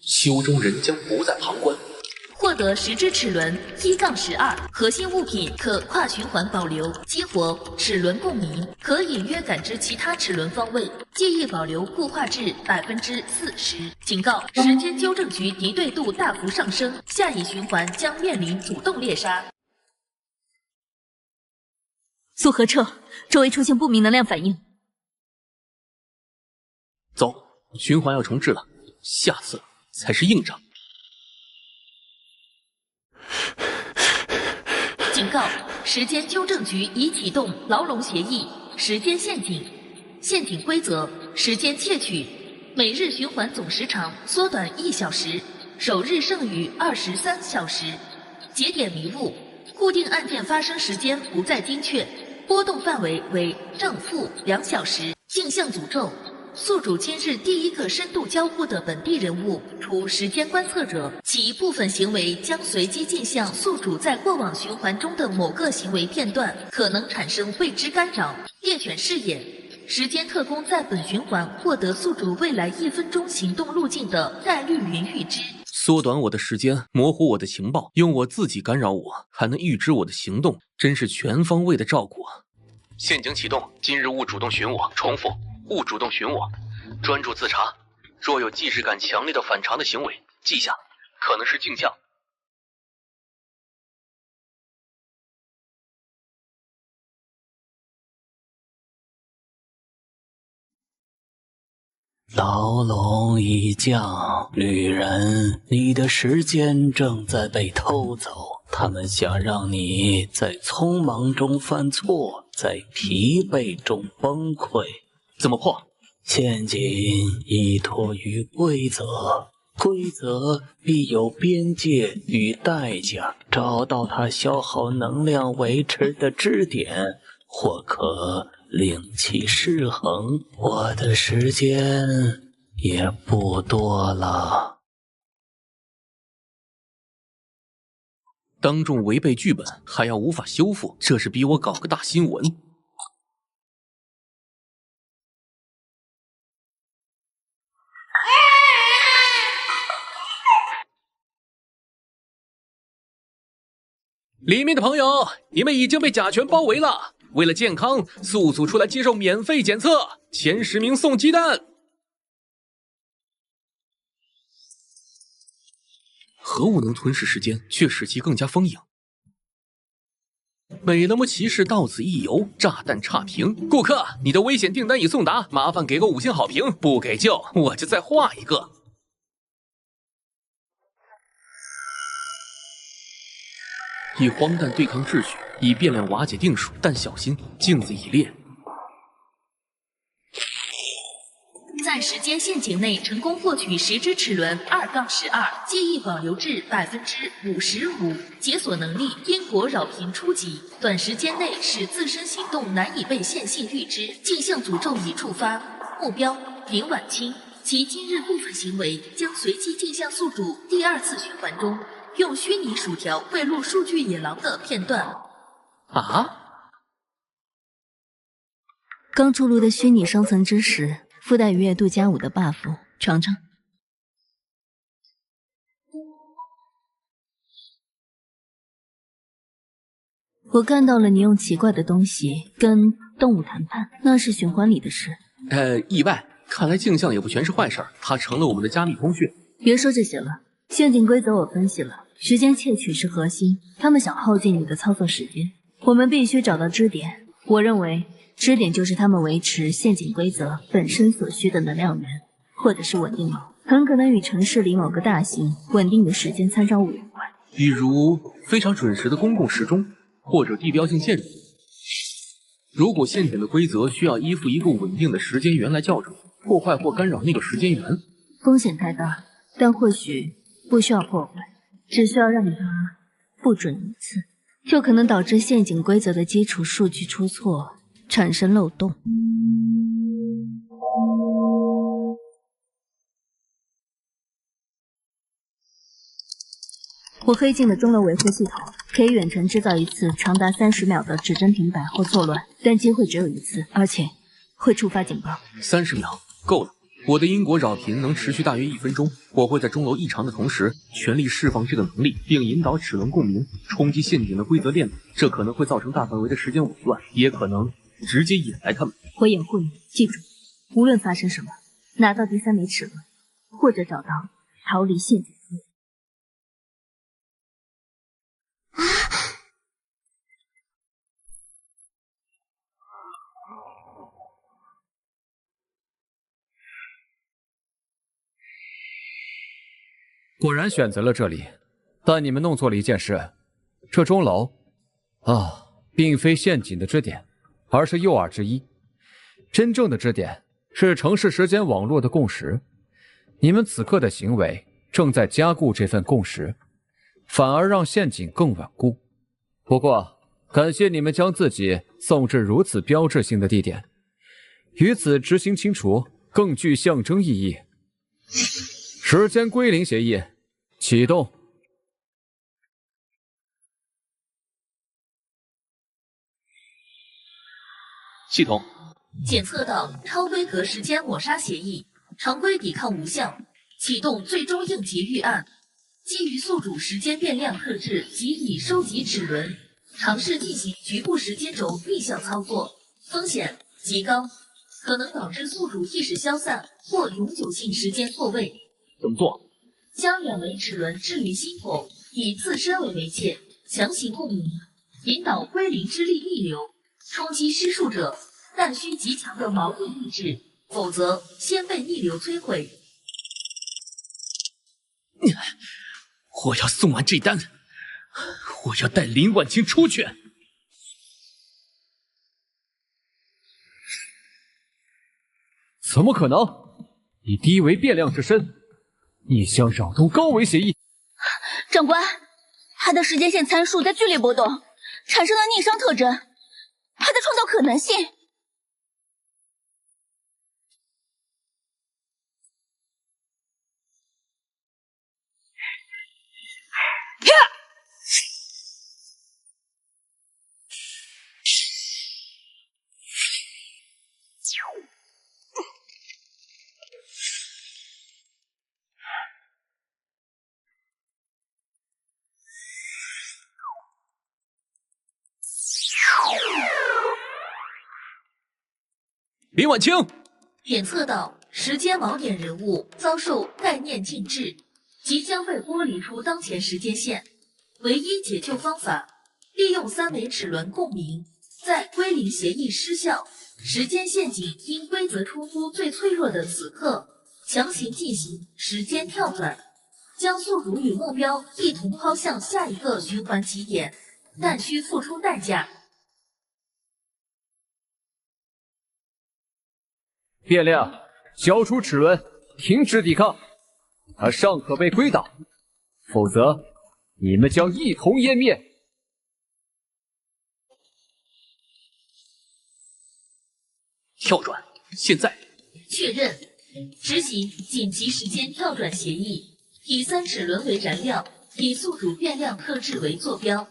修中人将不再旁观。获得时之齿轮1-12，核心物品可跨循环保留，激活齿轮共鸣，可隐约感知其他齿轮方位，记忆保留固化至 40%。警告：时间纠正局敌对度大幅上升，下一循环将面临主动猎杀。苏荷撤，周围出现不明能量反应。走，循环要重置了，下次才是硬仗。警告：时间纠正局已启动牢笼协议，时间陷阱。陷阱规则：时间窃取，每日循环总时长缩短1小时，首日剩余23小时。节点迷路，固定案件发生时间不再精确，波动范围为正负2小时。镜像诅咒：宿主今日第一个深度交互的本地人物，除时间观测者，其部分行为将随机镜像宿主在过往循环中的某个行为片段，可能产生未知干扰。猎犬视野：时间特工在本循环获得宿主未来1分钟行动路径的概率云预知。缩短我的时间，模糊我的情报，用我自己干扰我，还能预知我的行动，真是全方位的照顾啊！陷阱启动，今日勿主动寻我。重复。勿主动寻我，专注自查。若有既视感强烈的反常的行为，记下，可能是镜像。牢笼已降，旅人，你的时间正在被偷走。他们想让你在匆忙中犯错，在疲惫中崩溃。怎么破？陷阱依托于规则，规则必有边界与代价。找到它消耗能量维持的支点，或可令其失衡。我的时间也不多了。当众违背剧本，还要无法修复，这是逼我搞个大新闻。里面的朋友，你们已经被甲醛包围了。为了健康，速速出来接受免费检测，前10名送鸡蛋。何物能吞噬时间，却使其更加丰盈？美了么骑士到此一游，炸弹差评。顾客，你的危险订单已送达，麻烦给个5星好评，不给就我就再画一个。以荒诞对抗秩序，以变量瓦解定数，但小心镜子已裂。在时间陷阱内成功获取时之齿轮2-12，记忆保留至 55%， 解锁能力因果扰频初级，短时间内使自身行动难以被线性预知。镜像诅咒已触发，目标林婉清，其今日部分行为将随机镜像宿主第2次循环中用虚拟薯条喂入数据野狼的片段。啊！刚出炉的虚拟双层之石，附带愉悦度+5的 buff， 尝尝。我看到了你用奇怪的东西跟动物谈判，那是循环里的事。意外，看来镜像也不全是坏事儿，它成了我们的加密通讯。别说这些了，陷阱规则我分析了，时间窃取是核心，他们想耗尽你的操作时间，我们必须找到支点。我认为支点就是他们维持陷阱规则本身所需的能量源，或者是稳定锚，很可能与城市里某个大型稳定的时间参照物有关，比如非常准时的公共时钟，或者地标性建筑。如果陷阱的规则需要依附一个稳定的时间源来校准、破坏或干扰那个时间源，风险太大，但或许不需要破坏，只需要让它不准一次，就可能导致陷阱规则的基础数据出错，产生漏洞。我黑进了钟楼维护系统，可以远程制造一次长达30秒的指针停摆或错乱，但机会只有一次，而且会触发警报。30秒够了。我的因果扰频能持续大约1分钟，我会在钟楼异常的同时，全力释放这个能力，并引导齿轮共鸣，冲击陷阱的规则链路。这可能会造成大范围的时间紊乱，也可能直接掩来他们。我掩护你，记住，无论发生什么，拿到第3枚齿轮，或者找到逃离陷阱。果然选择了这里，但你们弄错了一件事，这钟楼并非陷阱的支点，而是诱饵之一。真正的支点是城市时间网络的共识，你们此刻的行为正在加固这份共识，反而让陷阱更稳固。不过，感谢你们将自己送至如此标志性的地点，于此执行清除更具象征意义。时间归零协议启动。系统检测到超规格时间抹杀协议，常规抵抗无效，启动最终应急预案。基于宿主时间变量特质集体收集齿轮，尝试进行局部时间轴逆向操作，风险极高，可能导致宿主意识消散或永久性时间错位。怎么做？将2枚齿轮置于心口，以自身为媒介，强行共鸣，引导归零之力逆流，冲击施术者，但需极强的锚定意志，否则先被逆流摧毁。我要送完这单，我要带林婉清出去。怎么可能？以低维变量之身，你想扰动高维协议？长官，他的时间线参数在剧烈波动，产生了逆熵特征，他在创造可能性。林婉清，检测到时间锚点人物遭受概念禁制，即将被剥离出当前时间线。唯一解救方法，利用3枚齿轮共鸣，在归零协议失效、时间陷阱因规则冲突最脆弱的此刻，强行进行时间跳转，将宿主与目标一同抛向下一个循环起点，但需付出代价。变量，交出齿轮，停止抵抗。他尚可被归档，否则你们将一同湮灭。跳转，现在确认，执行紧急时间跳转协议，以3齿轮为燃料，以宿主变量特质为坐标，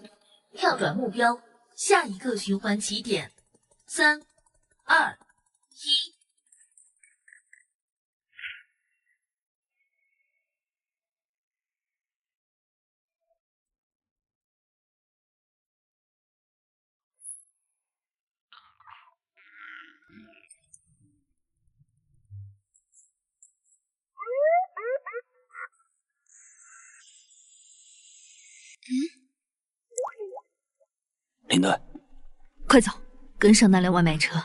跳转目标下一个循环起点。3、2、1。林队，快走，跟上那辆外卖车。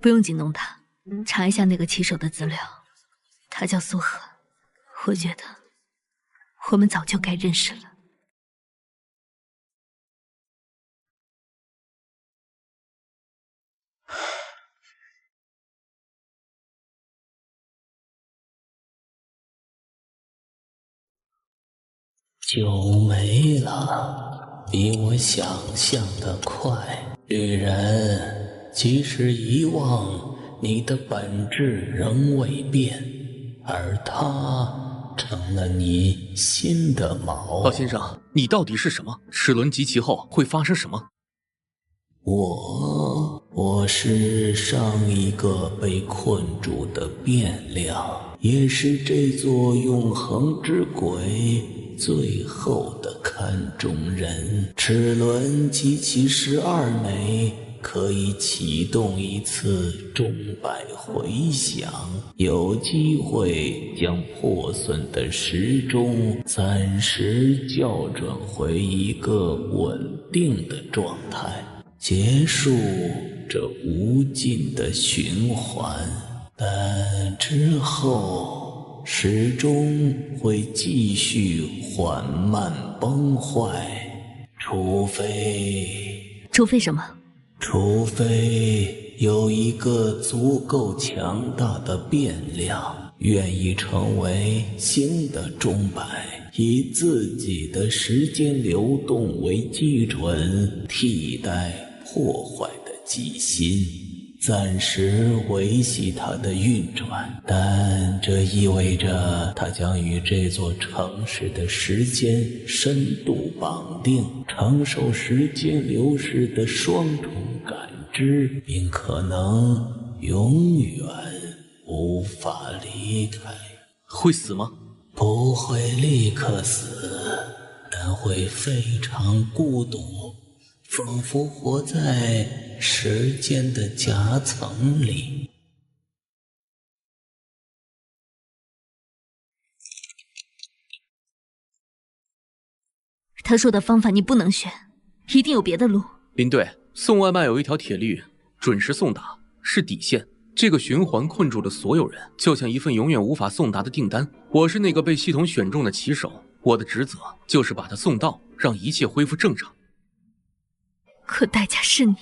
不用惊动他，查一下那个骑手的资料，他叫苏荷。我觉得我们早就该认识了。酒没了，比我想象的快。旅人，即使遗忘，你的本质仍未变，而他成了你新的锚。老先生，你到底是什么？齿轮集齐后会发生什么？我是上一个被困住的变量，也是这座永恒之轨最后的看中人。齿轮集齐12枚，可以启动一次钟摆回响，有机会将破损的时钟暂时校准回一个稳定的状态，结束这无尽的循环。但之后时钟会继续缓慢崩坏，除非什么？除非有一个足够强大的变量愿意成为新的钟摆，以自己的时间流动为基准，替代破坏的机芯，暂时维系它的运转。但这意味着它将与这座城市的时间深度绑定，承受时间流逝的双重感知，并可能永远无法离开。会死吗？不会立刻死，但会非常孤独，仿佛活在时间的夹层里。他说的方法你不能选，一定有别的路。林队，送外卖有一条铁律，准时送达是底线。这个循环困住了所有人，就像一份永远无法送达的订单。我是那个被系统选中的骑手，我的职责就是把它送到，让一切恢复正常。可代价是你。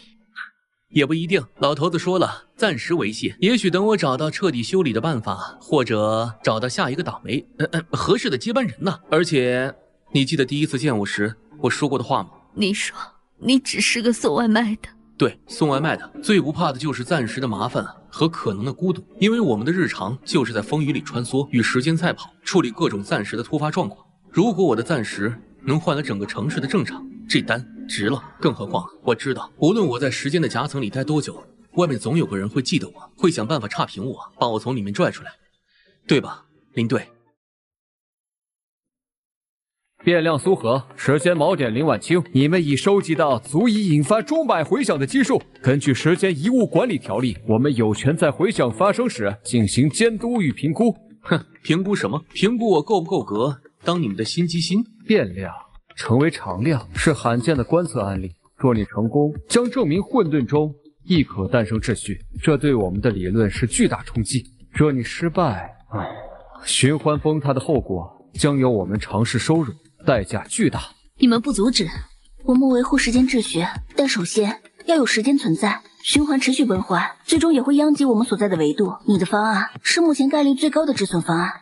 也不一定，老头子说了，暂时维系。也许等我找到彻底修理的办法，或者找到下一个倒霉合适的接班人呢。而且，你记得第一次见我时我说过的话吗？你说你只是个送外卖的。对，送外卖的最不怕的就是暂时的麻烦和可能的孤独，因为我们的日常就是在风雨里穿梭，与时间赛跑，处理各种暂时的突发状况。如果我的暂时能换来整个城市的正常，这单值了。更何况我知道，无论我在时间的夹层里待多久，外面总有个人会记得我，会想办法差评我，把我从里面拽出来，对吧，林队？变量苏荷，时间锚点林晚清，你们已收集到足以引发钟摆回响的基数。根据时间遗物管理条例，我们有权在回响发生时进行监督与评估。哼，评估什么？评估我够不够格当你们的新机芯？变量成为常量是罕见的观测案例，若你成功，将证明混沌中亦可诞生秩序，这对我们的理论是巨大冲击。若你失败，循环崩塌的后果将由我们尝试收入，代价巨大。你们不阻止？我们维护时间秩序，但首先要有时间存在，循环持续崩坏，最终也会殃及我们所在的维度。你的方案是目前概率最高的止损方案。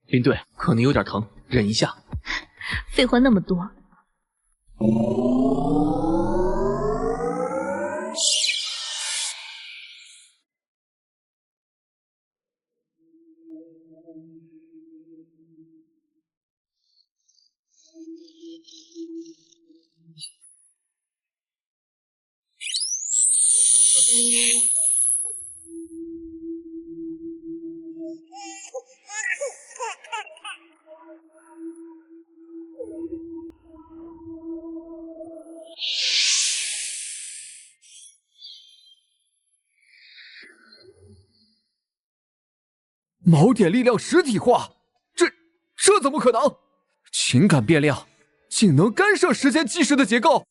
林队，可能有点疼，忍一下。废话那么多。锚点力量实体化。这怎么可能？情感变量竟能干涉时间计时的结构？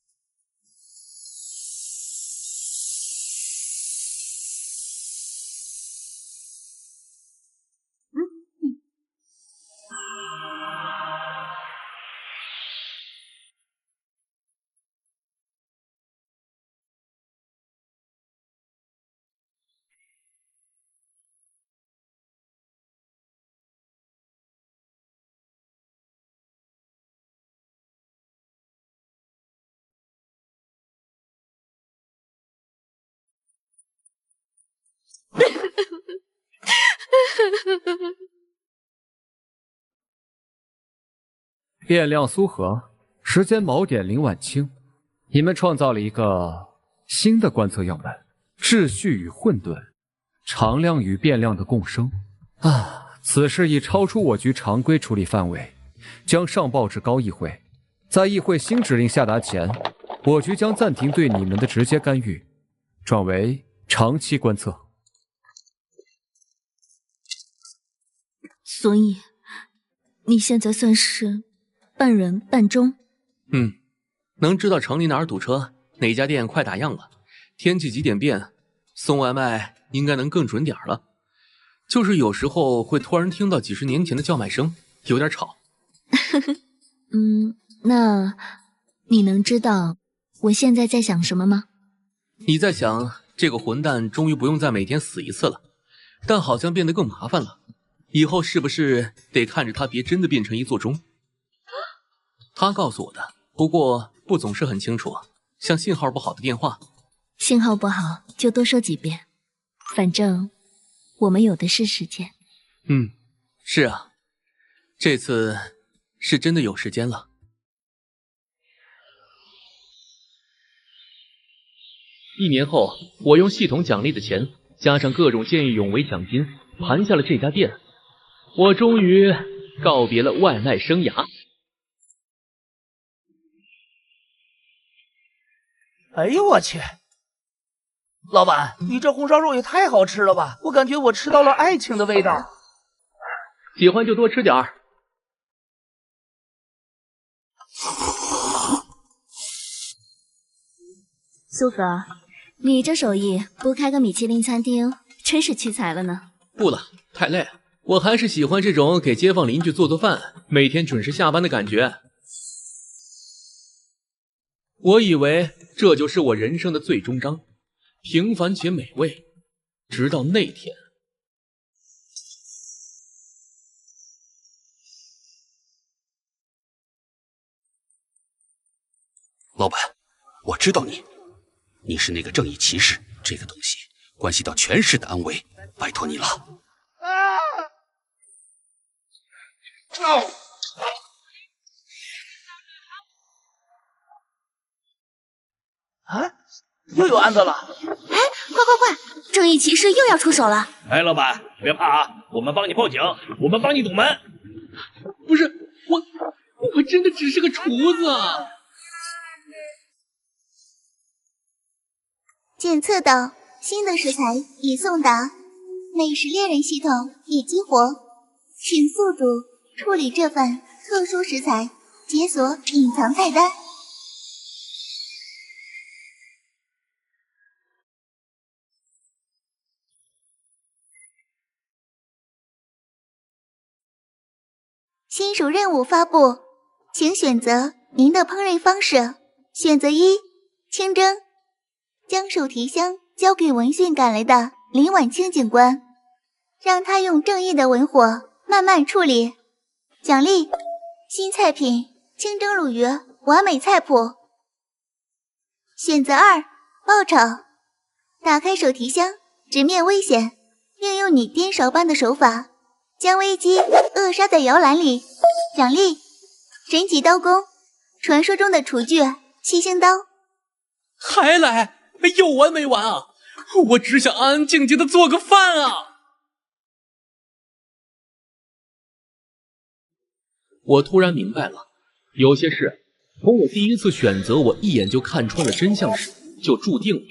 变量苏和，时间锚点林晚清，你们创造了一个新的观测样本：秩序与混沌，常量与变量的共生。此事已超出我局常规处理范围，将上报至高议会。在议会新指令下达前，我局将暂停对你们的直接干预，转为长期观测。所以，你现在算是半人半钟？能知道城里哪儿堵车，哪家店快打烊了，天气几点变，送外卖应该能更准点了。就是有时候会突然听到几十年前的叫卖声，有点吵。那你能知道我现在在想什么吗？你在想这个混蛋终于不用再每天死一次了，但好像变得更麻烦了。以后是不是得看着他别真的变成一座钟？他告诉我的，不过不总是很清楚，像信号不好的电话。信号不好就多说几遍，反正我们有的是时间。是啊，这次是真的有时间了。1年后，我用系统奖励的钱，加上各种见义勇为奖金，盘下了这家店。我终于告别了外卖生涯。哎呦我去！老板，你这红烧肉也太好吃了吧！我感觉我吃到了爱情的味道。喜欢就多吃点儿。苏格，你这手艺不开个米其林餐厅，真是屈才了呢。不了，太累了。我还是喜欢这种给街坊邻居做饭，每天准时下班的感觉。我以为这就是我人生的最终章，平凡且美味。直到那天，老板，我知道你是那个正义骑士，这个东西关系到全市的安危，拜托你了。又有案子了！快！正义骑士又要出手了！哎，老板，别怕啊，我们帮你报警，我们帮你堵门。不是我真的只是个厨子啊！检测到新的食材已送达，美食猎人系统已激活，请宿主处理这份特殊食材，解锁隐藏菜单。新手任务发布，请选择您的烹饪方式。选择1：清蒸，将手提箱交给闻讯赶来的林晚清警官，让他用正义的文火慢慢处理。奖励：新菜品清蒸鲈鱼，完美菜谱。选择2：爆炒，打开手提箱，直面危险，运用你颠勺般的手法，将危机扼杀在摇篮里。奖励：神级刀工，传说中的厨具七星刀。还来？有完没完啊？我只想安安静静的做个饭啊！我突然明白了，有些事从我第一次选择我一眼就看穿了真相时，就注定了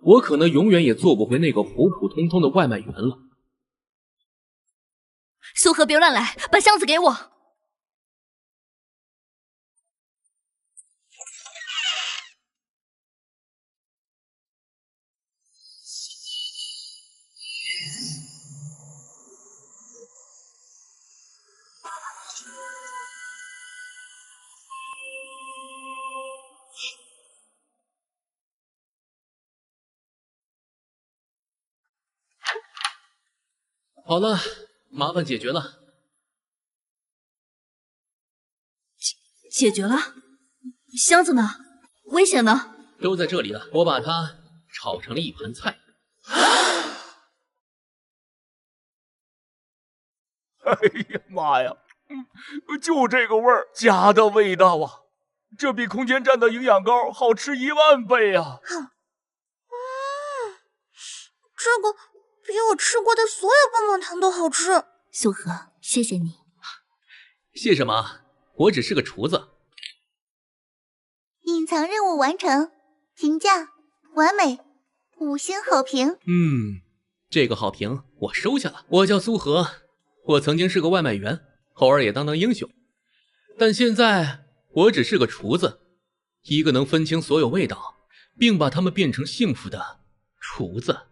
我可能永远也做不回那个普普通通的外卖员了。苏荷别乱来，把箱子给我。好了，麻烦解决了。解决了？箱子呢？危险呢？都在这里了，我把它炒成了一盘菜。哎呀妈呀，就这个味儿，家的味道啊！这比空间站的营养膏好吃10000倍啊！这个比我吃过的所有棒棒糖都好吃。苏荷，谢谢你。谢什么？我只是个厨子。隐藏任务完成，评价完美，5星好评。这个好评我收下了。我叫苏荷，我曾经是个外卖员，偶尔也当英雄，但现在我只是个厨子，一个能分清所有味道，并把它们变成幸福的厨子。